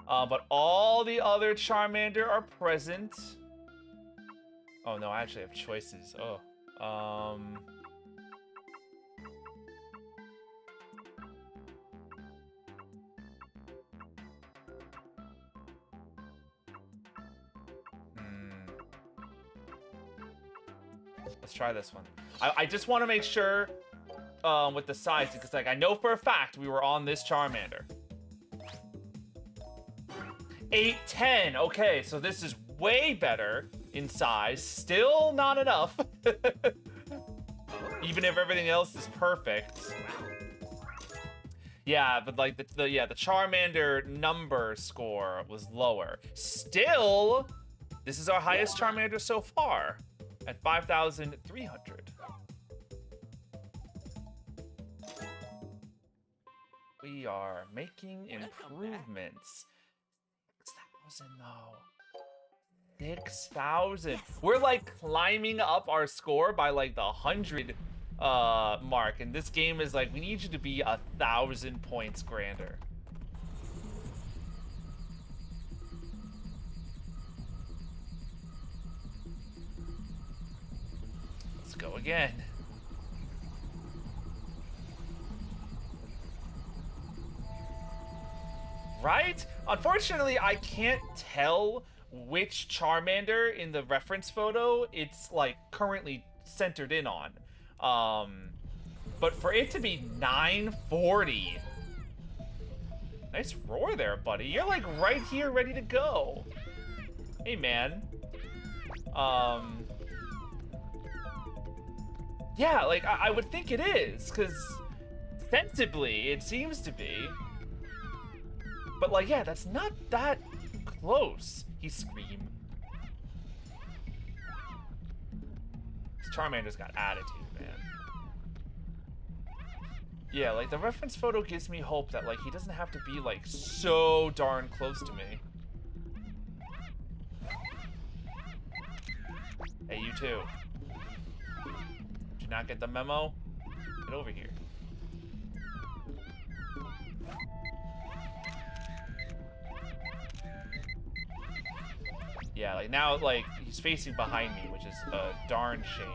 But all the other Charmander are present. Oh no, I actually have choices. Oh. Let's try this one. I just want to make sure with the size, because like I know for a fact we were on this Charmander. 810. Okay, so this is way better in size. Still not enough. Even if everything else is perfect. Yeah, but like the Charmander number score was lower. Still, this is our highest Charmander so far at 5,300. We are making improvements. 6,000 though. 6,000. We're like climbing up our score by like the 100 mark, and this game is like, we need you to be 1,000 points grander. Let's go again. Right? Unfortunately, I can't tell which Charmander in the reference photo it's like currently centered in on. But for it to be 940. Nice roar there, buddy. You're like right here ready to go. Hey, man. Yeah, like I would think it is, because sensibly it seems to be. But like, yeah, that's not that close. He screamed. This Charmander's got attitude, man. Yeah, like the reference photo gives me hope that like he doesn't have to be like so darn close to me. Hey, you too. Did you not get the memo? Get over here. Yeah, like now, like, he's facing behind me, which is a darn shame.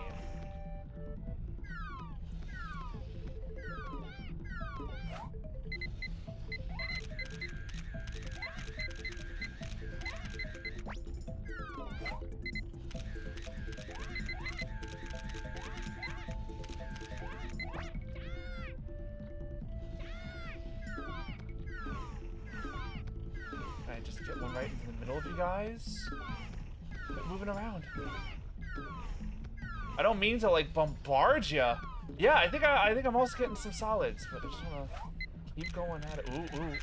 Can I just get one right into the middle of you guys? Quit moving around. I don't mean to like bombard ya. Yeah, I think I'm also getting some solids, but I just wanna keep going at it. Ooh, ooh, ooh,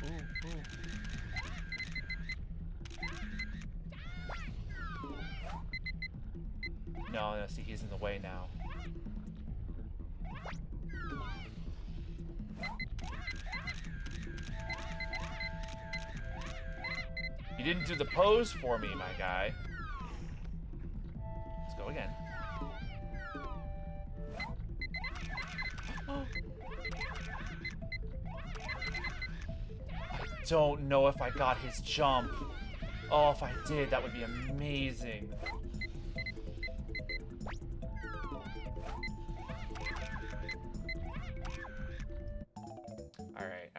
ooh. No, see, he's in the way now. You didn't do the pose for me, my guy. Let's go again. I don't know if I got his jump. Oh, if I did, that would be amazing. Alright.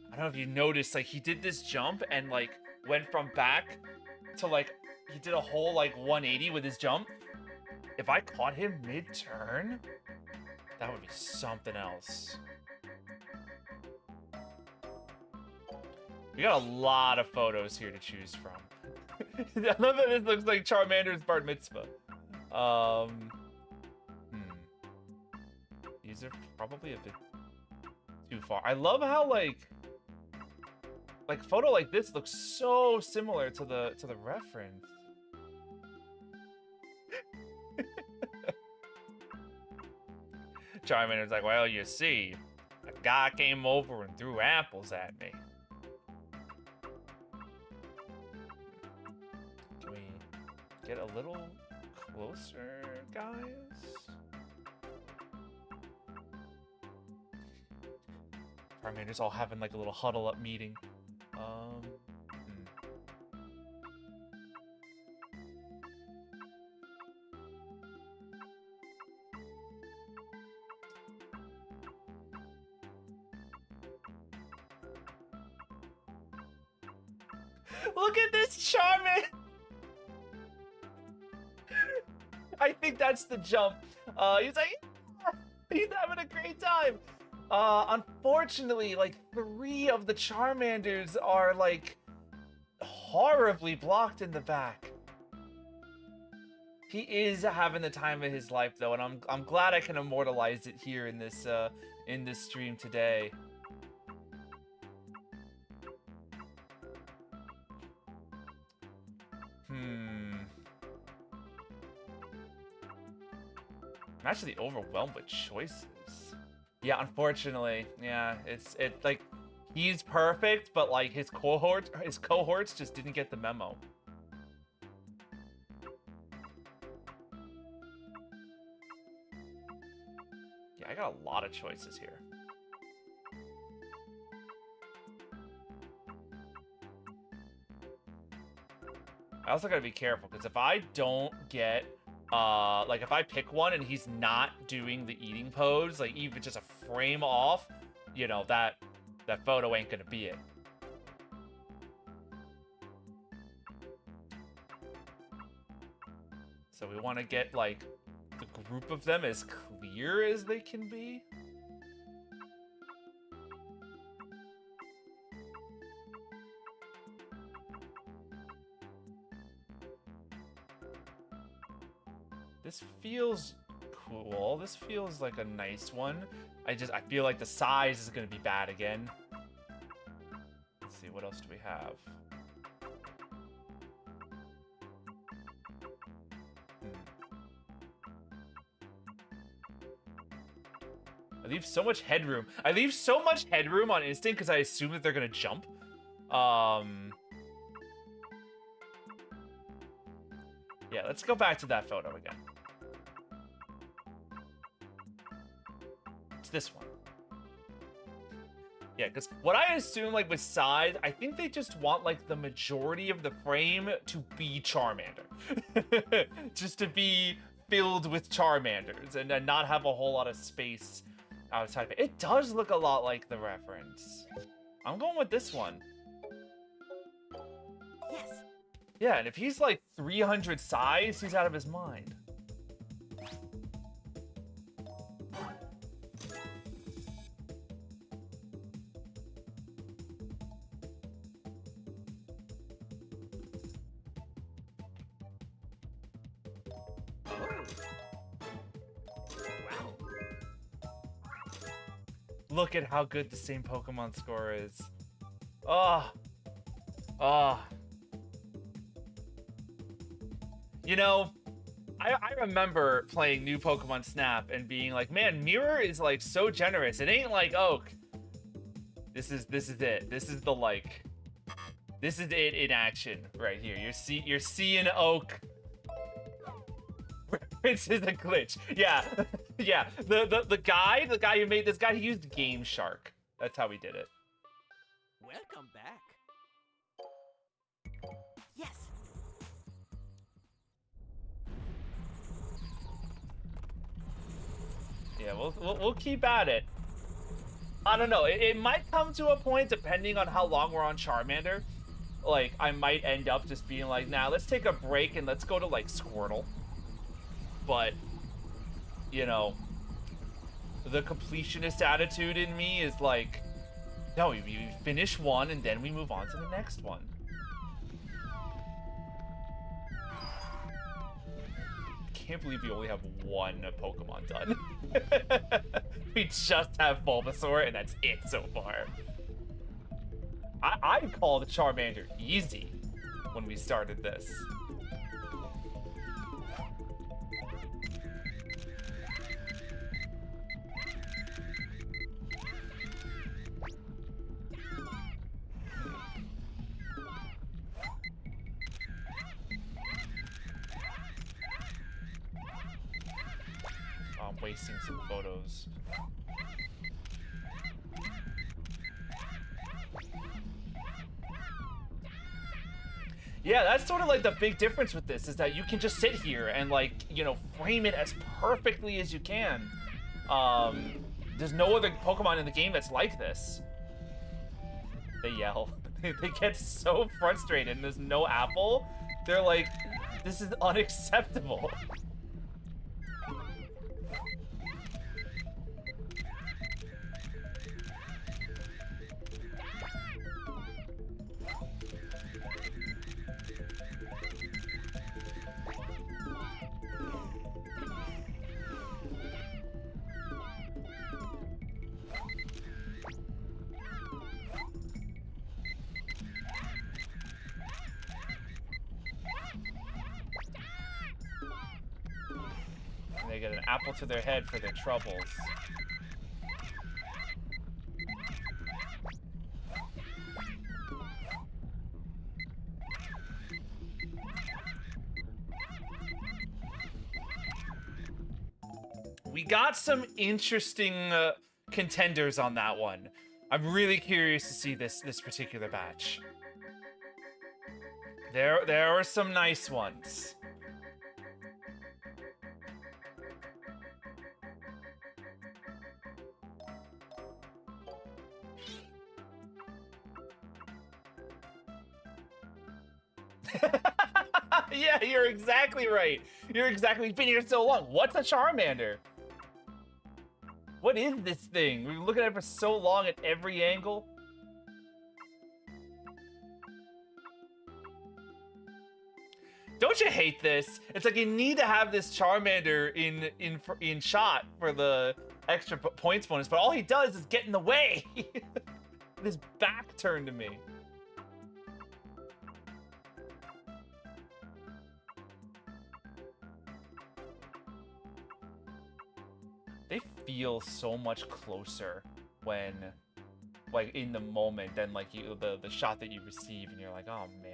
I don't know if you noticed, like, he did this jump and, like, went from back to, like, he did a whole, like, 180 with his jump. If I caught him mid-turn, that would be something else. We got a lot of photos here to choose from. I love that this looks like Charmander's bar mitzvah. These are probably a bit too far. I love how, like photo like this looks so similar to the reference. Charmander's like, well, you see, a guy came over and threw apples at me. Can we get a little closer, guys? Charmander's all having like a little huddle up meeting. Look at this Charmander! I think that's the jump. He's like, yeah, he's having a great time. Unfortunately, like 3 of the Charmanders are like horribly blocked in the back. He is having the time of his life though, and I'm glad I can immortalize it here in this stream today. I'm actually overwhelmed with choices. Yeah, unfortunately. Yeah, it's like he's perfect, but like his cohorts just didn't get the memo. Yeah, I got a lot of choices here. I also gotta be careful, because if I don't get, like if I pick one and he's not doing the eating pose, like even just a frame off, you know, that photo ain't gonna be it. So we want to get, like, the group of them as clear as they can be. This feels cool. This feels like a nice one. I feel like the size is going to be bad again. Let's see, what else do we have? I leave so much headroom. I leave so much headroom on instinct because I assume that they're going to jump. Yeah, let's go back to that photo again. It's this one. Yeah, because what I assume, like, with size, I think they just want, like, the majority of the frame to be Charmander. Just to be filled with Charmanders and not have a whole lot of space outside of it. It does look a lot like the reference. I'm going with this one. Yes. Yeah, and if he's, like, 300 size, he's out of his mind. Look at how good the same Pokemon score is. Oh. Oh. You know, I remember playing new Pokemon Snap and being like, man, Mirror is like so generous. It ain't like Oak. This is it. This is the like. This is it in action right here. You're seeing Oak. This is a glitch. Yeah. Yeah. The guy who made this guy, he used Game Shark. That's how he did it. Welcome back. Yes. Yeah, we'll keep at it. I don't know. It might come to a point, depending on how long we're on Charmander. Like, I might end up just being like, nah, let's take a break and let's go to, like, Squirtle. But, you know, the completionist attitude in me is like, no, we finish one and then we move on to the next one. Can't believe we only have one Pokemon done. We just have Bulbasaur and that's it so far. I'd call the Charmander easy when we started this. I'm wasting some photos. Yeah, that's sort of like the big difference with this, is that you can just sit here and, like, you know, frame it as perfectly as you can. There's no other Pokemon in the game that's like this. They yell. They get so frustrated and there's no apple. They're like, this is unacceptable. get an apple to their head for their troubles. We got some interesting contenders on that one. I'm really curious to see this particular batch. There are some nice ones. Yeah, you're exactly right. You're exactly been here so long. What's a Charmander? What is this thing? We've been looking at it for so long at every angle. Don't you hate this? It's like you need to have this Charmander in shot for the extra points bonus, but all he does is get in the way. With his back turned to me. They feel so much closer when, like, in the moment than like the shot that you receive, and you're like, oh man.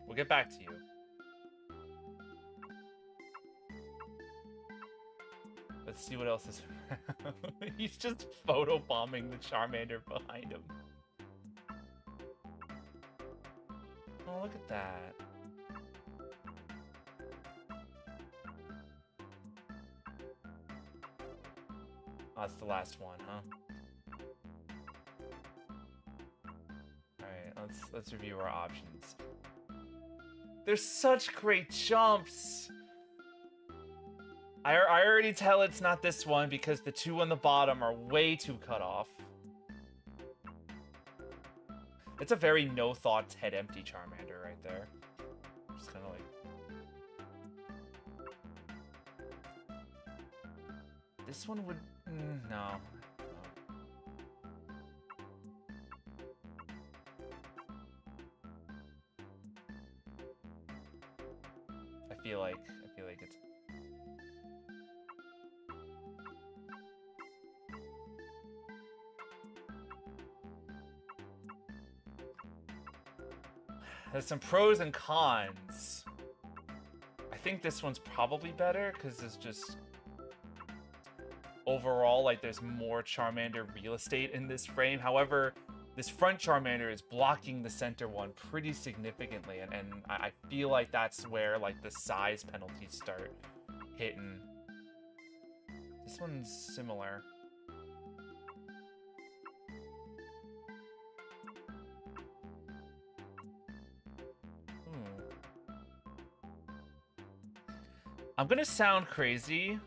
We'll get back to you. Let's see what else is around. He's just photobombing the Charmander behind him. Oh, look at that. Oh, that's the last one, huh? Alright, let's review our options. There's such great jumps! I already tell it's not this one because the two on the bottom are way too cut off. It's a very no-thoughts, head-empty Charmander right there. Just kind of like... This one would... no. I feel like it's... There's some pros and cons. I think this one's probably better because it's just... overall, like, there's more Charmander real estate in this frame. However, this front Charmander is blocking the center one pretty significantly, and I feel like that's where, like, the size penalties start hitting. This one's similar. I'm gonna sound crazy,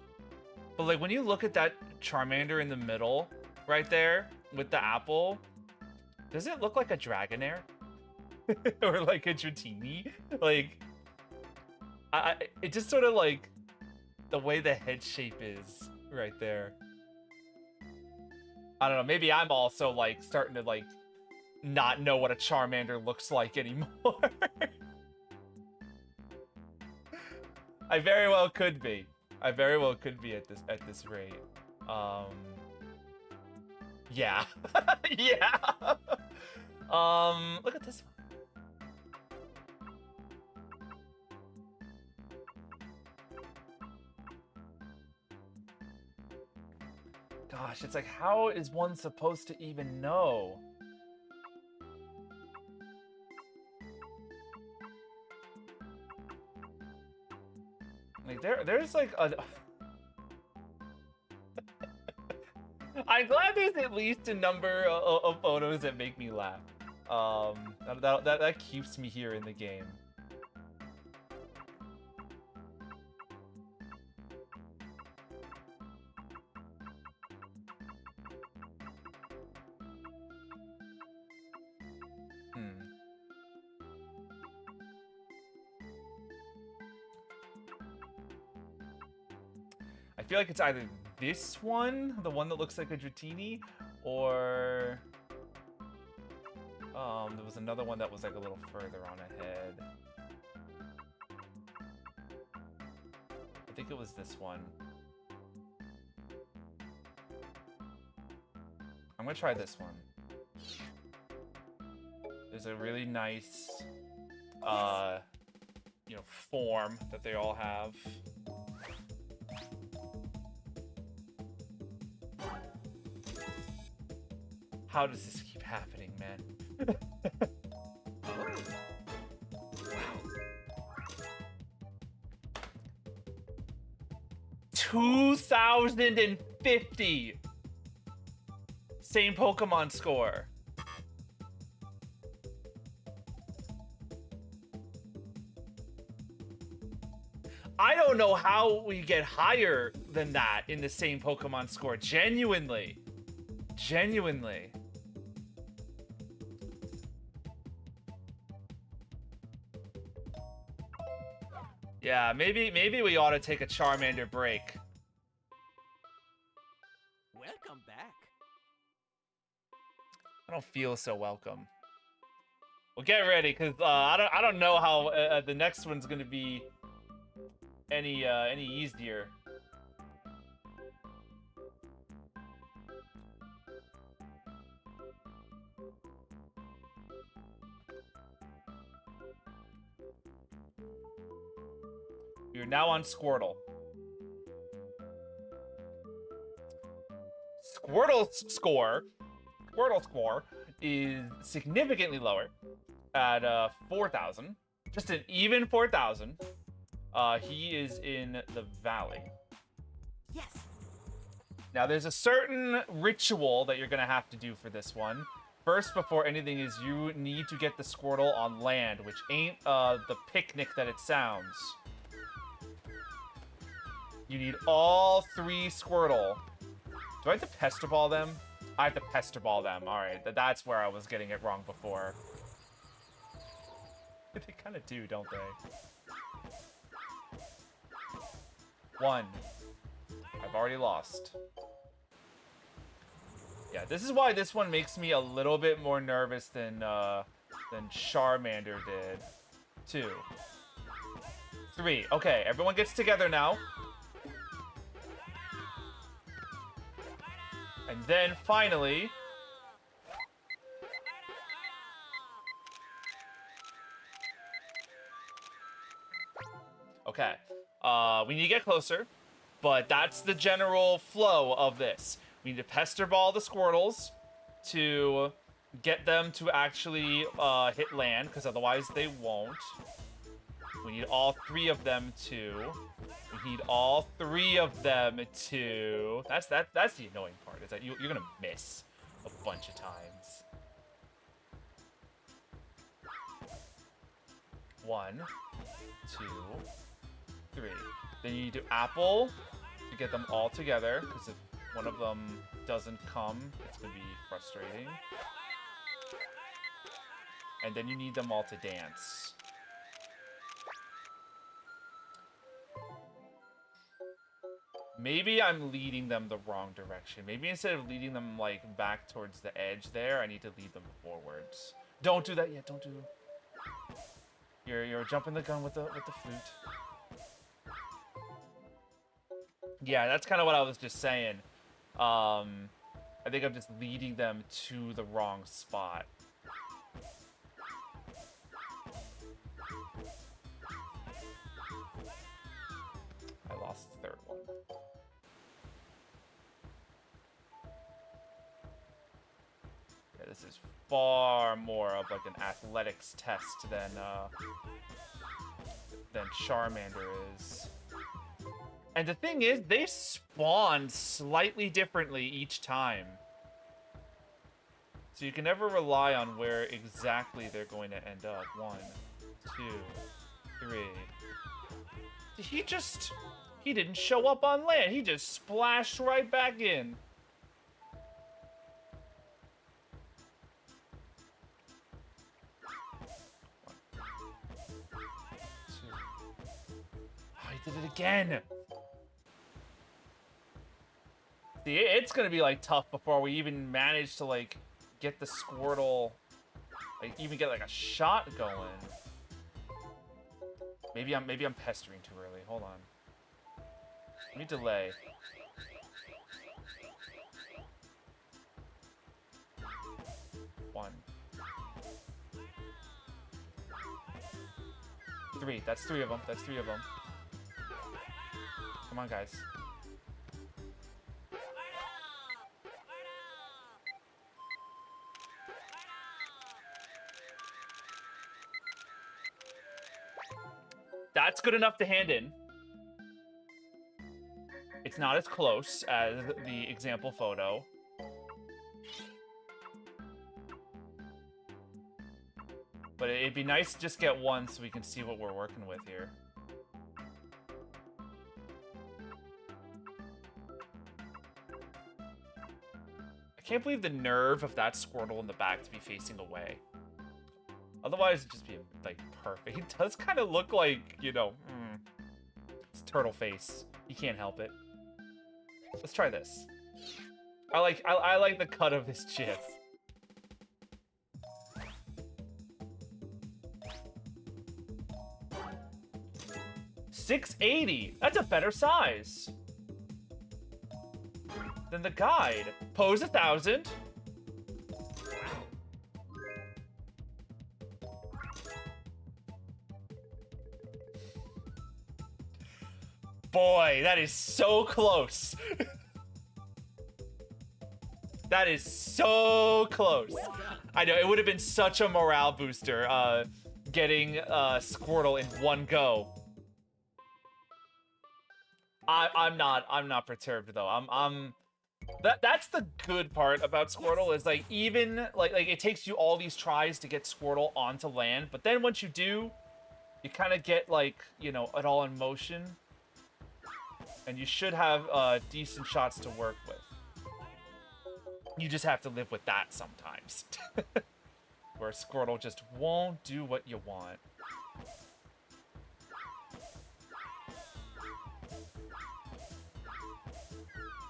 but like when you look at that Charmander in the middle, right there, with the apple, does it look like a Dragonair? Or like a Dratini? Like, it just sort of like, the way the head shape is right there. I don't know, maybe I'm also like starting to like not know what a Charmander looks like anymore. I very well could be. I very well could be at this rate. Yeah. Yeah. Look at this one. Gosh, it's like, how is one supposed to even know? Like, there's like a... I'm glad there's at least a number of photos that make me laugh. That keeps me here in the game. I feel like it's either this one, the one that looks like a Dratini, or there was another one that was like a little further on ahead. I think it was this one. I'm gonna try this one. There's a really nice, you know, form that they all have. How does this keep happening, man? 2,050! Same Pokemon score. I don't know how we get higher than that in the same Pokemon score. Genuinely. Genuinely. Yeah, maybe we ought to take a Charmander break. Welcome back. I don't feel so welcome. Well, get ready, cause I don't know how the next one's gonna be any easier. You're now on Squirtle. Squirtle's score is significantly lower at 4,000. Just an even 4,000. He is in the valley. Yes. Now, there's a certain ritual that you're gonna have to do for this one. First, before anything, is you need to get the Squirtle on land, which ain't the picnic that it sounds. You need all 3 Squirtle. Do I have to Pester Ball them? I have to Pester Ball them. Alright, that's where I was getting it wrong before. They kind of do, don't they? 1. I've already lost. Yeah, this is why this one makes me a little bit more nervous than Charmander did. 2. 3. Okay, everyone gets together now. And then, finally... Okay. We need to get closer, but that's the general flow of this. We need to Pester Ball the Squirtles to get them to actually hit land, because otherwise they won't. We need all 3 of them to... We need all 3 of them to... That's the annoying part, is that you're gonna miss a bunch of times. 1, 2, 3. Then you need to Apple to get them all together, because if one of them doesn't come, it's gonna be frustrating. And then you need them all to dance. Maybe I'm leading them the wrong direction. Maybe instead of leading them, like, back towards the edge there, I need to lead them forwards. Don't do that yet, don't do... You're jumping the gun with the flute. Yeah, that's kind of what I was just saying. I think I'm just leading them to the wrong spot. I lost the 3rd one. Yeah, this is far more of like an athletics test than Charmander is. And the thing is, they spawn slightly differently each time. So you can never rely on where exactly they're going to end up. 1, 2, 3. He didn't show up on land. He just splashed right back in. did it again. See, it's gonna be like tough before we even manage to like get the Squirtle, like even get like a shot going. Maybe I'm pestering too early. Hold on. Let me delay. One. 3. That's 3 of them. That's 3 of them. Come on, guys. That's good enough to hand in. It's not as close as the example photo. But it'd be nice to just get one so we can see what we're working with here. I can't believe the nerve of that Squirtle in the back to be facing away. Otherwise, it'd just be, like, perfect. It does kind of look like, you know, it's turtle face. You can't help it. Let's try this. I like the cut of his chin. 680. That's a better size than the guide. Pose 1,000. Boy, that is so close. That is so close. I know, it would have been such a morale booster, getting Squirtle in one go. I'm not perturbed though. That's the good part about Squirtle is like even like it takes you all these tries to get Squirtle onto land, but then once you do, you kind of get like, you know, it all in motion. And you should have decent shots to work with. You just have to live with that sometimes. Where Squirtle just won't do what you want.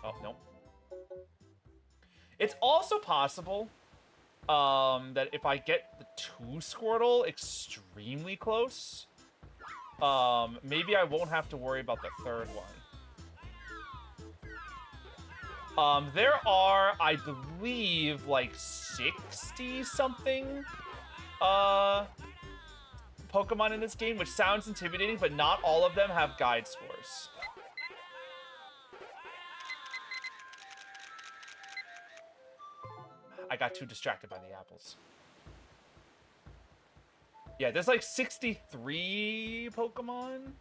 Oh, no. It's also possible that if I get the 2 Squirtle extremely close, maybe I won't have to worry about the 3rd one. There are, I believe, like 60-something Pokemon in this game, which sounds intimidating, but not all of them have guide scores. I got too distracted by the apples. Yeah, there's like 63 Pokemon.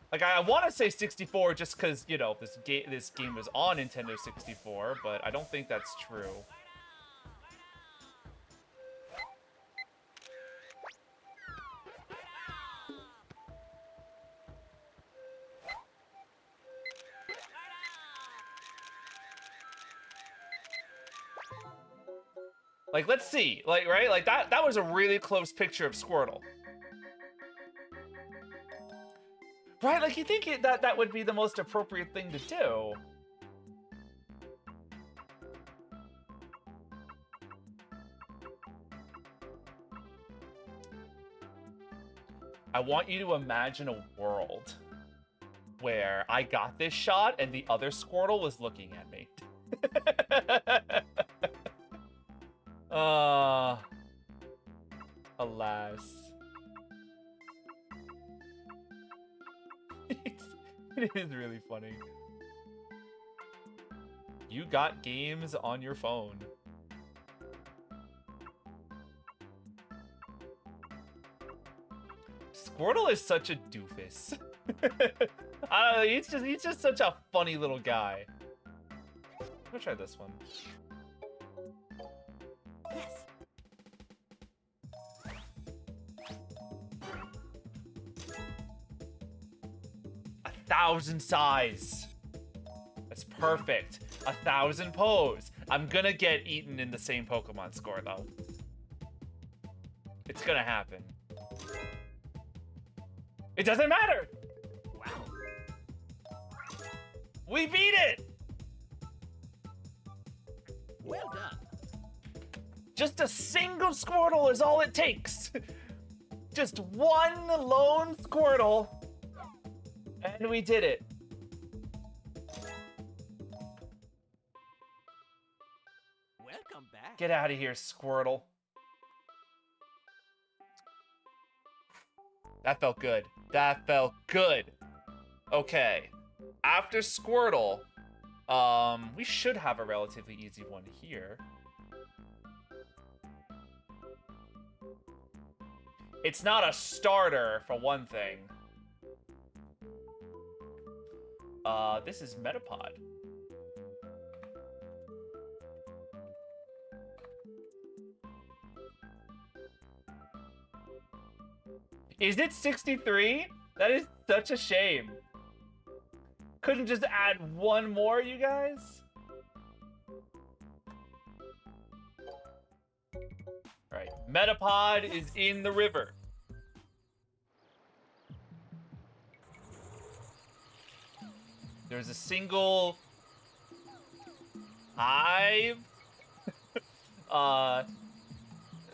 Like, I want to say 64 just because, you know, this game was on Nintendo 64, but I don't think that's true. Like, let's see. Like, right? Like, that was a really close picture of Squirtle. Right, like you think that would be the most appropriate thing to do. I want you to imagine a world where I got this shot and the other Squirtle was looking at me. Alas. It is really funny. You got games on your phone. Squirtle is such a doofus. I don't know, he's just such a funny little guy. I'm gonna try this one. Yes. 1,000 size. That's perfect. 1,000 pose. I'm gonna get eaten in the same Pokemon score though. It's gonna happen. It doesn't matter. Wow. We beat it! Well done. Just a single Squirtle is all it takes. Just one lone Squirtle. And we did it. Welcome back. Get out of here, Squirtle. That felt good. That felt good. Okay. After Squirtle, we should have a relatively easy one here. It's not a starter, for one thing. This is Metapod. Is it 63? That is such a shame. Couldn't just add one more, you guys? Alright, Metapod is in the river. There's a single hive,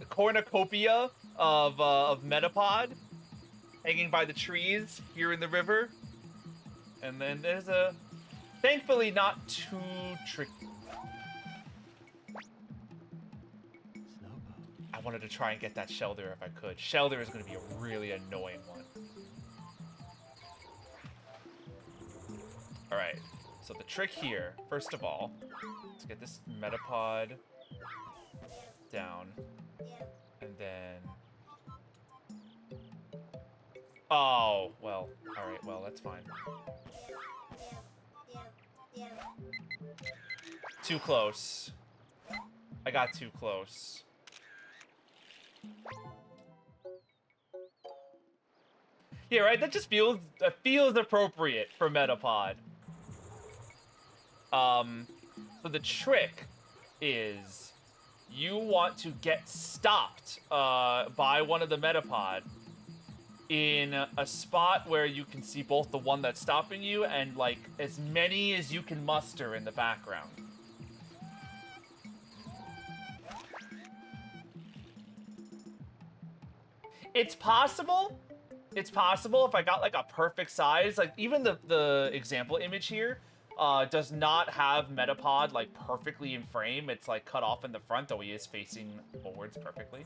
cornucopia of Metapod hanging by the trees here in the river. And then there's a, thankfully not too tricky. I wanted to try and get that Shelder if I could. Shelder is going to be a really annoying one. Alright, so the trick here, first of all, let's get this Metapod down. And then... Oh, well, alright, well, that's fine. Too close. I got too close. Yeah, right, that just feels appropriate for Metapod. So the trick is you want to get stopped by one of the Metapod in a spot where you can see both the one that's stopping you and like as many as you can muster in the background. It's possible. It's possible if I got like a perfect size, like even the example image here does not have Metapod like perfectly in frame. It's like cut off in the front, though he is facing forwards perfectly.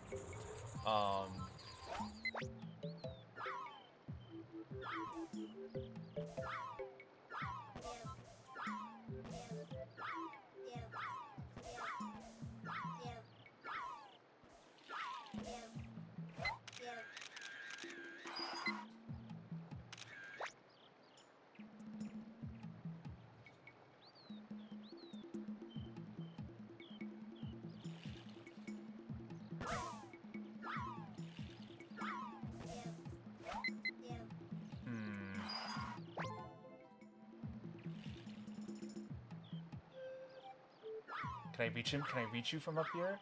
Can I reach him? Can I reach you from up here?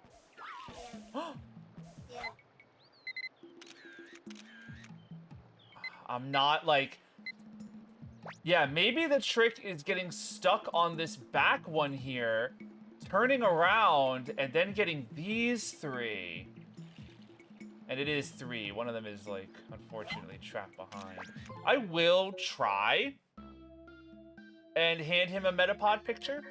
I'm not like... Yeah, maybe the trick is getting stuck on this back one here, turning around, and then getting these three. And it is three. One of them is, like, unfortunately trapped behind. I will try and hand him a Metapod picture.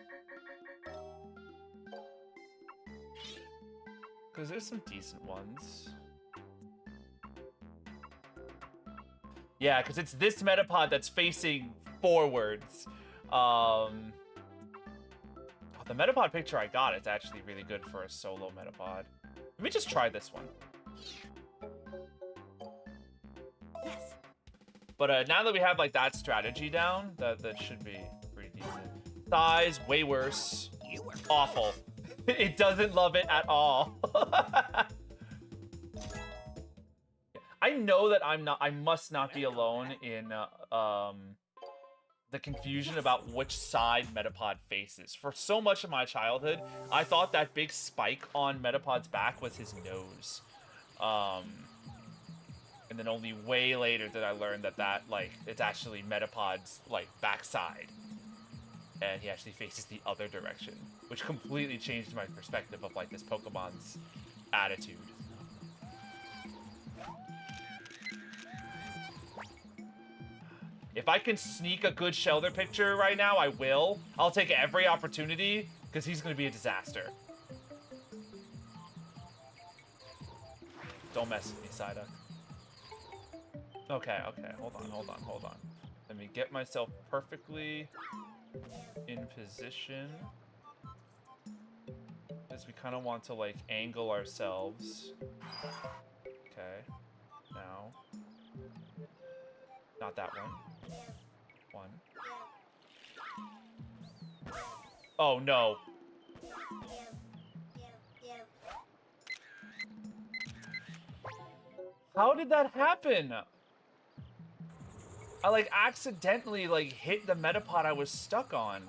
Because there's some decent ones. Yeah, because it's this Metapod that's facing forwards. The Metapod picture I got is actually really good for a solo Metapod. Let me just try this one. Yes. But now that we have like that strategy down, that should be pretty decent. Size, way worse. Awful. It doesn't love it at all. I know that I must not be alone in the confusion about which side Metapod faces. For so much of my childhood, I thought that big spike on Metapod's back was his nose. And then only way later did I learn that like, it's actually Metapod's, like, backside. and he actually faces the other direction, which completely changed my perspective of like this Pokemon's attitude. If I can sneak a good Shelter picture right now, I will. I'll take every opportunity, because he's going to be a disaster. Don't mess with me, Psyduck. Okay, okay, hold on. Let me get myself perfectly in position. Because we kind of want to, like, angle ourselves. Okay. Now. Not that one. One. Oh, no. How did that happen? I, like, accidentally, like, hit the Metapod I was stuck on.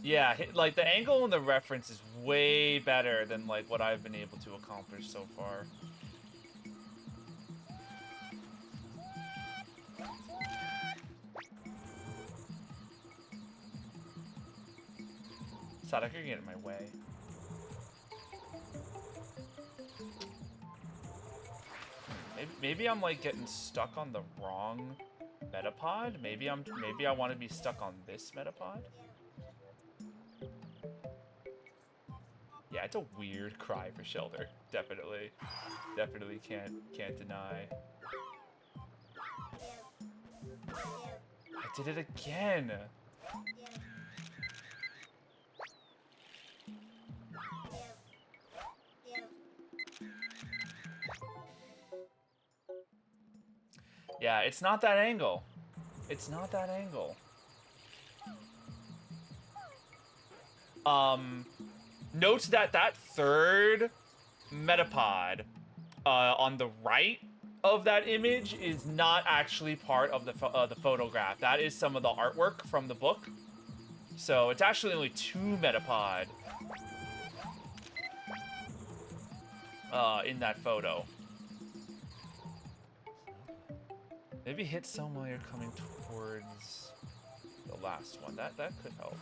Yeah, like, the angle and the reference is way better than, like, what I've been able to accomplish so far. Psyduck, you're getting in my way. Maybe I'm, like, getting stuck on the wrong Metapod? Maybe I want to be stuck on this Metapod? Yeah, it's a weird cry for Shelter. Definitely. Definitely can't deny. I did it again! Yeah, it's not that angle. It's not that angle. Note that that third Metapod on the right of that image is not actually part of the photograph. That is some of the artwork from the book. So it's actually only 2 Metapod in that photo. Maybe hit some while you're coming towards the last one. That could help.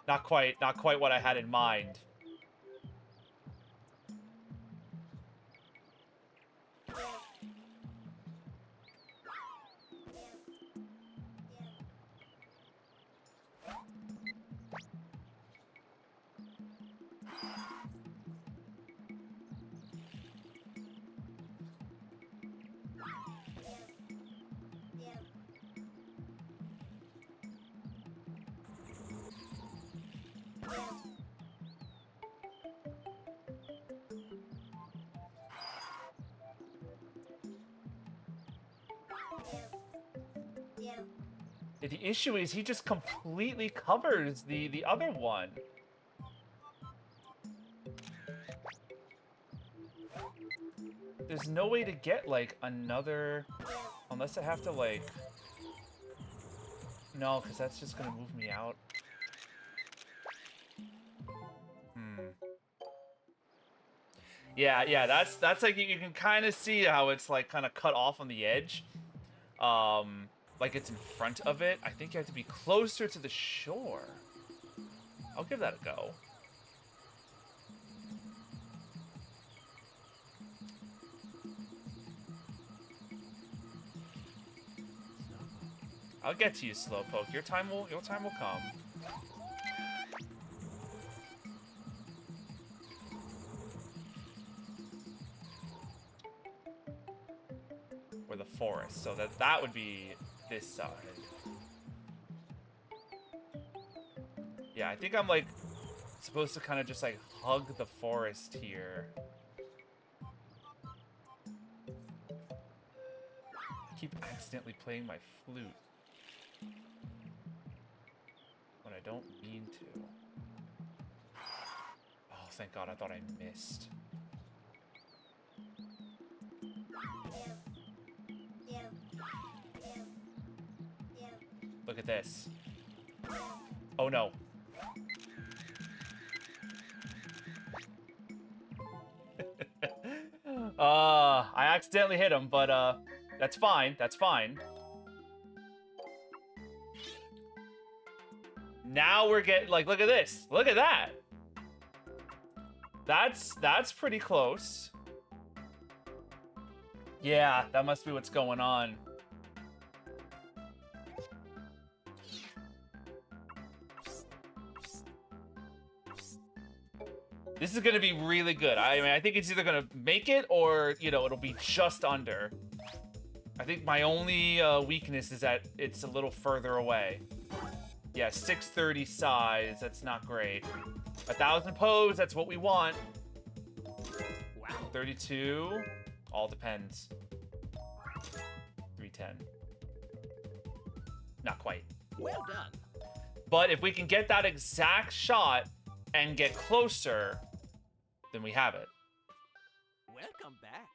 Not quite what I had in mind. The issue is he just completely covers the other one. There's no way to get, like, another... Unless I have to, like... No, because that's just gonna move me out. Yeah, that's like, you can kind of see how it's, like, kind of cut off on the edge. Like it's in front of it. I think you have to be closer to the shore. I'll give that a go. I'll get to you, Slowpoke. Your time will come. Or the forest. So that would be this side. Yeah, I think I'm like supposed to kind of just like hug the forest here. I keep accidentally playing my flute when I don't mean to. Oh, thank God, I thought I missed. at this. Oh no. I accidentally hit him, but that's fine. That's fine. Now we're getting, like, look at this. Look at that. That's pretty close. Yeah, that must be what's going on. This is gonna be really good. I mean, I think it's either gonna make it or, you know, it'll be just under. I think my only weakness is that it's a little further away. Yeah, 630 size, that's not great. 1,000 pose, that's what we want. Wow. 32, all depends. 310. Not quite. Well done. But if we can get that exact shot and get closer, then we have it. Welcome back.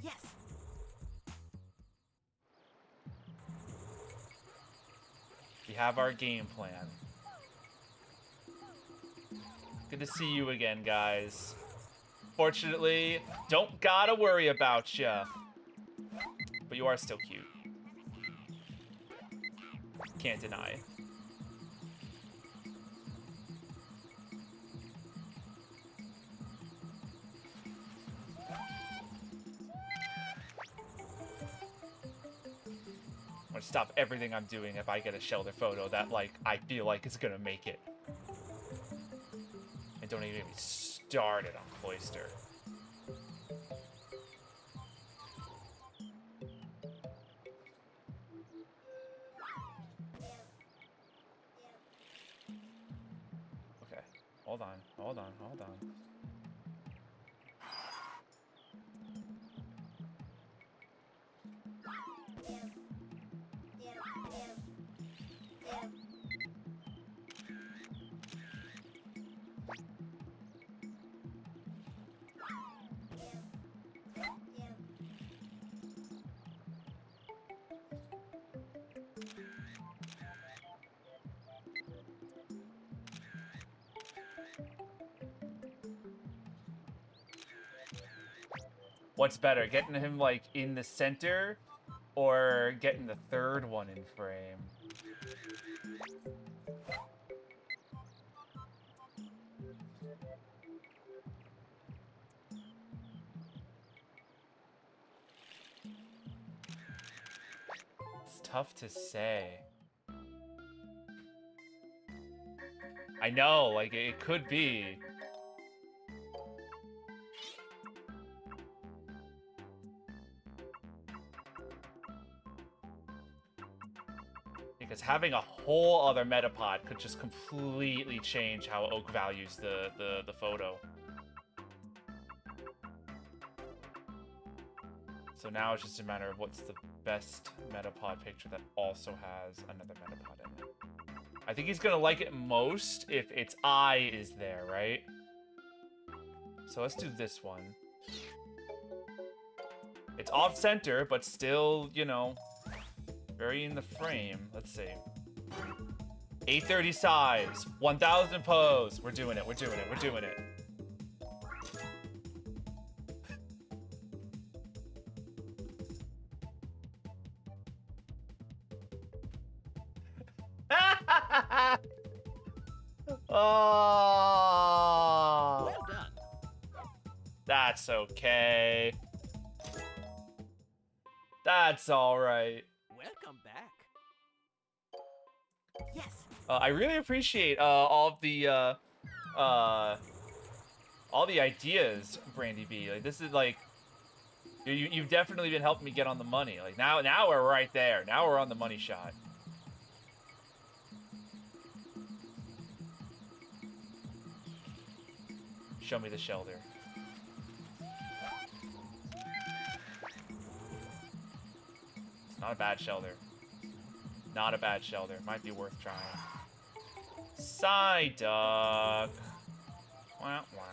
Yes. We have our game plan. Good to see you again, guys. Fortunately, don't gotta worry about ya. But you are still cute. Can't deny. I'm gonna stop everything I'm doing if I get a shelter photo that, like, I feel like is gonna make it. And don't even get me started on Cloister. Okay, hold on, hold on, hold on. What's better, getting him, like, in the center or getting the third one in frame? It's tough to say. I know, like, it could be. Because having a whole other Metapod could just completely change how Oak values the photo. So now it's just a matter of what's the best Metapod picture that also has another Metapod in it. I think he's gonna like it most if its eye is there, right? So let's do this one. It's off-center, but still, you know, very in the frame. Let's see. 830 size, 1,000 pose. We're doing it, we're doing it, we're doing it. Oh, Well done. that's okay. That's all right. Welcome back. Yes. I really appreciate all the ideas, Brandy B. Like, this is like you've definitely been helping me get on the money. Like now we're right there. Now we're on the money shot. Show me the shelter. It's not a bad shelter. Not a bad shelter. Might be worth trying. Psyduck. Wah, wah.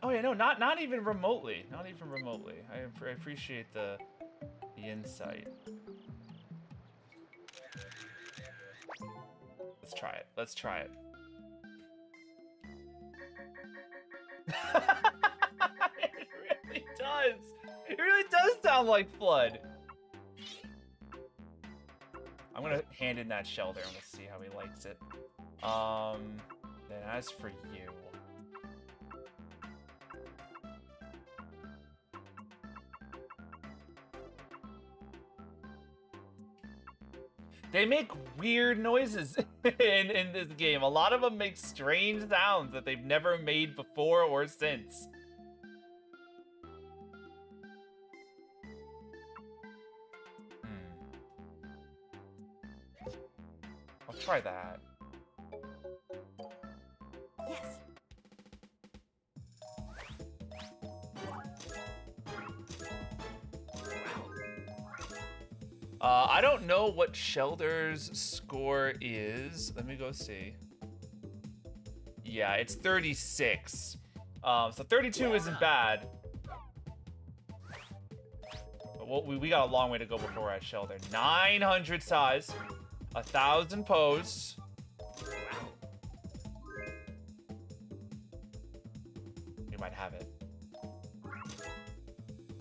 Oh yeah, no, not even remotely. Not even remotely. I appreciate the insight. Let's try it. Let's try it. It really does. It really does sound like Flood. I'm gonna hand in that shell there and we'll see how he likes it. Then as for you. They make weird noises in this game. A lot of them make strange sounds that they've never made before or since. I'll try that. Yes. I don't know what Shelder's score is. Let me go see. Yeah, it's 36. So 32 isn't bad. But we got a long way to go before we're at Shelder. 900 size, 1,000 pose. You might have it.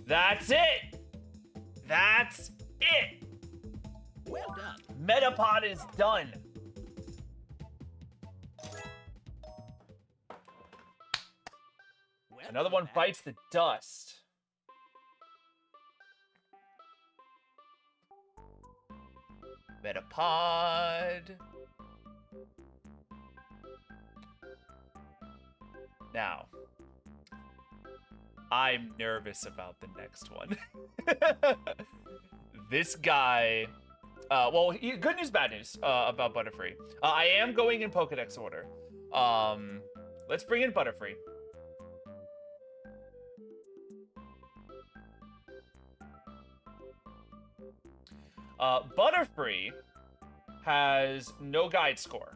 That's it. That's it. Well done. Metapod is done. Another one bites the dust. Metapod. Now, I'm nervous about the next one. This guy... well, good news, bad news about Butterfree. I am going in Pokedex order. Let's bring in Butterfree. Butterfree has no guide score.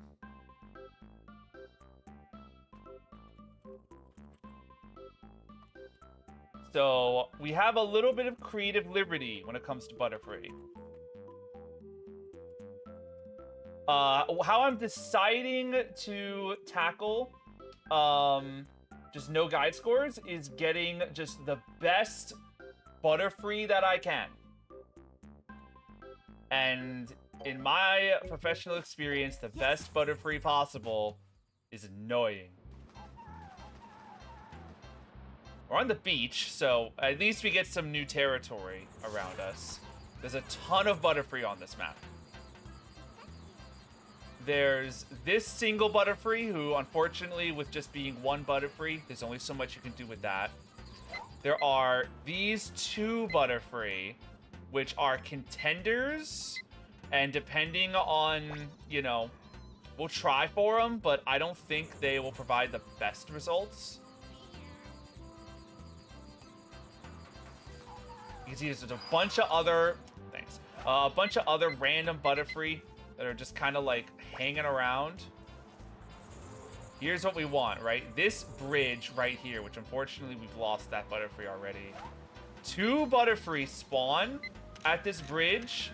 So we have a little bit of creative liberty when it comes to Butterfree. How I'm deciding to tackle just no guide scores is getting just the best Butterfree that I can. And in my professional experience, the best Butterfree possible is annoying. We're on the beach, so at least we get some new territory around us. There's a ton of Butterfree on this map. There's this single Butterfree, who unfortunately, with just being one Butterfree, there's only so much you can do with that. There are these two Butterfree, which are contenders, and depending on, you know, we'll try for them, but I don't think they will provide the best results. You can see there's a bunch of other, a bunch of other random Butterfree that are just kind of like hanging around. Here's what we want, right? This bridge right here, which unfortunately we've lost that Butterfree already. 2 Butterfree spawn at this bridge,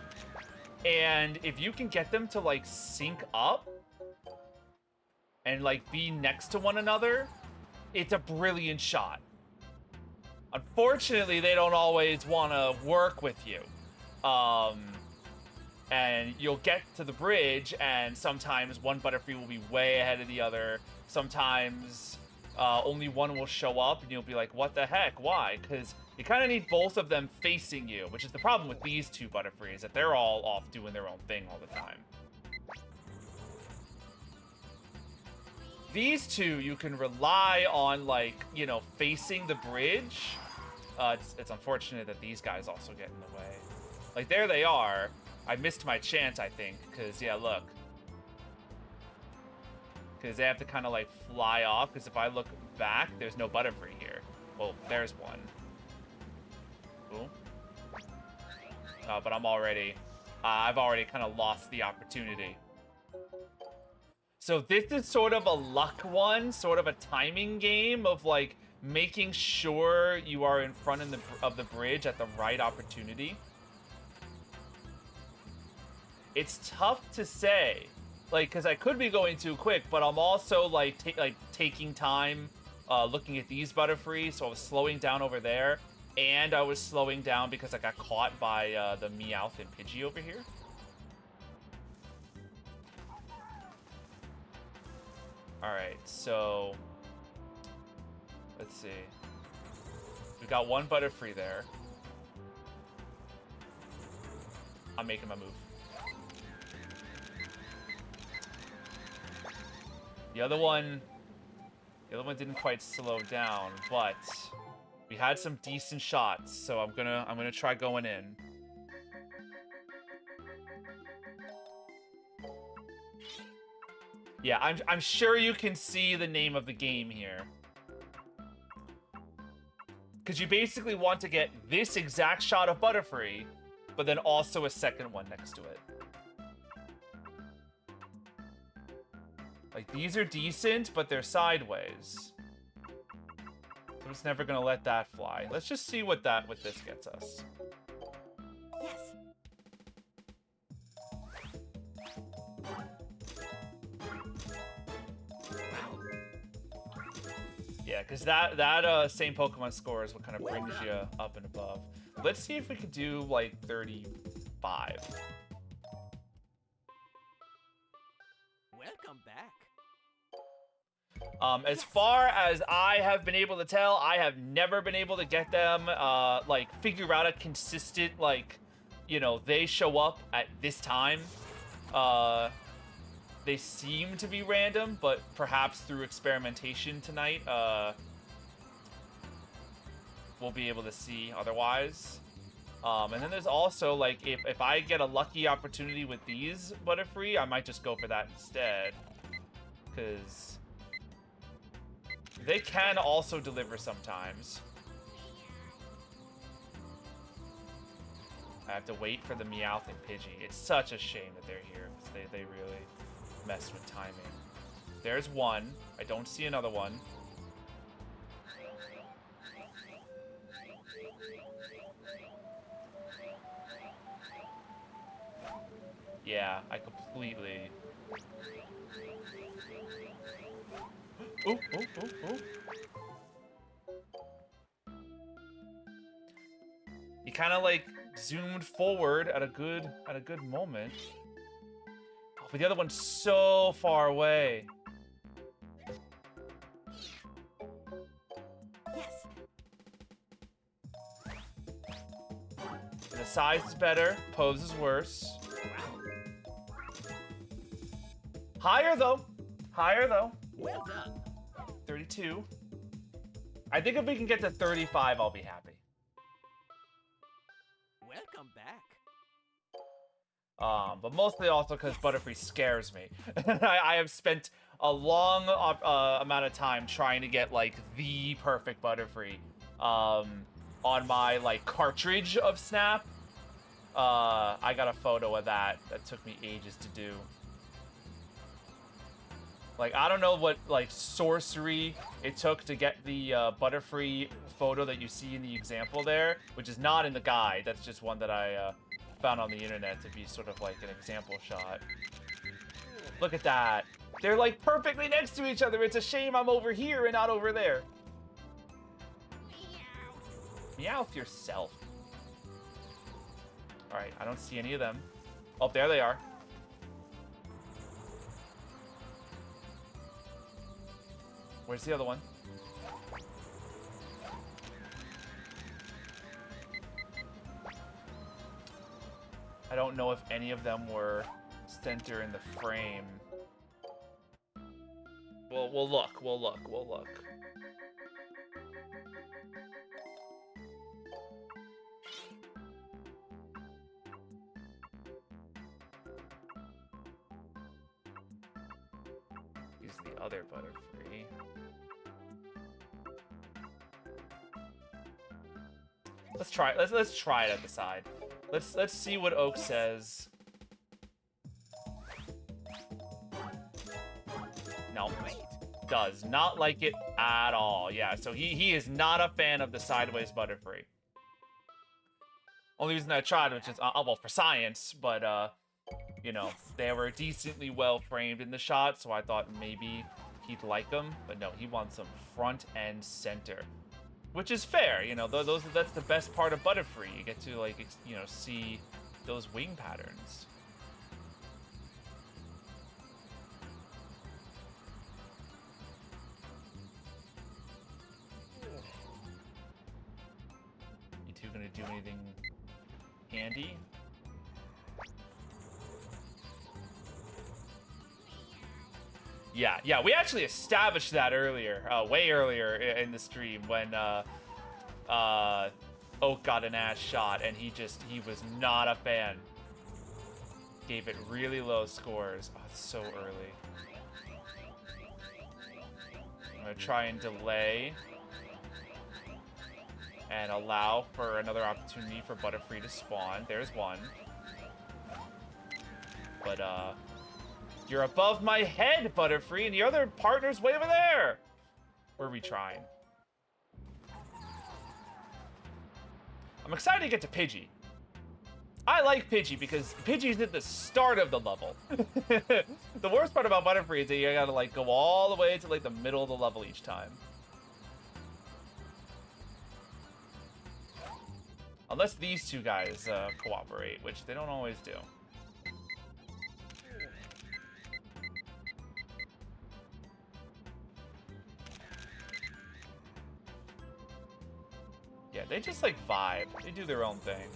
and if you can get them to like sync up and like be next to one another, it's a brilliant shot. Unfortunately, they don't always want to work with you. And you'll get to the bridge, and sometimes one Butterfree will be way ahead of the other. Sometimes only one will show up, and you'll be like, what the heck? Why? Because you kind of need both of them facing you, which is the problem with these 2 Butterfrees, that they're all off doing their own thing all the time. These 2, you can rely on, like, you know, facing the bridge. It's unfortunate that these guys also get in the way. Like, there they are. I missed my chance, I think, because, yeah, look. Because they have to kind of, like, fly off, because if I look back, there's no Butterfree here. Well, there's one. Cool. But I'm already... I've already kind of lost the opportunity. So this is sort of a luck one, sort of a timing game of, like, making sure you are in front of the bridge at the right opportunity. It's tough to say, like, because I could be going too quick, but I'm also like taking time, looking at these Butterfree, so I was slowing down over there, and I was slowing down because I got caught by the Meowth and Pidgey over here. All right, so let's see. We got one Butterfree there. I'm making my move. The other one didn't quite slow down, but we had some decent shots, so I'm gonna try going in. Yeah, I'm sure you can see the name of the game here. Because you basically want to get this exact shot of Butterfree, but then also a second one next to it. Like, these are decent, but they're sideways. So I'm just never gonna let that fly. Let's just see what this gets us. Yes. Yeah, because that same Pokemon score is what kind of brings you up and above. Let's see if we could do, like, 35. Welcome back. As far as I have been able to tell, I have never been able to get them, like, figure out a consistent, like, you know, they show up at this time. They seem to be random, but perhaps through experimentation tonight, we'll be able to see otherwise. And then there's also, like, if I get a lucky opportunity with these Butterfree, I might just go for that instead. Because they can also deliver sometimes. I have to wait for the Meowth and Pidgey. It's such a shame that they're here, because they really mess with timing. There's one. I don't see another one. Yeah, I completely... Oh, oh, oh, oh. He kind of like zoomed forward at a good moment. Oh, but the other one's so far away. Yes. The size is better, pose is worse. Higher though. Higher though. Well done. 32. I think if we can get to 35, I'll be happy. Welcome back. But mostly also because Butterfree scares me. I have spent a long amount of time trying to get, like, the perfect Butterfree on my, like, cartridge of Snap. I got a photo of that took me ages to do. Like, I don't know what, like, sorcery it took to get the Butterfree photo that you see in the example there, which is not in the guide. That's just one that I found on the internet to be sort of like an example shot. Look at that. They're, like, perfectly next to each other. It's a shame I'm over here and not over there. Meowth yourself. All right, I don't see any of them. Oh, there they are. Where's the other one? I don't know if any of them were center in the frame. Well, we'll look. We'll look. We'll look. Use the other Butterfree. Let's try. Let's try it at the side. Let's see what Oak says. No. Great. Does not like it at all. Yeah, so he is not a fan of the sideways Butterfree. Only reason I tried, which is, well, for science, but, you know, they were decently well framed in the shot, so I thought maybe he'd like them. But no, he wants them front and center. Which is fair, you know, that's the best part of Butterfree. You get to, like, you know, see those wing patterns. You two gonna do anything handy? Yeah, we actually established that earlier, way earlier in the stream when, Oak got an ass shot and he was not a fan. Gave it really low scores. Oh, it's so early. I'm gonna try and delay and allow for another opportunity for Butterfree to spawn. There's one. But, you're above my head, Butterfree, and the other partner's way over there! We're retrying. I'm excited to get to Pidgey. I like Pidgey because Pidgey's at the start of the level. The worst part about Butterfree is that you gotta, like, go all the way to, like, the middle of the level each time. Unless these two guys cooperate, which they don't always do. Yeah, they just, like, vibe. They do their own thing.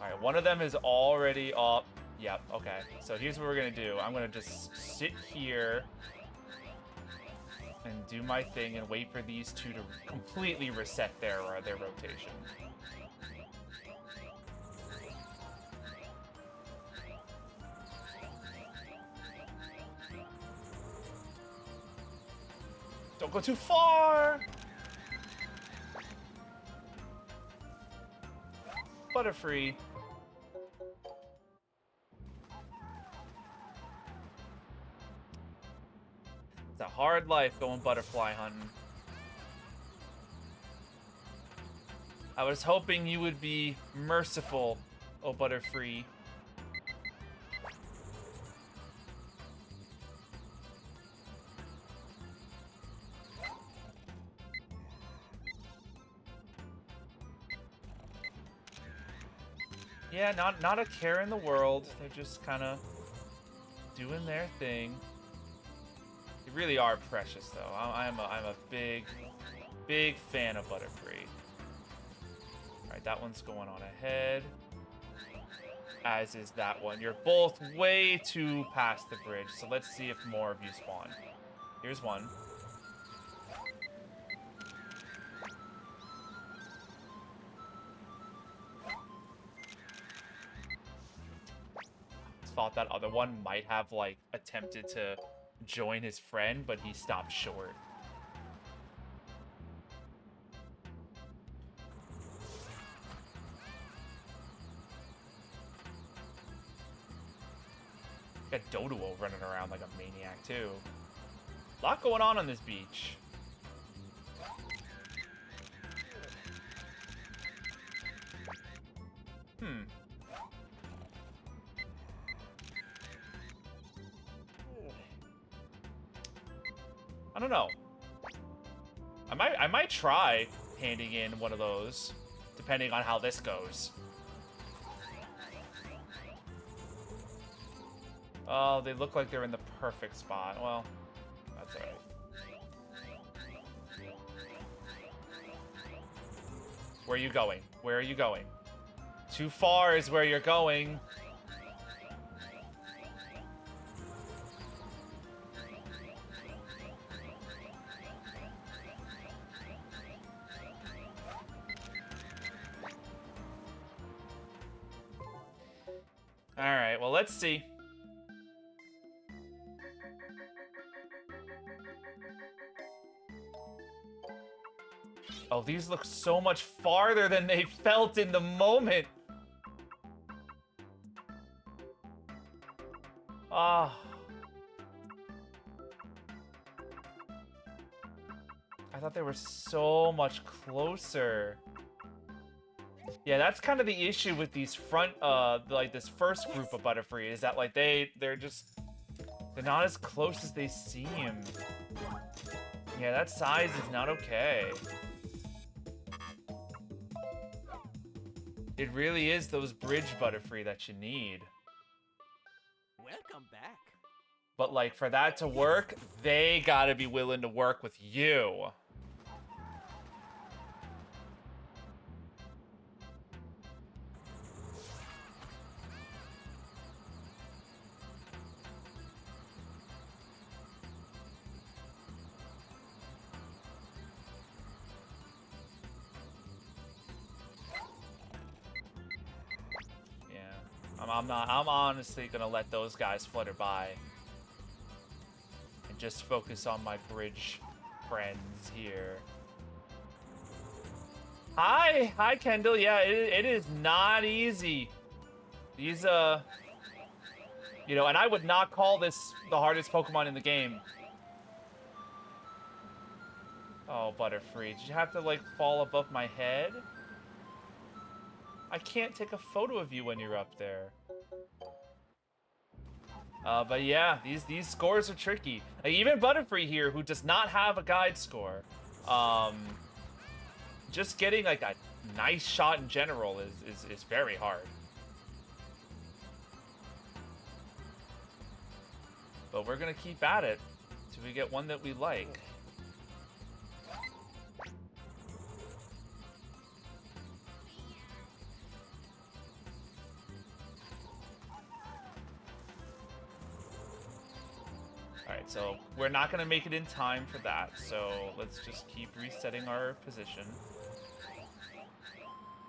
Alright, one of them is already up. Yep, okay. So here's what we're gonna do. I'm gonna just sit here and do my thing and wait for these two to completely reset their rotation. Don't go too far! Butterfree. It's a hard life going butterfly hunting. I was hoping you would be merciful, oh Butterfree. Yeah, not a care in the world. They're just kind of doing their thing. They really are precious, though. I'm a big fan of Butterfree. All right, that one's going on ahead. As is that one. You're both way too past the bridge, so let's see if more of you spawn. Here's one. Thought that other one might have, like, attempted to join his friend, but he stopped short. Got Doduo running around like a maniac, too. A lot going on this beach. I don't know. I might try handing in one of those, depending on how this goes. Oh, they look like they're in the perfect spot. Well, that's alright. Where are you going? Where are you going? Too far is where you're going. Alright, well, let's see. Oh, these look so much farther than they felt in the moment. Ah. I thought they were so much closer. Yeah, that's kind of the issue with these front, like this first group of Butterfree is that like they're not as close as they seem. Yeah, that size is not okay. It really is those bridge Butterfree that you need. Welcome back. But like for that to work, they gotta be willing to work with you. I'm honestly gonna let those guys flutter by. And just focus on my bridge friends here. Hi Kendall, yeah, it is not easy. These, you know, and I would not call this the hardest Pokemon in the game. Oh, Butterfree, did you have to, like, fall above my head? I can't take a photo of you when you're up there. But yeah, these scores are tricky. Like, even Butterfree here, who does not have a guide score, just getting like a nice shot in general is very hard. But we're gonna keep at it till we get one that we like. Alright, so we're not going to make it in time for that, so let's just keep resetting our position.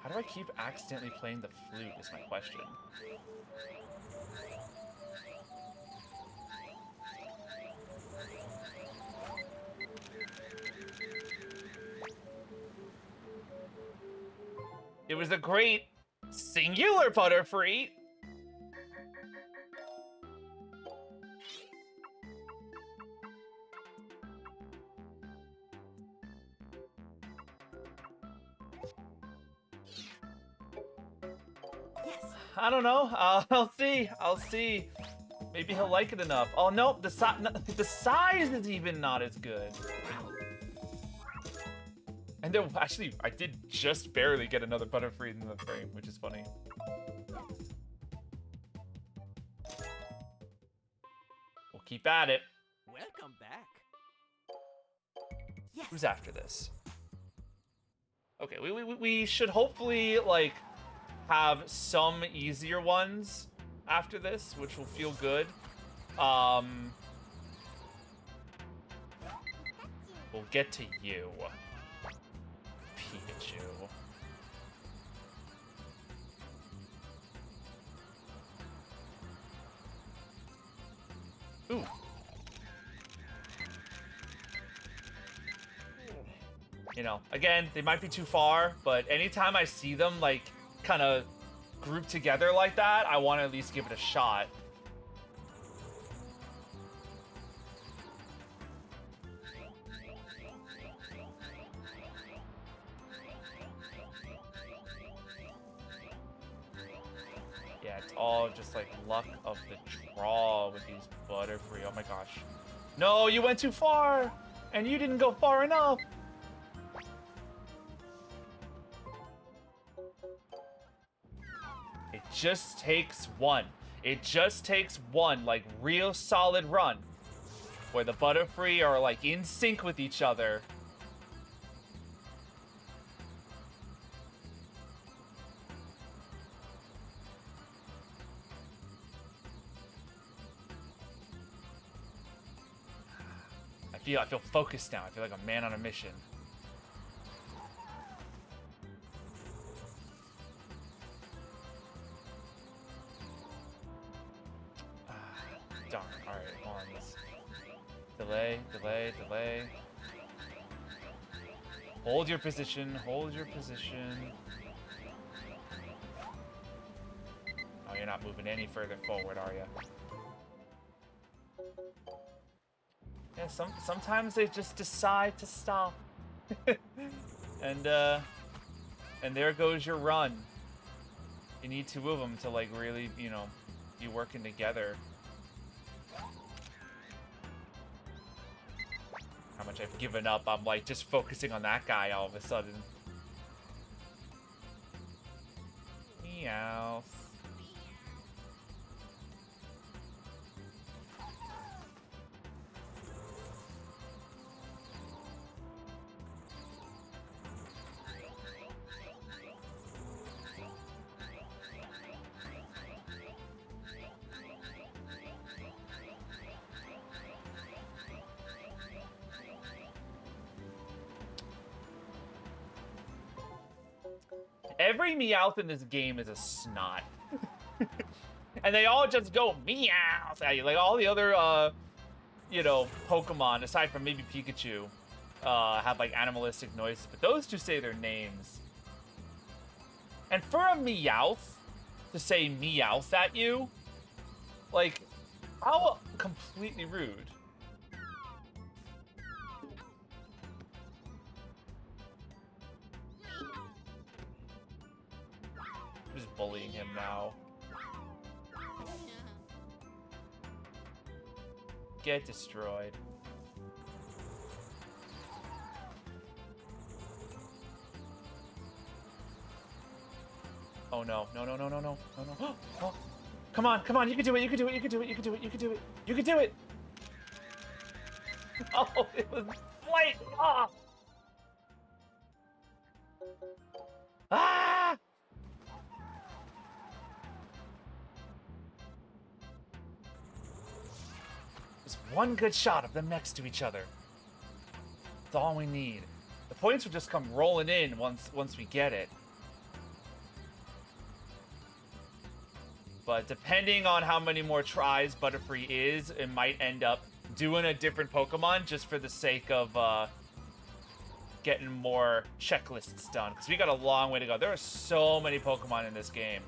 How do I keep accidentally playing the flute is my question. It was a great singular Butterfree! I don't know. I'll see. I'll see. Maybe he'll like it enough. Oh, nope. The size is even not as good. And then, actually, I did just barely get another Butterfree in the frame, which is funny. We'll keep at it. Welcome back. Yes. Who's after this? Okay, we should hopefully, like, have some easier ones after this, which will feel good. We'll get to you, Pikachu. Ooh. You know, again, they might be too far, but anytime I see them, like, kind of grouped together like that, I want to at least give it a shot. Yeah, it's all just like luck of the draw with these Butterfree. Oh my gosh. No, you went too far! And you didn't go far enough! It just takes one. It just takes one, like, real solid run where the Butterfree are, like, in sync with each other. I feel focused now. I feel like a man on a mission. Darn. Alright, hold on. Let's delay. Hold your position. Hold your position. Oh, you're not moving any further forward, are you? Yeah, sometimes they just decide to stop. and there goes your run. You need two of them to like really, you know, be working together. How much I've given up. I'm like just focusing on that guy all of a sudden. Meow. Every Meowth in this game is a snot. And they all just go Meowth at you. Like all the other, you know, Pokemon, aside from maybe Pikachu, have like animalistic noises. But those two say their names. And for a Meowth to say Meowth at you, like, how completely rude. Just bullying him now. Get destroyed. Oh no, no, no, no, no, no, no, no. Oh, come on, come on, you can do it, you can do it, you can do it, you can do it, you can do it, you can do it! Oh, it was light! Ah! Ah! Just one good shot of them next to each other. That's all we need. The points will just come rolling in once we get it. But depending on how many more tries Butterfree is, it might end up doing a different Pokemon just for the sake of getting more checklists done. Because we got a long way to go. There are so many Pokemon in this game.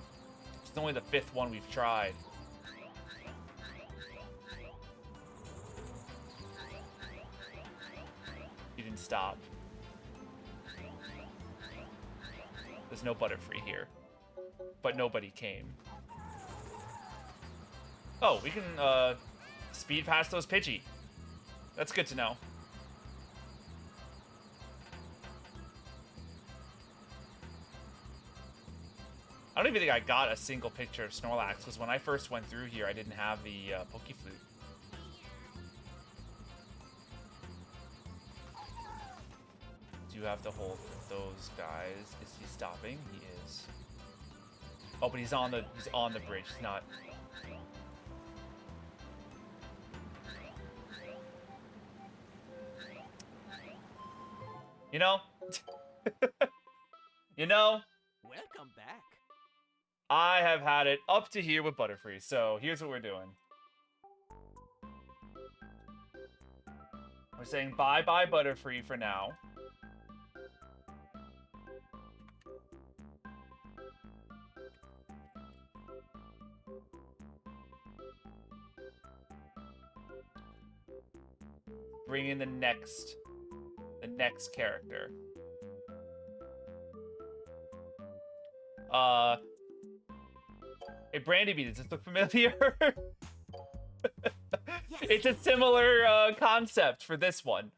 It's only the 5th one we've tried. You didn't stop. There's no Butterfree here. But nobody came. Oh, we can speed past those Pidgey. That's good to know. I don't even think I got a single picture of Snorlax, because when I first went through here, I didn't have the Pokeflute. Do have to hold those guys. Is he stopping? He is. Oh, but he's on the bridge. He's not. You know? You know? Welcome back. I have had it up to here with Butterfree, so here's what we're doing. We're saying bye-bye Butterfree for now. Bring in the next character. Hey, Brandy Bee, does this look familiar? Yes. It's a similar concept for this one.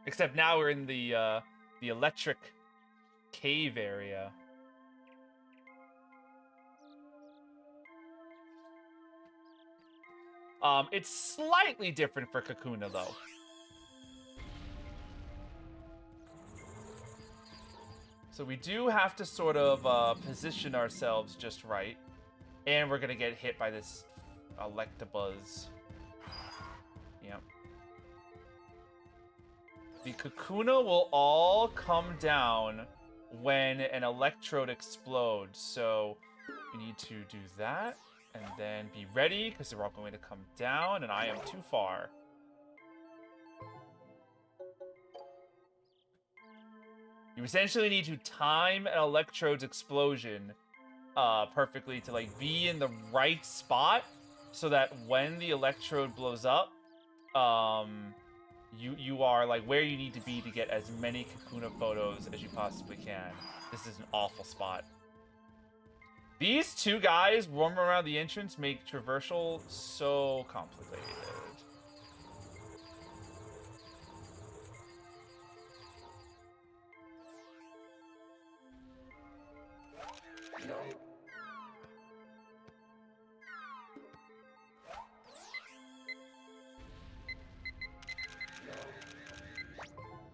Except now we're in the electric cave area. It's slightly different for Kakuna, though. So we do have to sort of position ourselves just right. And we're gonna get hit by this Electabuzz. Yep. The Kakuna will all come down when an Electrode explodes. So we need to do that. And then be ready, because they're all going to come down, and I am too far. You essentially need to time an Electrode's explosion perfectly to like be in the right spot, so that when the Electrode blows up, you are like where you need to be to get as many Kakuna photos as you possibly can. This is an awful spot. These two guys roaming around the entrance make traversal so complicated.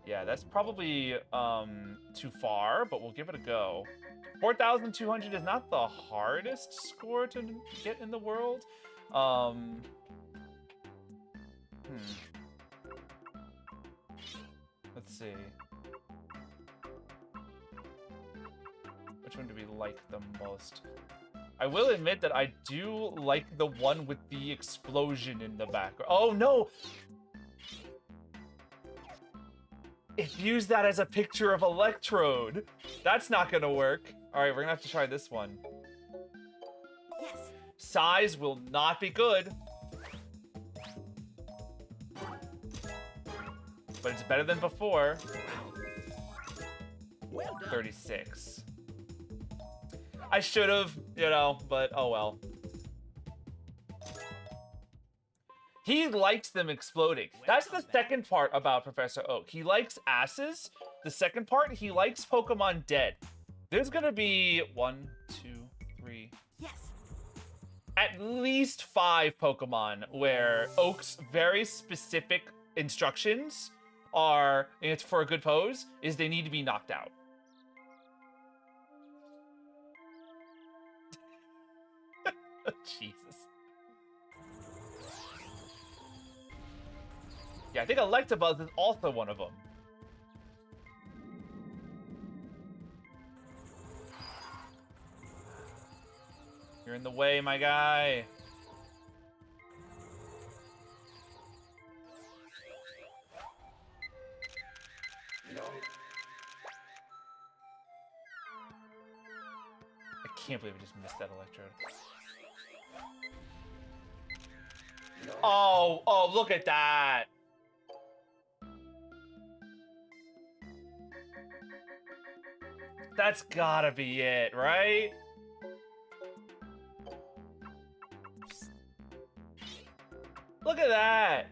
Yeah, that's probably too far, but we'll give it a go. 4,200 is not the hardest score to get in the world. Let's see. Which one do we like the most? I will admit that I do like the one with the explosion in the background. Oh, no! It used that as a picture of Electrode. That's not gonna work. All right, we're gonna have to try this one. Yes. Size will not be good. But it's better than before. Well done. 36. I should have, you know, but oh well. He likes them exploding. That's the second part about Professor Oak. He likes asses. The second part, he likes Pokemon dead. There's gonna be 1, 2, 3. Yes. At least 5 Pokemon where Oak's very specific instructions are, and it's for a good pose, is they need to be knocked out. Jesus. Yeah, I think Electabuzz is also one of them. You're in the way, my guy. I can't believe I just missed that Electrode. Oh, look at that. That's gotta be it, right? Look at that.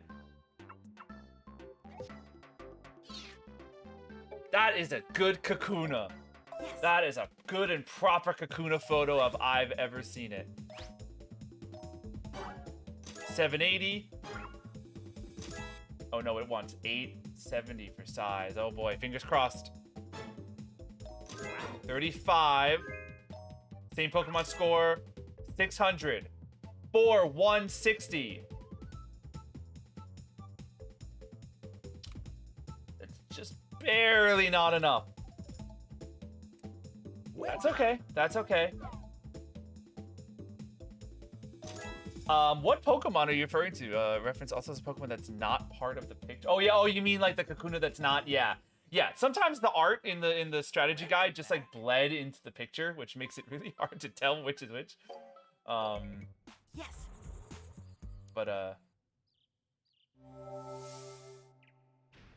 That is a good Kakuna. Yes. That is a good and proper Kakuna photo if I've ever seen it. 780. Oh no, it wants 870 for size. Oh boy, fingers crossed. 35. Same Pokemon score. 600. 160. It's just barely not enough. That's okay. That's okay. What Pokemon are you referring to? Reference also as a Pokemon that's not part of the picture. Oh yeah, oh you mean like the Kakuna that's not? Yeah. Yeah, sometimes the art in the strategy guide just like bled into the picture, which makes it really hard to tell which is which. Yes. But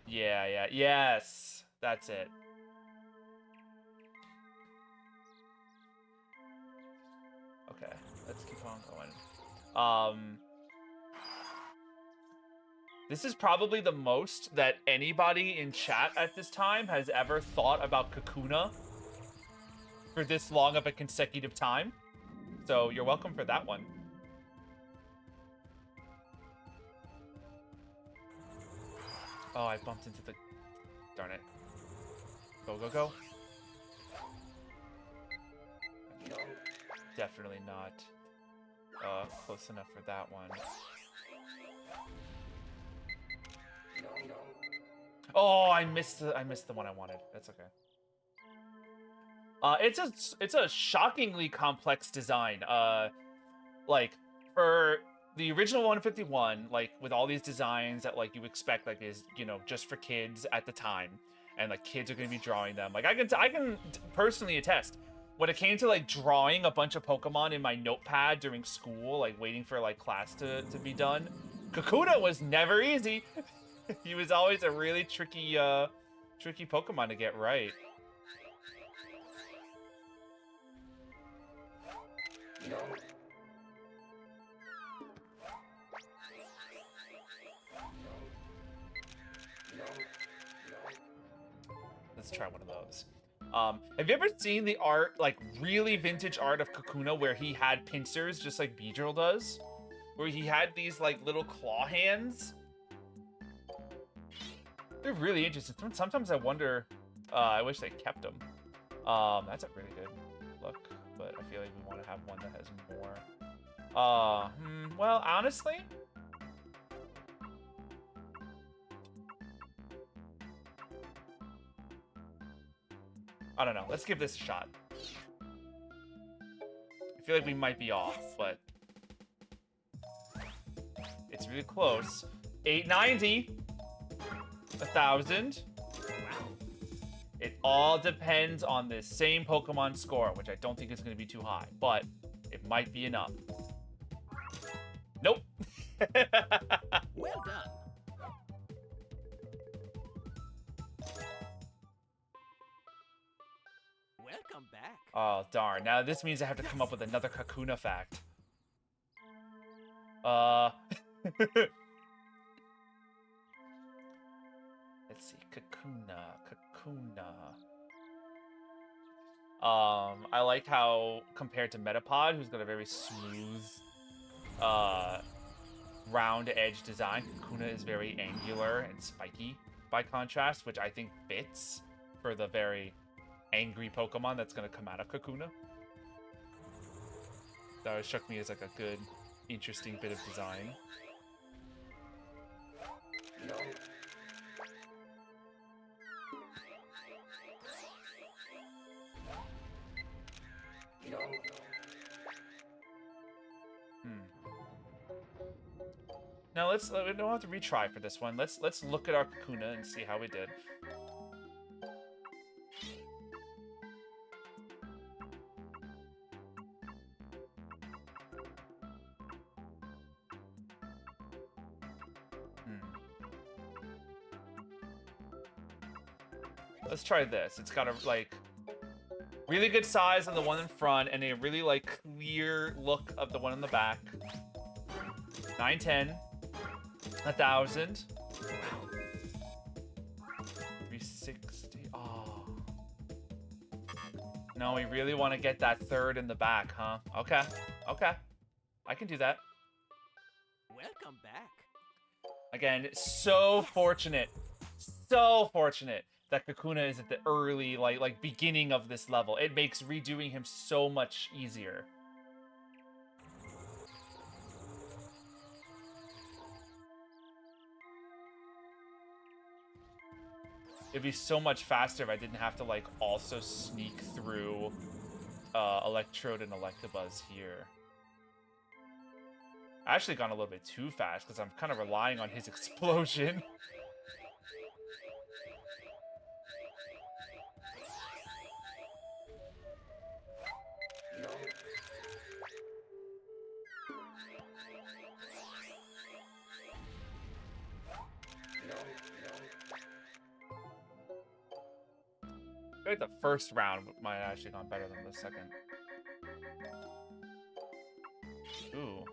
yeah, yes. That's it. Okay, let's keep on going. This is probably the most that anybody in chat at this time has ever thought about Kakuna for this long of a consecutive time. So you're welcome for that one. Oh, I bumped into the... Darn it. Go, go, go. Definitely not close enough for that one. Oh, I missed the one I wanted. That's okay. It's a shockingly complex design. Like for the original 151, like with all these designs that like you expect like is, you know, just for kids at the time, and like kids are going to be drawing them. Like I can personally attest when it came to like drawing a bunch of Pokemon in my notepad during school, like waiting for like class to be done. Kakuna was never easy. He was always a really tricky tricky Pokemon to get right. Let's try one of those. Have you ever seen the art, like really vintage art of Kakuna where he had pincers just like Beedrill does? Where he had these like little claw hands? They're really interesting. Sometimes I wonder, I wish they kept them. That's a really good look, but I feel like we want to have one that has more. Well, honestly, I don't know. Let's give this a shot. I feel like we might be off, but it's really close. 890. 1,000. It all depends on this same Pokemon score, which I don't think is going to be too high, but it might be enough. Nope. Well done. Welcome back. Oh, darn. Now this means I have to come up with another Kakuna fact. Let's see. Kakuna. I like how, compared to Metapod, who's got a very smooth, round edge design, Kakuna is very angular and spiky by contrast, which I think fits for the very angry Pokemon that's going to come out of Kakuna. That always struck me as like a good, interesting bit of design. Now we don't have to retry for this one. Let's look at our Kakuna and see how we did. Let's try this. It's got a like really good size on the one in front and a really like clear look of the one in the back. 910. 1,000. 360. Oh. No, we really want to get that third in the back, huh? Okay. Okay. I can do that. Welcome back. Again, so fortunate. So fortunate that Kakuna is at the early, like beginning of this level. It makes redoing him so much easier. It'd be so much faster if I didn't have to, like, also sneak through Electrode and Electabuzz here. I actually gone a little bit too fast because I'm kind of relying on his explosion. I feel like the first round might have actually gone better than the second. Ooh.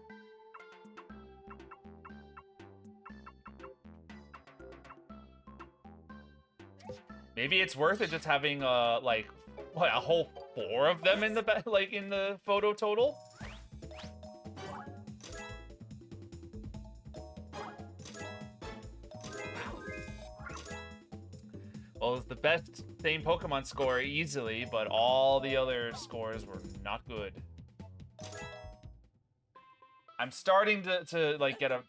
Maybe it's worth it just having like what, a whole 4 of them in the like in the photo total. Well, it's the best same Pokemon score easily, but all the other scores were not good. I'm starting to like get a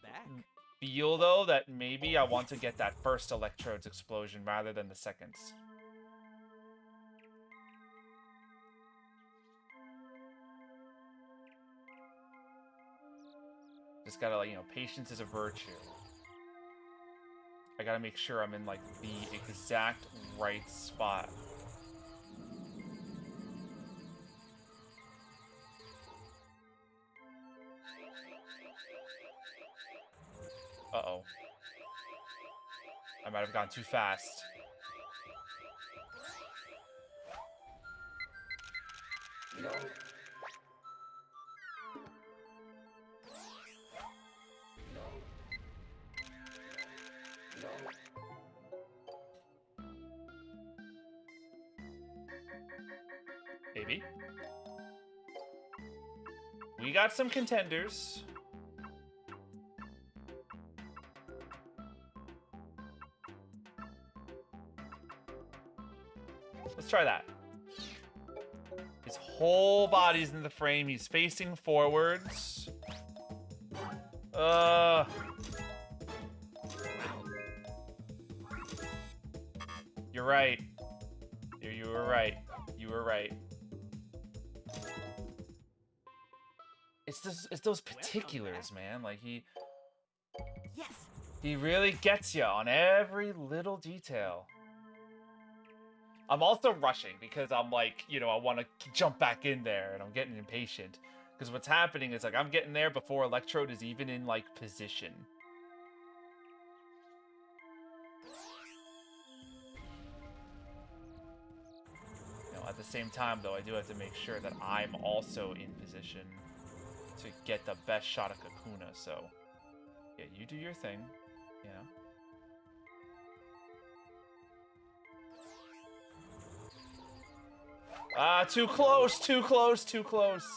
feel though that maybe I want to get that first Electrode's explosion rather than the second's. Just gotta, like, you know, patience is a virtue. I gotta make sure I'm in, like, the exact right spot. Uh-oh. I might have gone too fast. Maybe. We got some contenders. Let's try that. His whole body's in the frame. He's facing forwards. You're right. You were right. You were right. It's those particulars, man. Like he really gets you on every little detail. I'm also rushing because I'm like, you know, I want to jump back in there and I'm getting impatient. Because what's happening is like I'm getting there before Electrode is even in like position. You know, at the same time though, I do have to make sure that I'm also in position to get the best shot of Kakuna, so yeah, you do your thing, you know. Ah, too close, too close, too close.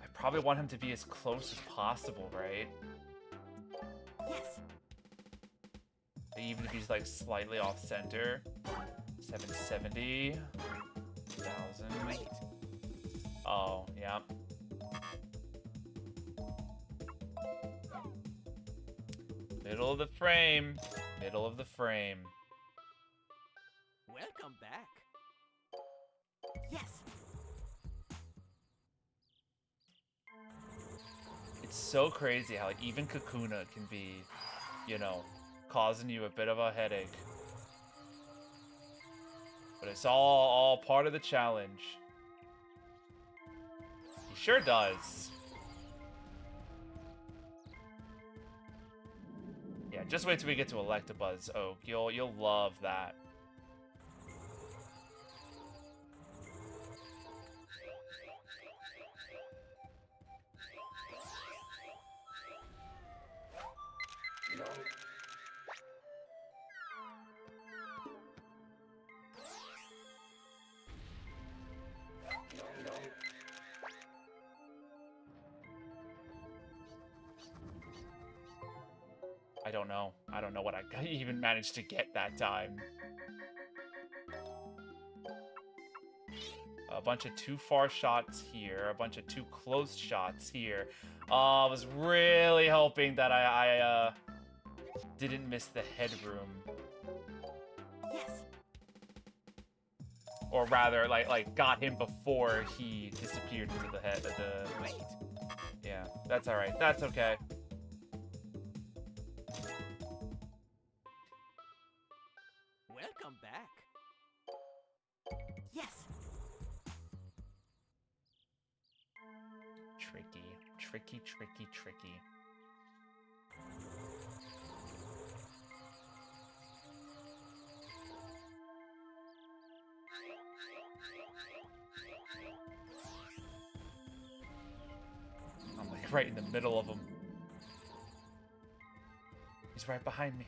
I probably want him to be as close as possible, right? Yes. Even if he's like slightly off center. 770. 1,000. Great. Oh, yeah. Middle of the frame. Middle of the frame. Welcome back. Yes. It's so crazy how like, even Kakuna can be, you know, causing you a bit of a headache. But it's all part of the challenge. He sure does. Yeah, just wait till we get to Electabuzz Oak. You'll love that. I don't know. I don't know what I even managed to get that time. A bunch of too far shots here. A bunch of too close shots here. I was really hoping that I didn't miss the headroom. Yes. Or rather, like got him before he disappeared into the head of the... Great. Yeah, that's alright. That's okay. Welcome back. Yes. Tricky. Tricky, tricky, tricky. I'm like right in the middle of him. He's right behind me.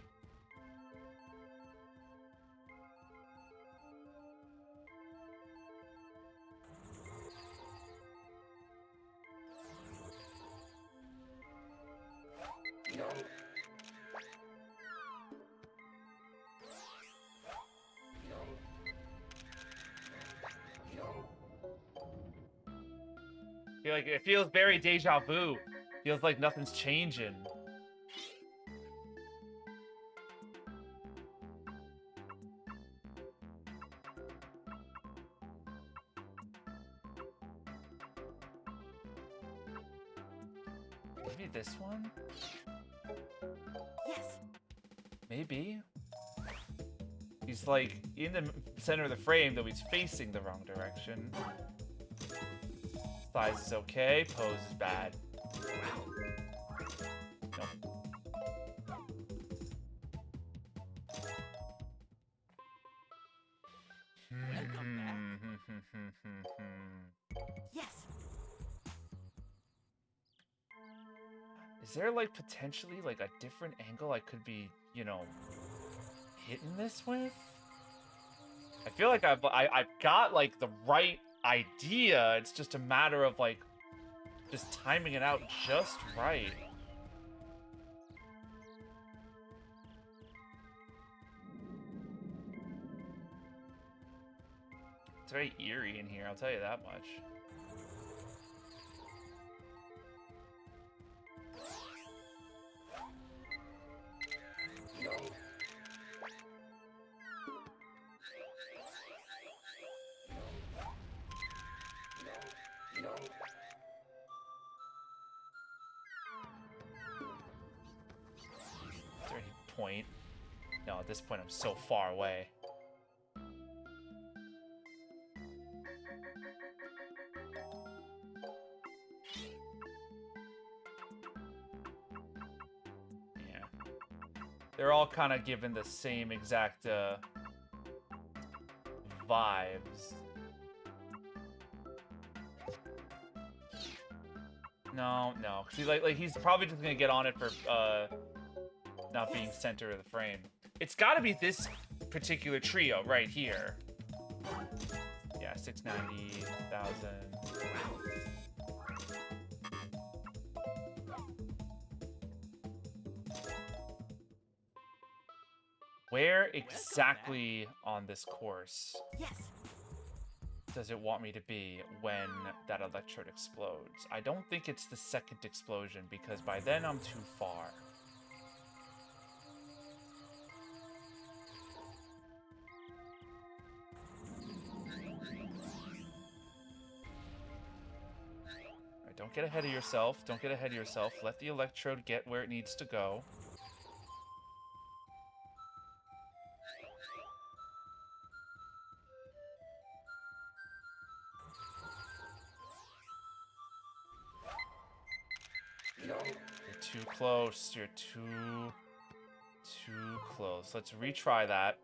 It feels very deja vu. Feels like nothing's changing. Maybe this one? Yes. Maybe. He's like in the center of the frame, though he's facing the wrong direction. Size is okay, pose is bad. Nope. Welcome back. Yes. Is there like potentially like a different angle I could be, you know, hitting this with? I feel like I've got like the right idea. It's just a matter of like just timing it out just right. It's very eerie in here, I'll tell you that much. Is there any point? No, at this point I'm so far away. Yeah. They're all kind of given the same exact vibes. No, no. 'Cause he's probably just gonna get on it for not being center of the frame. It's got to be this particular trio right here. Yeah, 690,000. Where exactly on this course Yes. does it want me to be when that electrode explodes? I don't think it's the second explosion because by then I'm too far. Alright, don't get ahead of yourself. Don't get ahead of yourself. Let the electrode get where it needs to go. You're too close. You're too close. Let's retry that.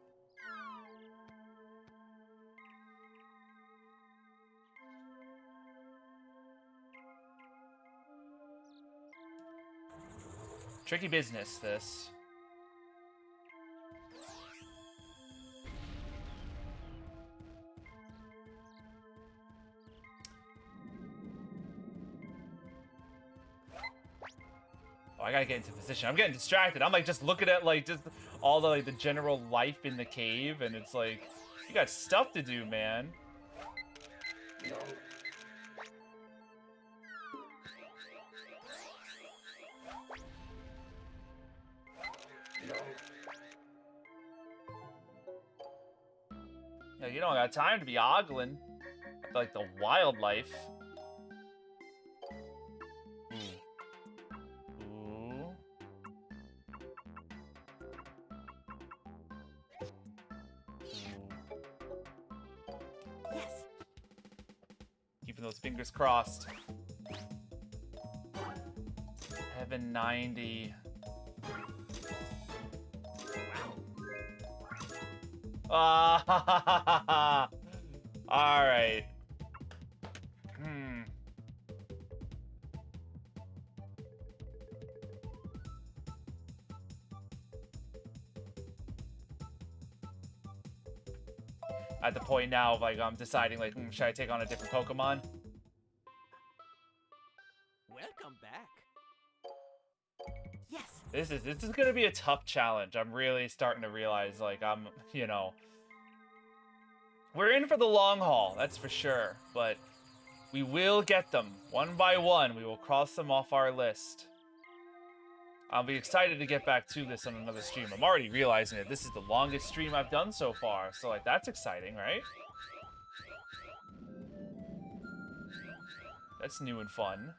Tricky business, this. Oh, I gotta get into position. I'm getting distracted. I'm like just looking at like just all the like the general life in the cave, and it's like you got stuff to do, man. Yeah, you don't got time to be ogling like the wildlife. Ooh. Yes. Keeping those fingers crossed. Heaven 90. Ah, all right. At the point now of like I'm deciding like should I take on a different Pokemon? Welcome back. Yes. This is gonna be a tough challenge. I'm really starting to realize like you know, we're in for the long haul, that's for sure. But we will get them one by one. We will cross them off our list. I'll be excited to get back to this on another stream. I'm already realizing that this is the longest stream I've done so far, so like that's exciting, right? That's new and fun.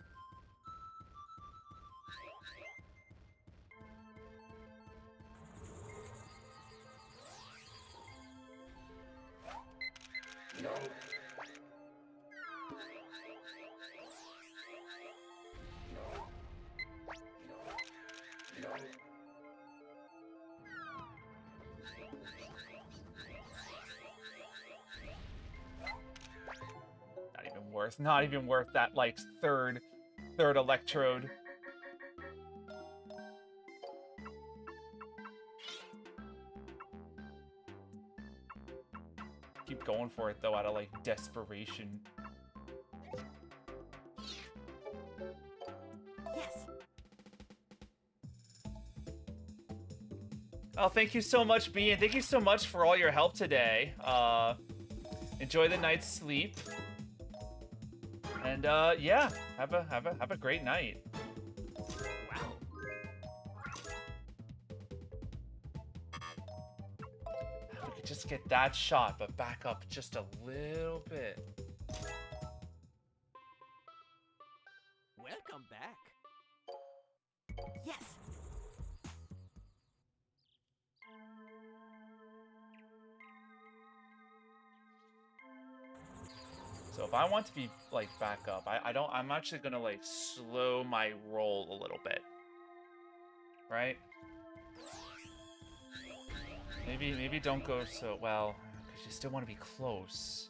worth. Not even worth that, like, third electrode. Keep going for it, though, out of, like, desperation. Yes. Oh, thank you so much, B, and thank you so much for all your help today. Enjoy the night's sleep. And, yeah, have a great night. Wow. If we could just get that shot, but back up just a little bit. Welcome back. Yes. So if I want to be, like, back up, I'm actually gonna, like, slow my roll a little bit. Right? Maybe don't go so, well, because you still want to be close.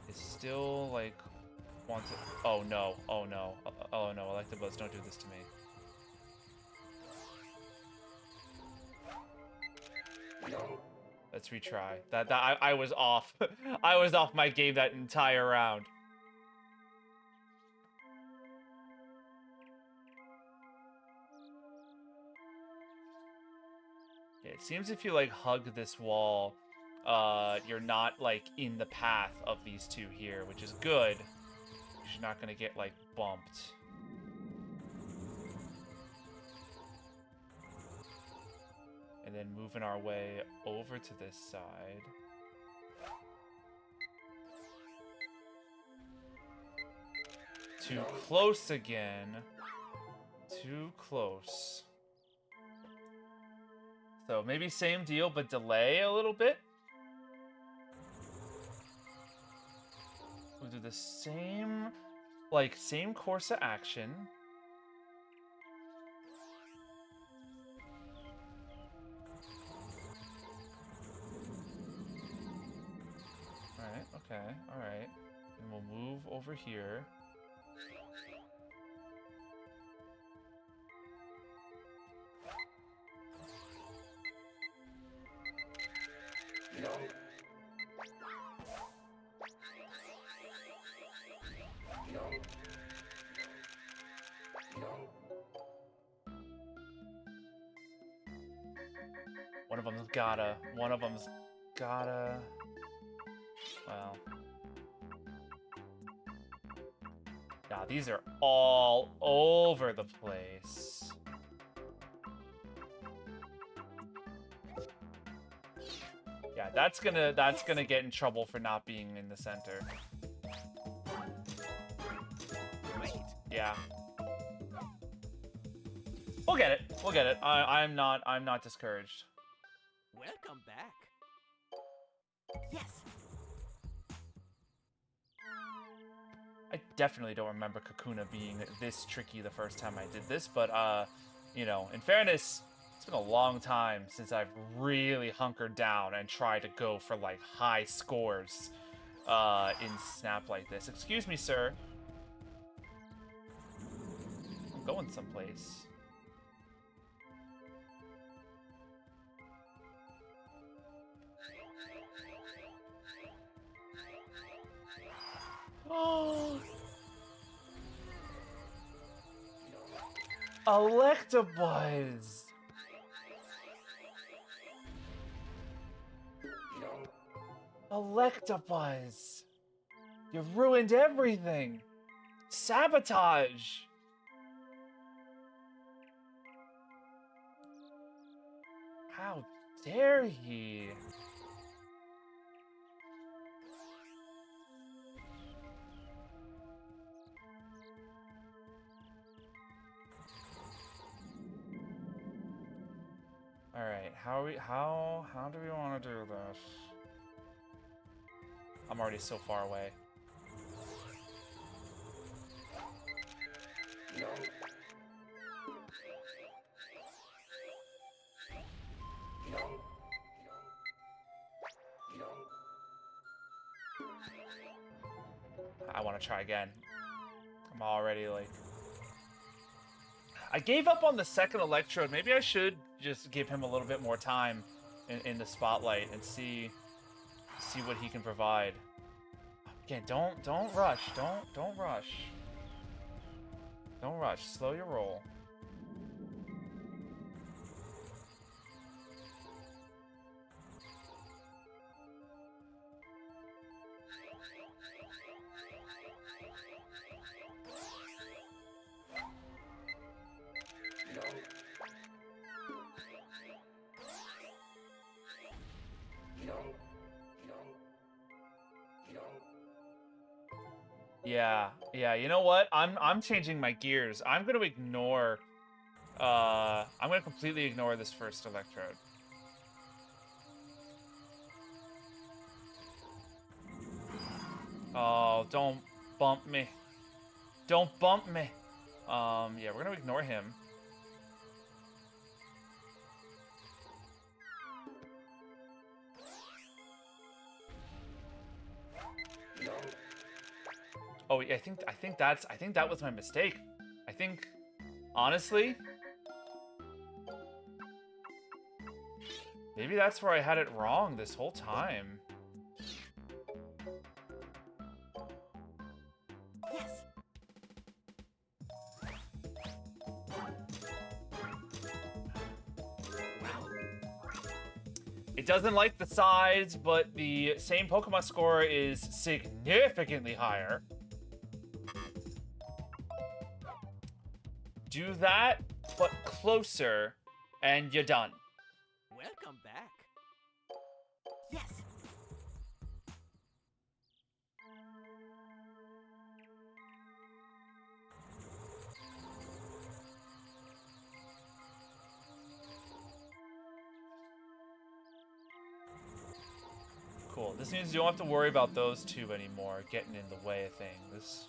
It's still, like, want to, oh no, oh no, oh no, Electabuzz, don't do this to me. Let's retry. I was off. I was off my game that entire round. Yeah, it seems if you, like, hug this wall, you're not, like, in the path of these two here, which is good. You're not gonna get, like, bumped. And then moving our way over to this side. Too close again. Too close. So maybe same deal, but delay a little bit. We'll do the same, like, same course of action. Alright, okay, alright. And we'll move over here. One of them's gotta, well. Yeah, these are all over the place. Yeah, that's gonna get in trouble for not being in the center. Great. Yeah. We'll get it. We'll get it. I'm not discouraged. Welcome back. Yes. I definitely don't remember Kakuna being this tricky the first time I did this, but, you know, in fairness, it's been a long time since I've really hunkered down and tried to go for, like, high scores, in Snap like this. Excuse me, sir. I'm going someplace. Oh, Electabuzz! Electabuzz! You ruined everything! Sabotage! How dare he? Alright, how do we want to do this? I'm already so far away. want to try again. I'm already like... I gave up on the second electrode. Maybe I should just give him a little bit more time in the spotlight and see what he can provide. Again, don't rush. Don't rush. Don't rush. Slow your roll. Yeah, you know what? I'm changing my gears. I'm gonna ignore I'm gonna completely ignore this first electrode. Oh, don't bump me. Don't bump me. Yeah, we're gonna ignore him. Oh, I think that was my mistake. I think, honestly, maybe that's where I had it wrong this whole time. Yes. Wow. It doesn't like the size, but the same Pokemon score is significantly higher. Do that, but closer, and you're done. Welcome back. Yes. Cool. This means you don't have to worry about those two anymore getting in the way of things.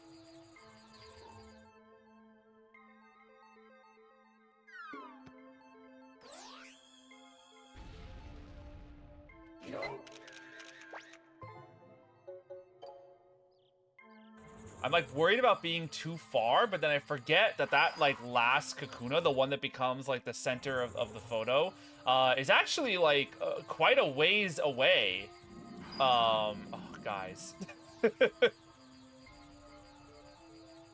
I'm like worried about being too far, but then I forget that like last Kakuna, the one that becomes like the center of the photo, is actually like quite a ways away. Oh, guys.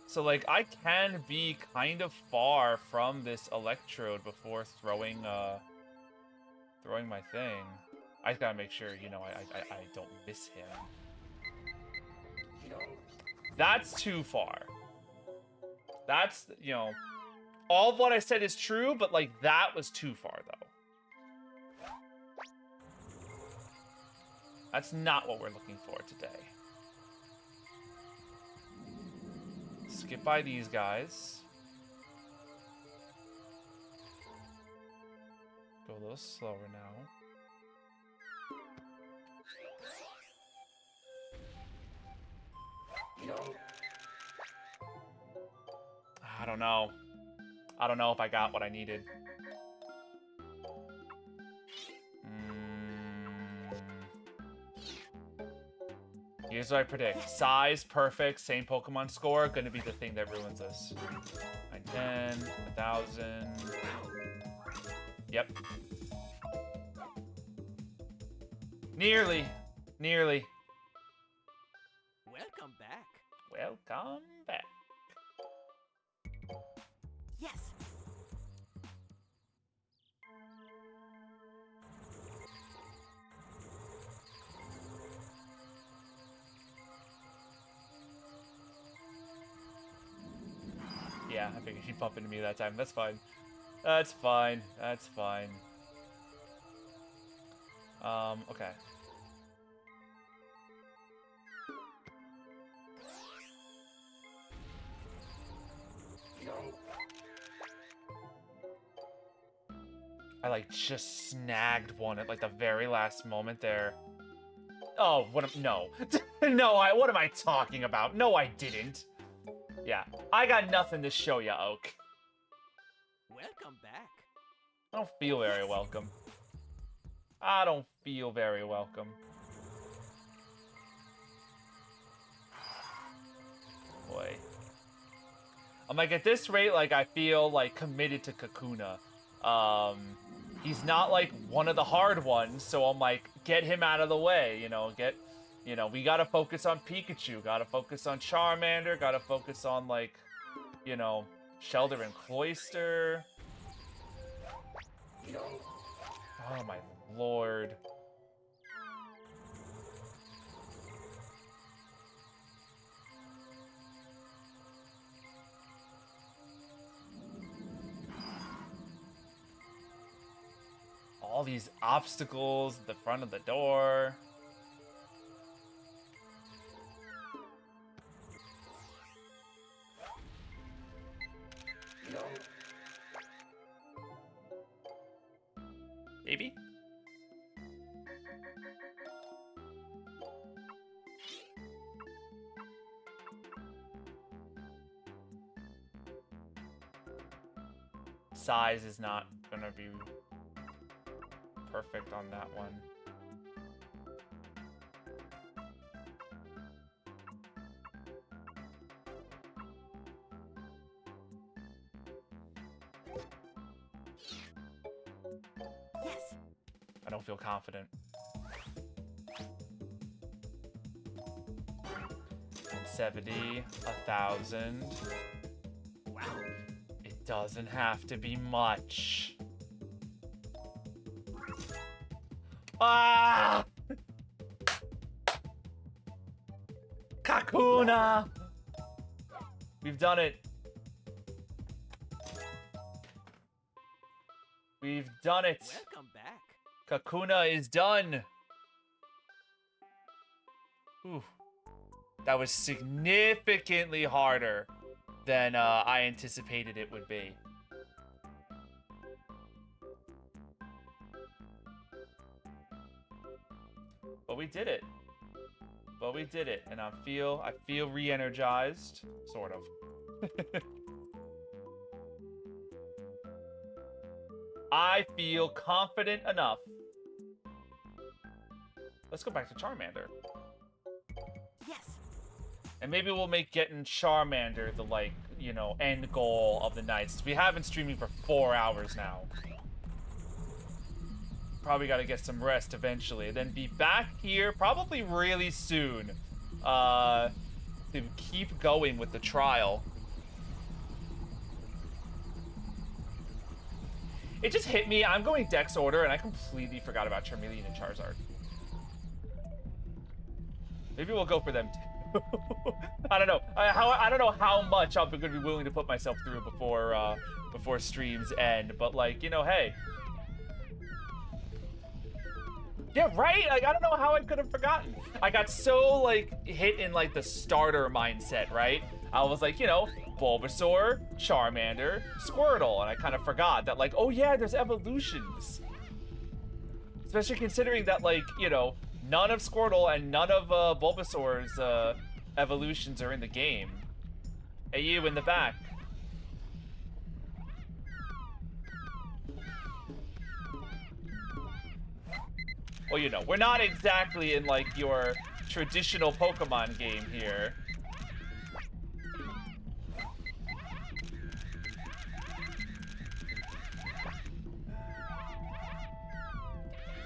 So like I can be kind of far from this electrode before throwing my thing. I just gotta make sure, you know, I don't miss him. That's too far. That's, you know, all of what I said is true, but like that was too far though. That's not what we're looking for today. Skip by these guys. Go a little slower now. I don't know. I don't know if I got what I needed. Here's what I predict. Size, perfect, same Pokemon score, gonna be the thing that ruins us. 910, 1000. Yep. Nearly. Nearly. Welcome back. Welcome back. Yes. Yeah, I figured she'd bump into me that time. That's fine. That's fine. That's fine. Okay. I like just snagged one at like the very last moment there. Oh, no. No, what am I talking about? No, I didn't. Yeah, I got nothing to show ya, Oak. Welcome back. I don't feel very welcome. I don't feel very welcome. boy. I'm like, at this rate, like, I feel, like, committed to Kakuna. He's not, like, one of the hard ones, so I'm like, get him out of the way, you know, we gotta focus on Pikachu, gotta focus on Charmander, gotta focus on, like, you know, Shelter and Cloyster. Oh my lord. All these obstacles at the front of the door. Maybe? Size is not gonna be perfect on that one. Yes. I don't feel confident. 70, 1,000. Wow. It doesn't have to be much. Ah! Kakuna! We've done it. We've done it. Welcome back. Kakuna is done. Ooh. That was significantly harder than I anticipated it would be. But we did it. But we did it, and I feel re-energized, sort of. I feel confident enough. Let's go back to Charmander. Yes. And maybe we'll make getting Charmander the, like, you know, end goal of the night. We have been streaming for 4 hours now. Probably got to get some rest eventually. Then be back here probably really soon. To keep going with the trial. It just hit me. I'm going Dex order, and I completely forgot about Charmeleon and Charizard. Maybe we'll go for them too. I don't know. I don't know how much I'm going to be willing to put myself through before streams end. But, like, you know, hey. Yeah, right? Like, I don't know how I could have forgotten. I got so, like, hit in, like, the starter mindset, right? I was like, you know, Bulbasaur, Charmander, Squirtle. And I kind of forgot that, like, oh yeah, there's evolutions. Especially considering that, like, you know, none of Squirtle and none of Bulbasaur's evolutions are in the game. Hey, you in the back. Well, you know, we're not exactly in, like, your traditional Pokemon game here.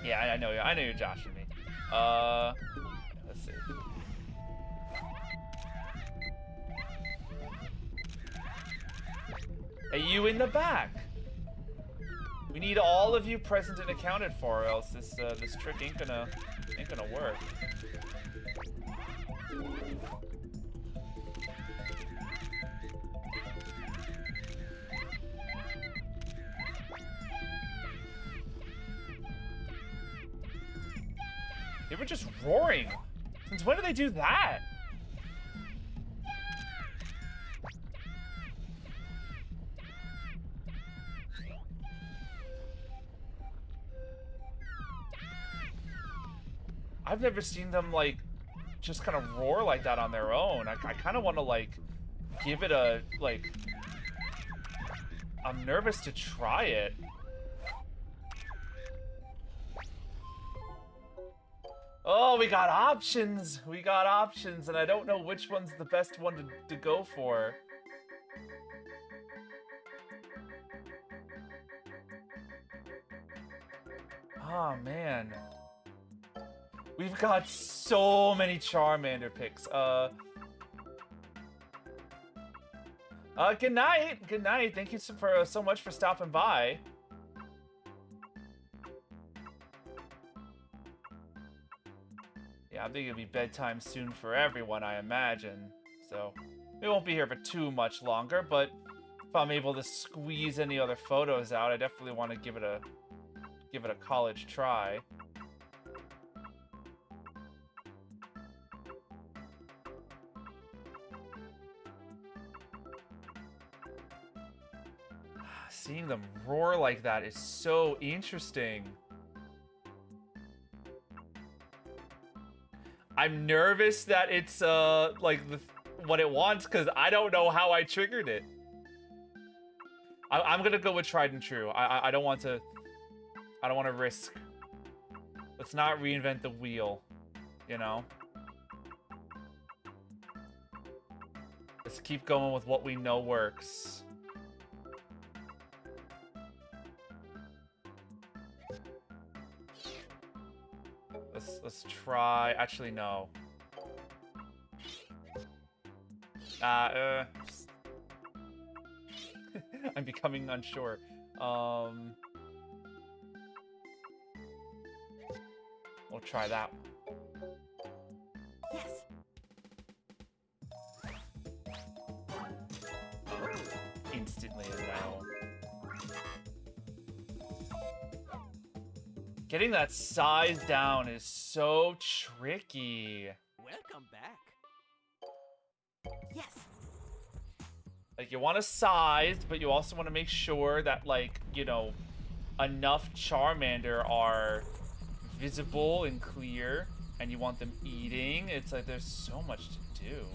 Yeah, I know you're joshing me. Let's see. Hey, you in the back. We need all of you present and accounted for, or else this trick ain't gonna work. They were just roaring. Since when do they do that? I've never seen them, like, just kind of roar like that on their own. I kind of want to, like, give it a, like... I'm nervous to try it. Oh, we got options. We got options, and I don't know which one's the best one to go for. Oh, man. We've got so many Charmander picks. Good night. Good night. Thank you so much for stopping by. Yeah, I think it'll be bedtime soon for everyone, I imagine. So, we won't be here for too much longer, but if I'm able to squeeze any other photos out, I definitely want to give it a college try. Seeing them roar like that is so interesting. I'm nervous that it's like what it wants because I don't know how I triggered it. I'm gonna go with tried and true. I don't want to risk. Let's not reinvent the wheel, you know? Let's keep going with what we know works. Let's try. Actually, no. I'm becoming unsure. We'll try that. Yes. Instantly a no. Getting that size down is so tricky. Welcome back. Yes. Like, you want to size, but you also want to make sure that, like, you know, enough Charmander are visible and clear, and you want them eating. It's like there's so much to do.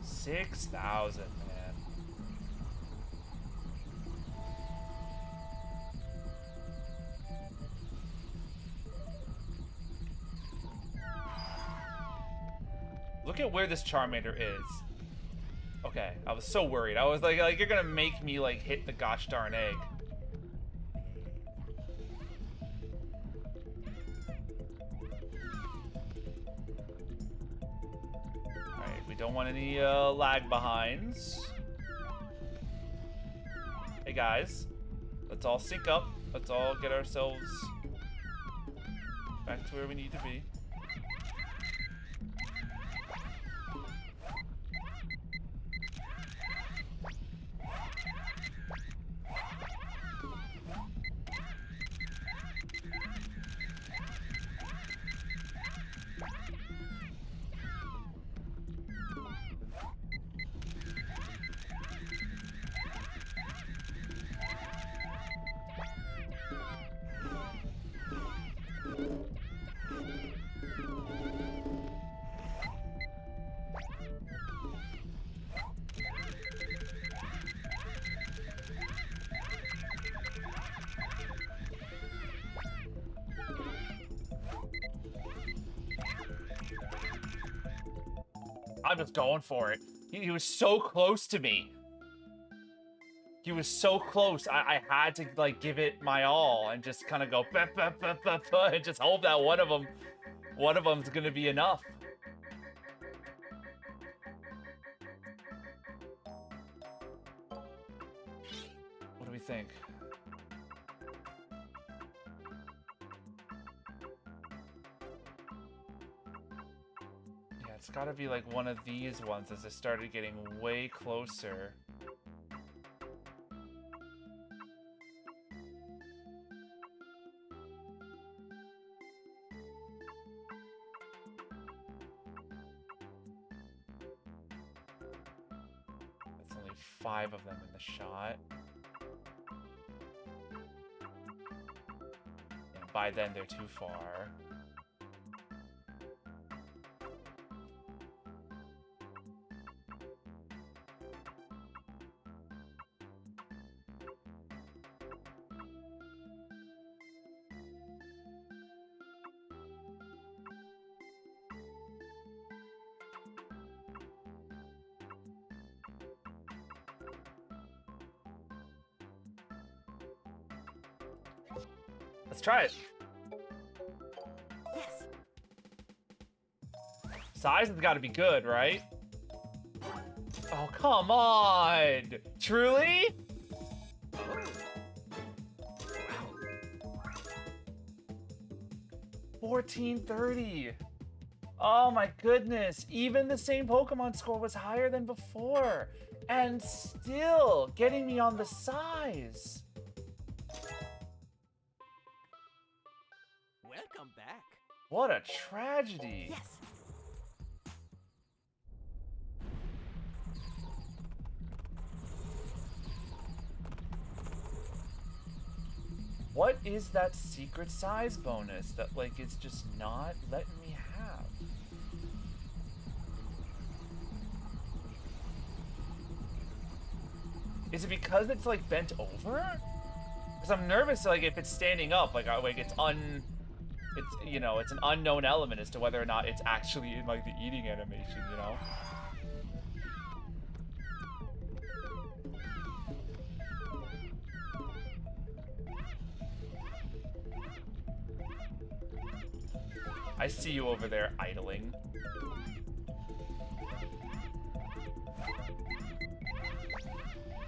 6,000, man. Look at where this Charmander is. Okay, I was so worried. I was like you're gonna make me like hit the gosh darn egg. Alright, we don't want any lag behinds. Hey guys, let's all sync up. Let's all get ourselves back to where we need to be. I'm just going for it. He was so close to me. He was so close. I had to like give it my all and just kind of go bah, bah, bah, bah, bah, and just hope that one of them's gonna be enough. What do we think? It's gotta be like one of these ones as I started getting way closer. That's only 5 of them in the shot. And by then they're too far. Let's try it. Yes. Size has got to be good, right? Oh, come on! Truly? Oh. Wow. 1430. Oh my goodness. Even the same Pokemon score was higher than before. And still getting me on the size. Welcome back. What a tragedy. Yes. What is that secret size bonus that, like, is just not letting me have? Is it because it's, like, bent over? Because I'm nervous, like, if it's standing up, like it's you know, it's an unknown element as to whether or not it's actually in, like, the eating animation, you know? I see you over there idling.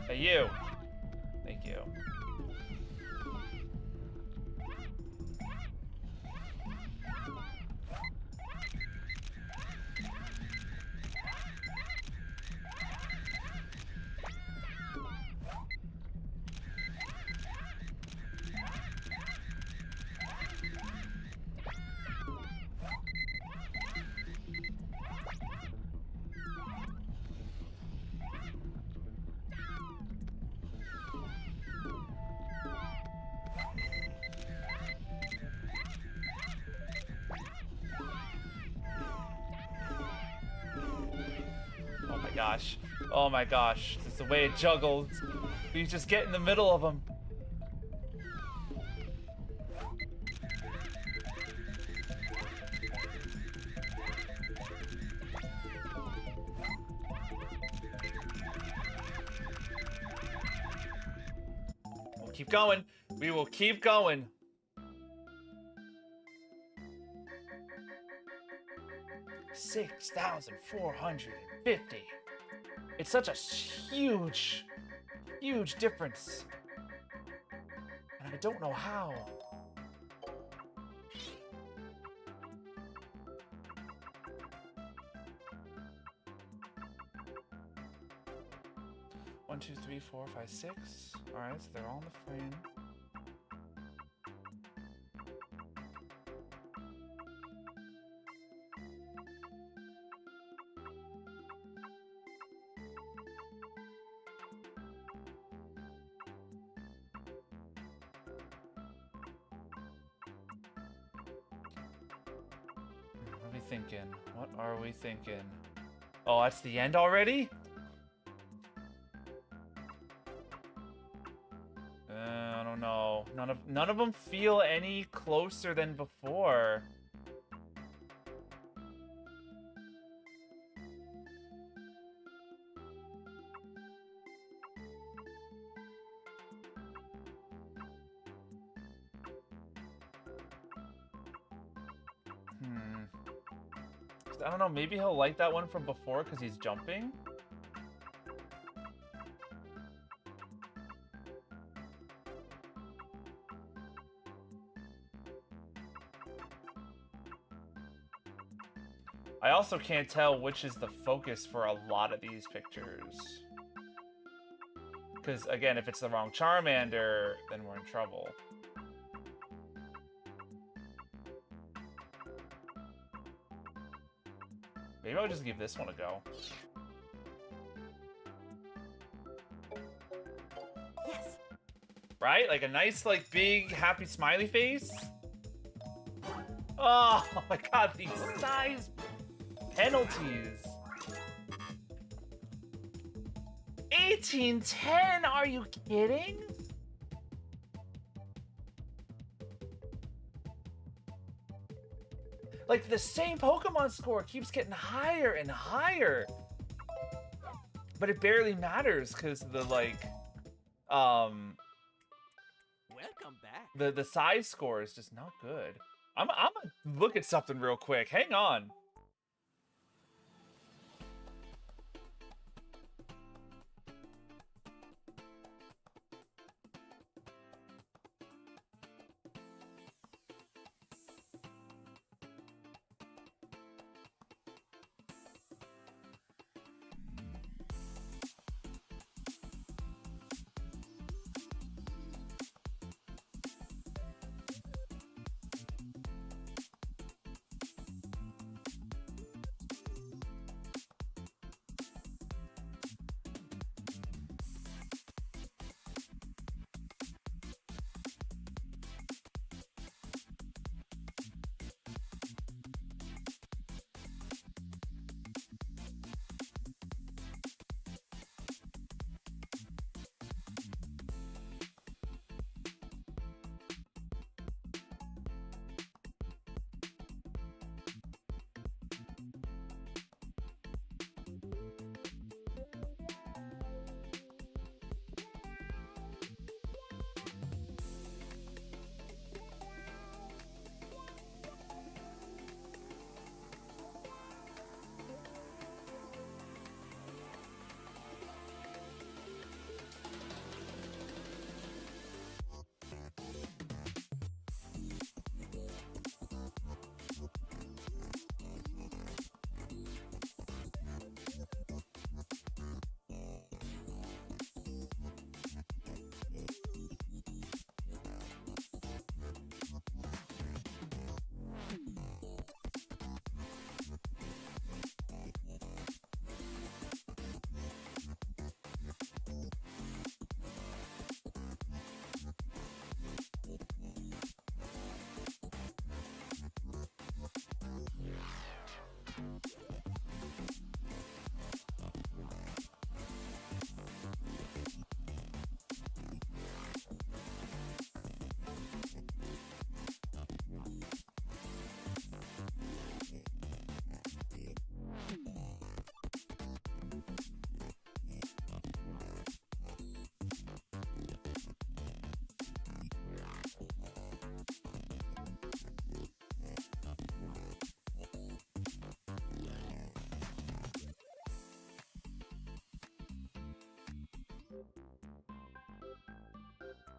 Hey, you. Thank you. Gosh. Oh my gosh. It's the way it juggles. You just get in the middle of them. We'll keep going. We will keep going. $6,450. It's such a huge, huge difference. And I don't know how. One, two, three, four, five, six. All right, so they're all in the frame. Thinking? What are we thinking? Oh, that's the end already? I don't know. None of them feel any closer than before. I don't know, maybe he'll like that one from before because he's jumping? I also can't tell which is the focus for a lot of these pictures. Because, again, if it's the wrong Charmander, then we're in trouble. Maybe I'll just give this one a go. Yes. Right? Like a nice, like, big, happy smiley face. Oh my god, these size penalties. 1810, are you kidding? Like, the same Pokemon score keeps getting higher and higher. But it barely matters because the, like, Welcome back. The size score is just not good. I'm gonna look at something real quick. Hang on.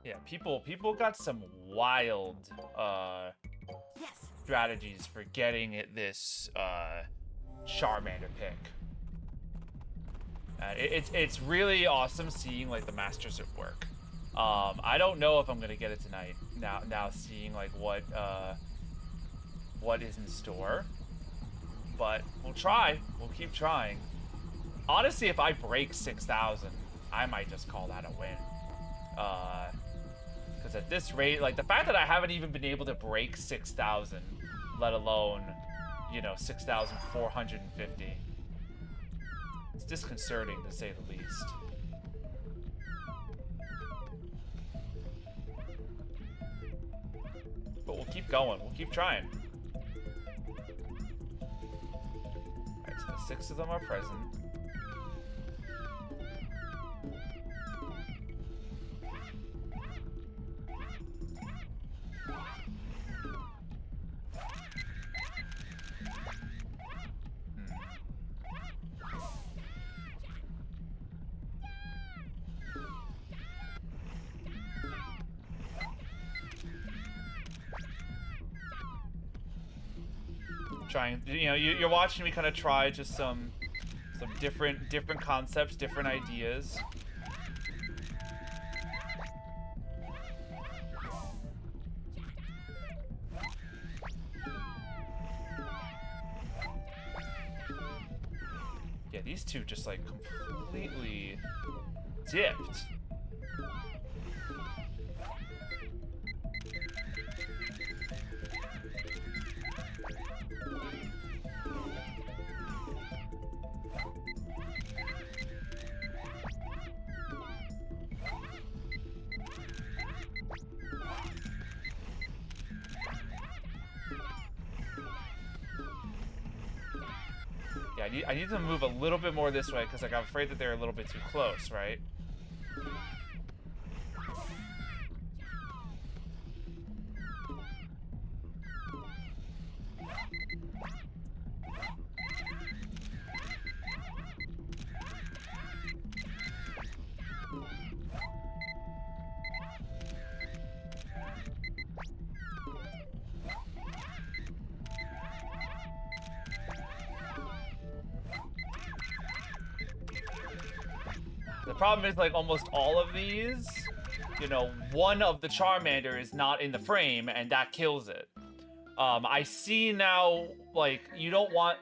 Yeah, people got some wild Yes. strategies for getting it this Charmander pick. It's really awesome seeing like the masters at work. I don't know if I'm gonna get it tonight. Now seeing like what is in store, but we'll try. We'll keep trying. Honestly, if I break 6,000, I might just call that a win. Because at this rate, like the fact that I haven't even been able to break 6,000, let alone, you know, 6,450. It's disconcerting to say the least. But we'll keep going. We'll keep trying. Alright, so 6 of them are present. Trying, you know, you're watching me kind of try just some different concepts, different ideas. Yeah, these two just like completely dipped. Yeah, I need to move a little bit more this way because like I'm afraid that they're a little bit too close, right? problem is, like, almost all of these, you know, one of the Charmander is not in the frame, and that kills it. I see now, like, you don't want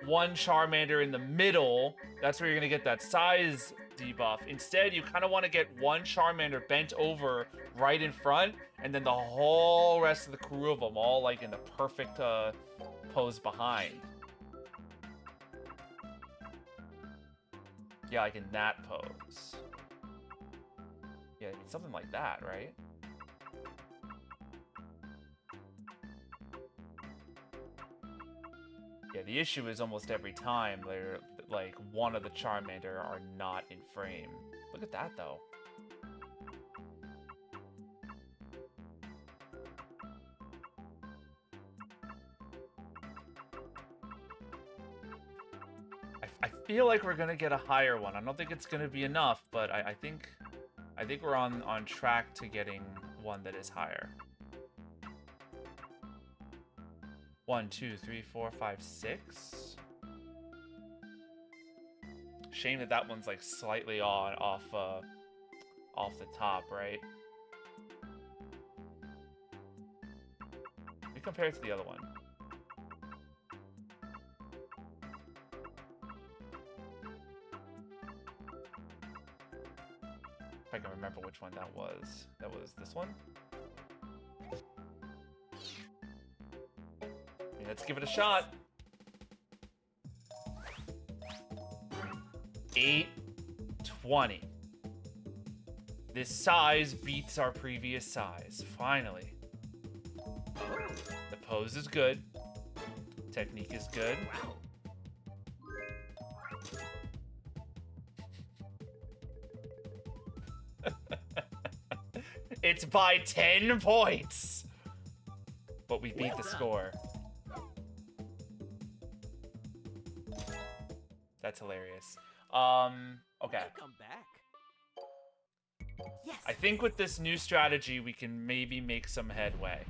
one Charmander in the middle. That's where you're gonna get that size debuff. Instead, you kind of want to get one Charmander bent over right in front, and then the whole rest of the crew of them all, like, in the perfect pose behind. Yeah, like in that pose. Yeah, something like that, right? Yeah, the issue is almost every time they're like one of the Charmander are not in frame. Look at that though. I feel like we're gonna get a higher one. I don't think it's gonna be enough, but I think we're on track to getting one that is higher. 1, 2, 3, 4, 5, 6. Shame that that one's like slightly off the top, right? Let me compare it to the other one. If I can remember which one that was. That was this one? Let's give it a shot. 820. This size beats our previous size. Finally. The pose is good. Technique is good. It's by 10 points. But we beat the score. That's hilarious. Okay. Come back. I think with this new strategy, we can maybe make some headway.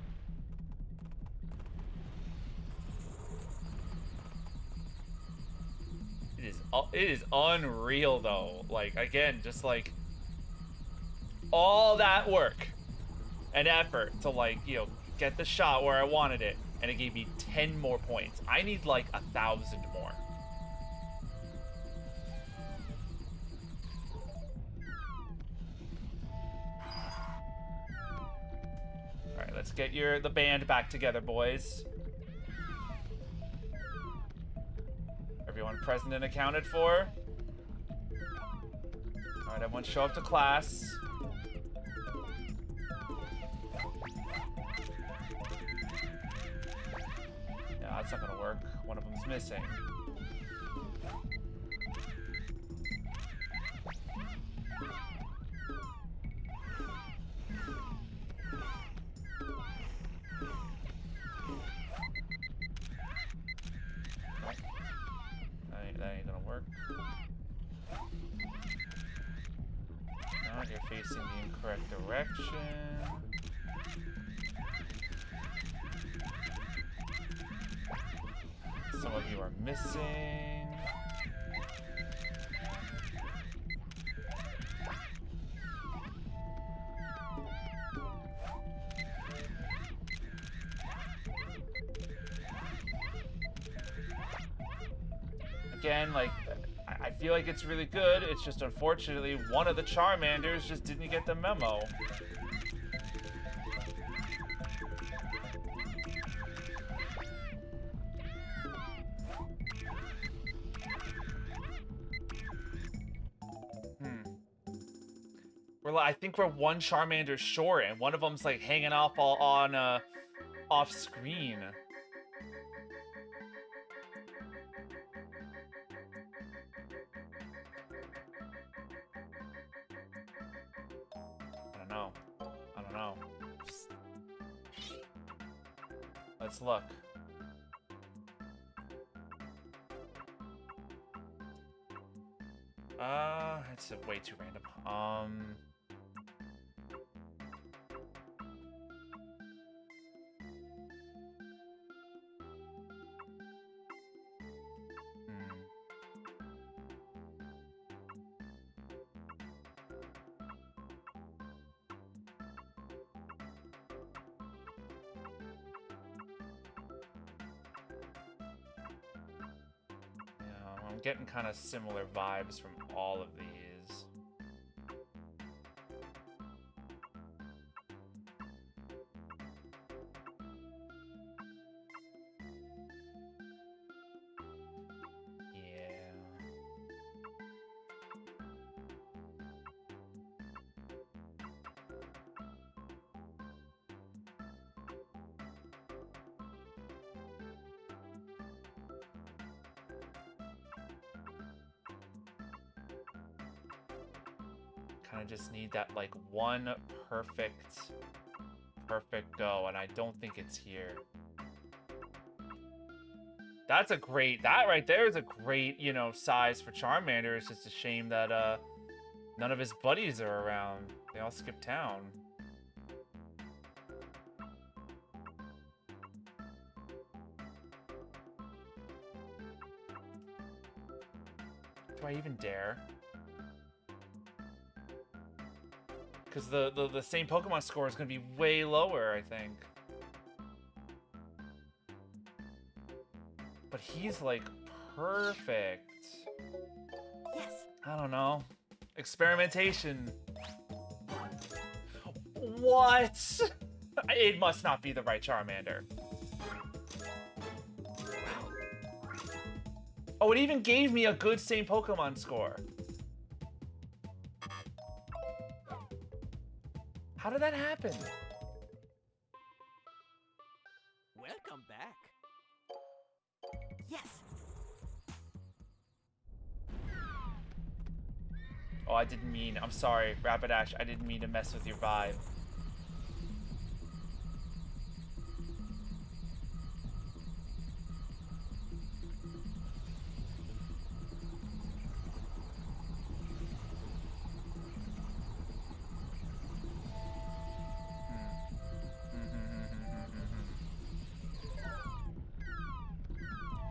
It is unreal though. Like, again, just like all that work and effort to, like, you know, get the shot where I wanted it, and it gave me 10 more points. I need like 1,000 more. All right, let's get the band back together, boys. Everyone present and accounted for. All right, everyone show up to class. No, that's not gonna work. One of them's missing. That ain't gonna work. Now you're facing the incorrect direction. Some of you are missing. Again, like, I feel like it's really good. It's just, unfortunately, one of the Charmanders just didn't get the memo. I think we're one Charmander short, and one of them's like hanging off off screen. I don't know. Let's look. It's way too random. I'm getting kind of similar vibes from all of these. Kind of just need that like one perfect go, and I don't think it's here. That's a great, that right there is a great, you know, size for Charmander. It's just a shame that none of his buddies are around. They all skipped town. Do I even dare? Because the same Pokemon score is going to be way lower, I think. But he's, like, perfect. Yes. I don't know. Experimentation. What? It must not be the right Charmander. Oh, it even gave me a good same Pokemon score. How did that happen? Welcome back. Yes. Oh, I didn't mean. I'm sorry, Rapidash. I didn't mean to mess with your vibe.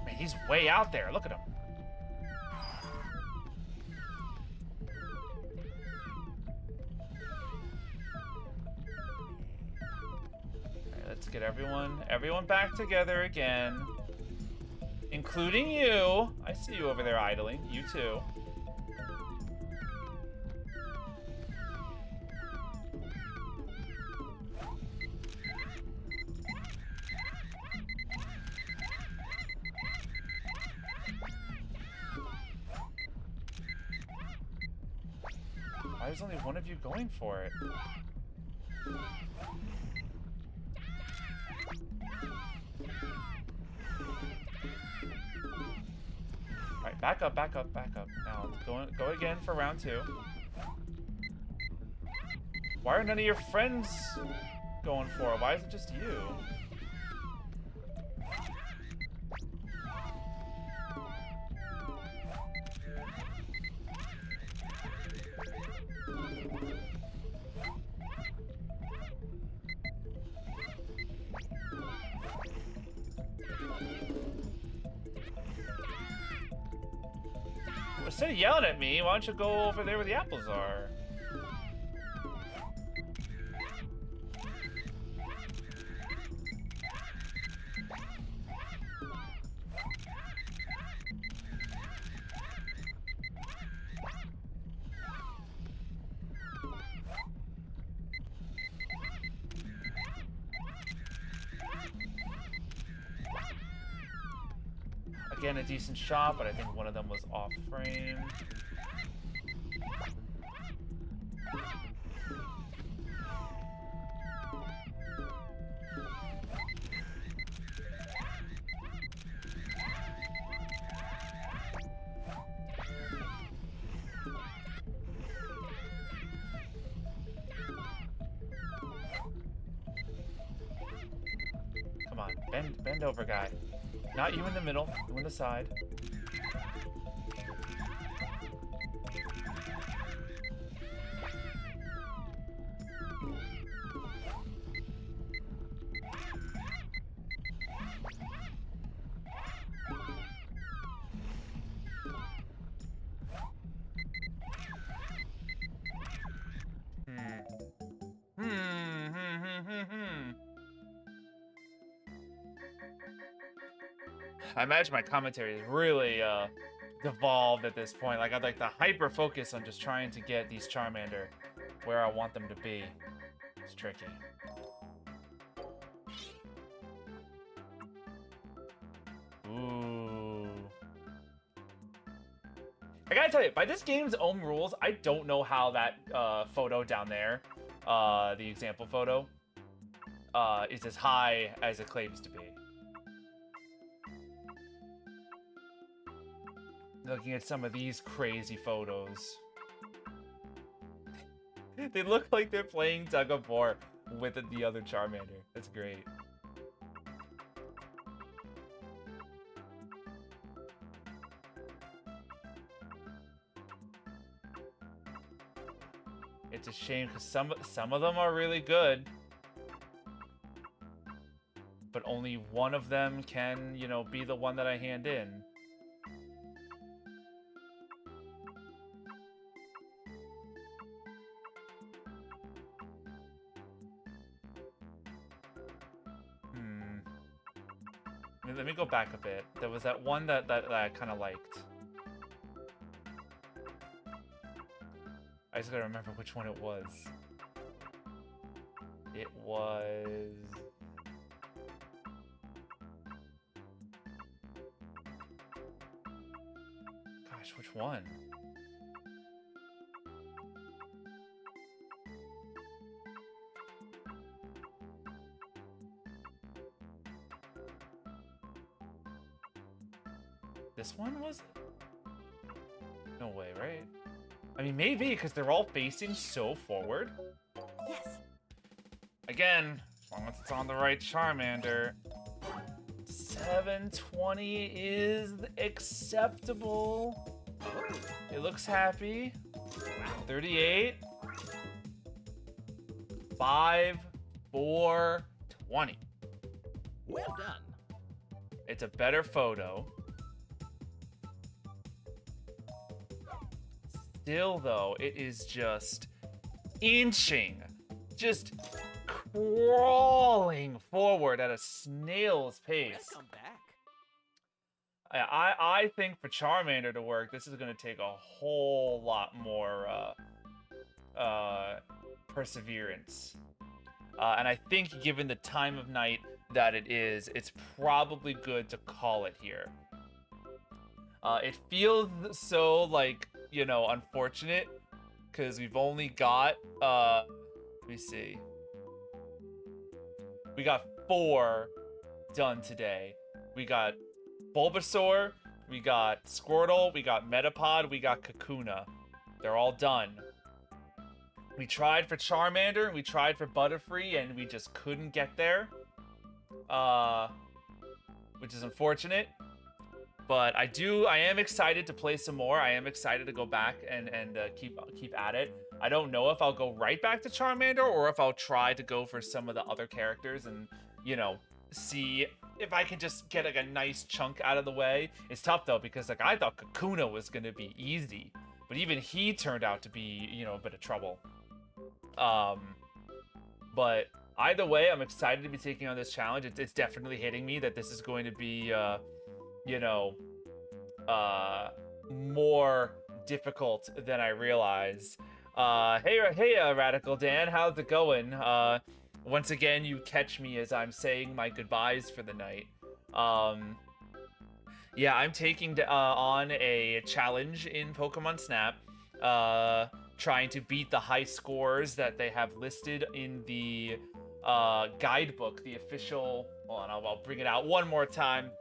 Man, he's way out there. Look at him. Let's get everyone back together again. Including you. I see you over there idling. You too. Why is only one of you going for it? Alright, back up, back up, back up. Now, go again for round 2. Why are none of your friends going for it? Why is it just you? Instead of yelling at me, why don't you go over there where the apples are? Again, a decent shot, but I think one of them was off frame. Come on, bend over, guy. Not you in the middle, you on the side. I imagine my commentary is really devolved at this point. Like, I'd like to hyper focus on just trying to get these Charmander where I want them to be. It's tricky. Ooh. I gotta tell you, by this game's own rules, I don't know how that photo down there, the example photo, is as high as it claims to be. Looking at some of these crazy photos. They look like they're playing tug of war with the other Charmander. That's great. It's a shame because some of them are really good. But only one of them can, you know, be the one that I hand in. Let me go back a bit. There was that one that I kind of liked. I just gotta remember which one it was. It was... Gosh, which one? This one was? No way, right? I mean, maybe, because they're all facing so forward. Yes. Again, as long as it's on the right Charmander. 720 is acceptable. It looks happy. 38. 5, 4, 20. Well done. It's a better photo. Still, though, it is just inching, just crawling forward at a snail's pace. Welcome back. I think for Charmander to work, this is going to take a whole lot more perseverance. And I think given the time of night that it is, it's probably good to call it here. It feels so, like, you know, unfortunate, because we've only got, let me see. We got 4 done today. We got Bulbasaur, we got Squirtle, we got Metapod, we got Kakuna. They're all done. We tried for Charmander, we tried for Butterfree, and we just couldn't get there. Which is unfortunate. But I am excited to play some more. I am excited to go back and keep at it. I don't know if I'll go right back to Charmander or if I'll try to go for some of the other characters and, you know, see if I can just get like a nice chunk out of the way. It's tough though, because like I thought Kakuna was gonna be easy, but even he turned out to be, you know, a bit of trouble. But either way, I'm excited to be taking on this challenge. It's definitely hitting me that this is going to be, you know, more difficult than I realized. Hey, Radical Dan, how's it going? Once again, you catch me as I'm saying my goodbyes for the night. Yeah, I'm taking on a challenge in Pokemon Snap, trying to beat the high scores that they have listed in the guidebook, the official. Hold on, I'll bring it out one more time.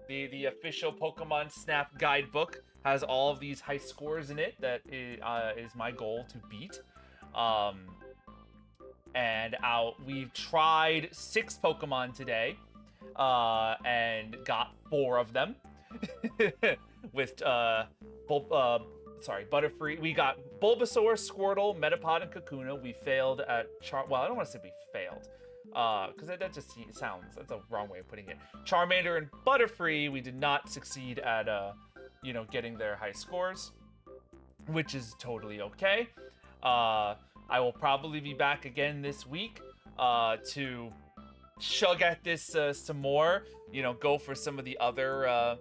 The official Pokemon Snap guidebook has all of these high scores in it that is my goal to beat. And we've tried 6 Pokemon today, and got 4 of them. With Butterfree. We got Bulbasaur, Squirtle, Metapod, and Kakuna. We failed at well, I don't want to say we failed. Because that just sounds, that's a wrong way of putting it. Charmander and Butterfree, we did not succeed at, you know, getting their high scores, which is totally okay. I will probably be back again this week to chug at this some more. You know, go for some of the other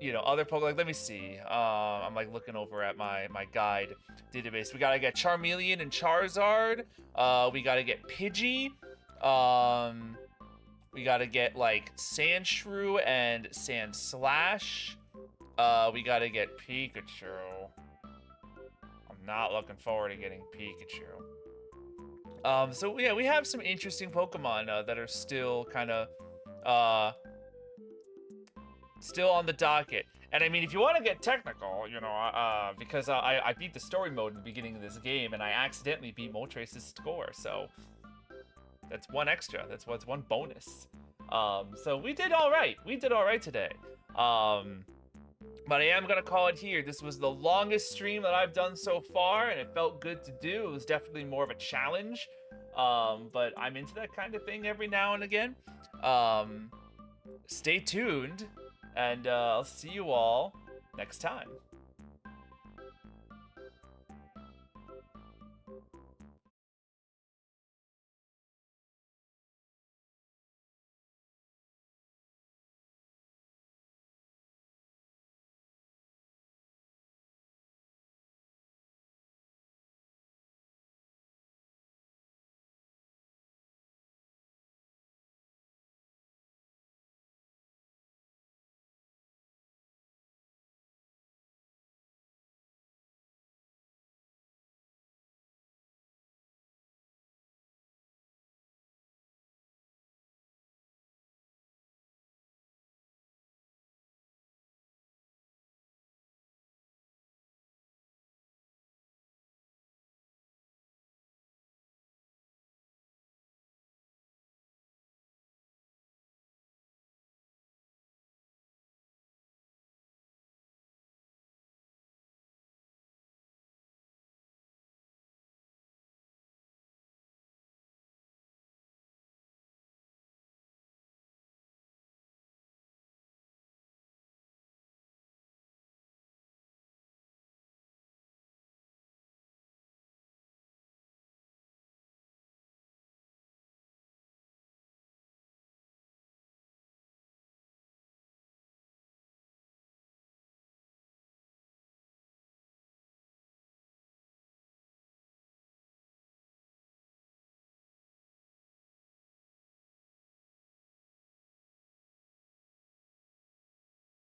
you know, other Pokemon. Like, let me see. I'm like looking over at my guide database. We gotta get Charmeleon and Charizard. We gotta get Pidgey. We gotta get like Sandshrew and Sandslash. We gotta get Pikachu. I'm not looking forward to getting Pikachu. So yeah, we have some interesting Pokemon that are still kind of still on the docket. And I mean, if you want to get technical, you know, because I beat the story mode in the beginning of this game, and I accidentally beat Moltres' score, so that's one extra. That's what's one bonus. So we did all right. We did all right today. But I am gonna call it here. This was the longest stream that I've done so far, and it felt good to do. It was definitely more of a challenge. But I'm into that kind of thing every now and again. Stay tuned. And I'll see you all next time.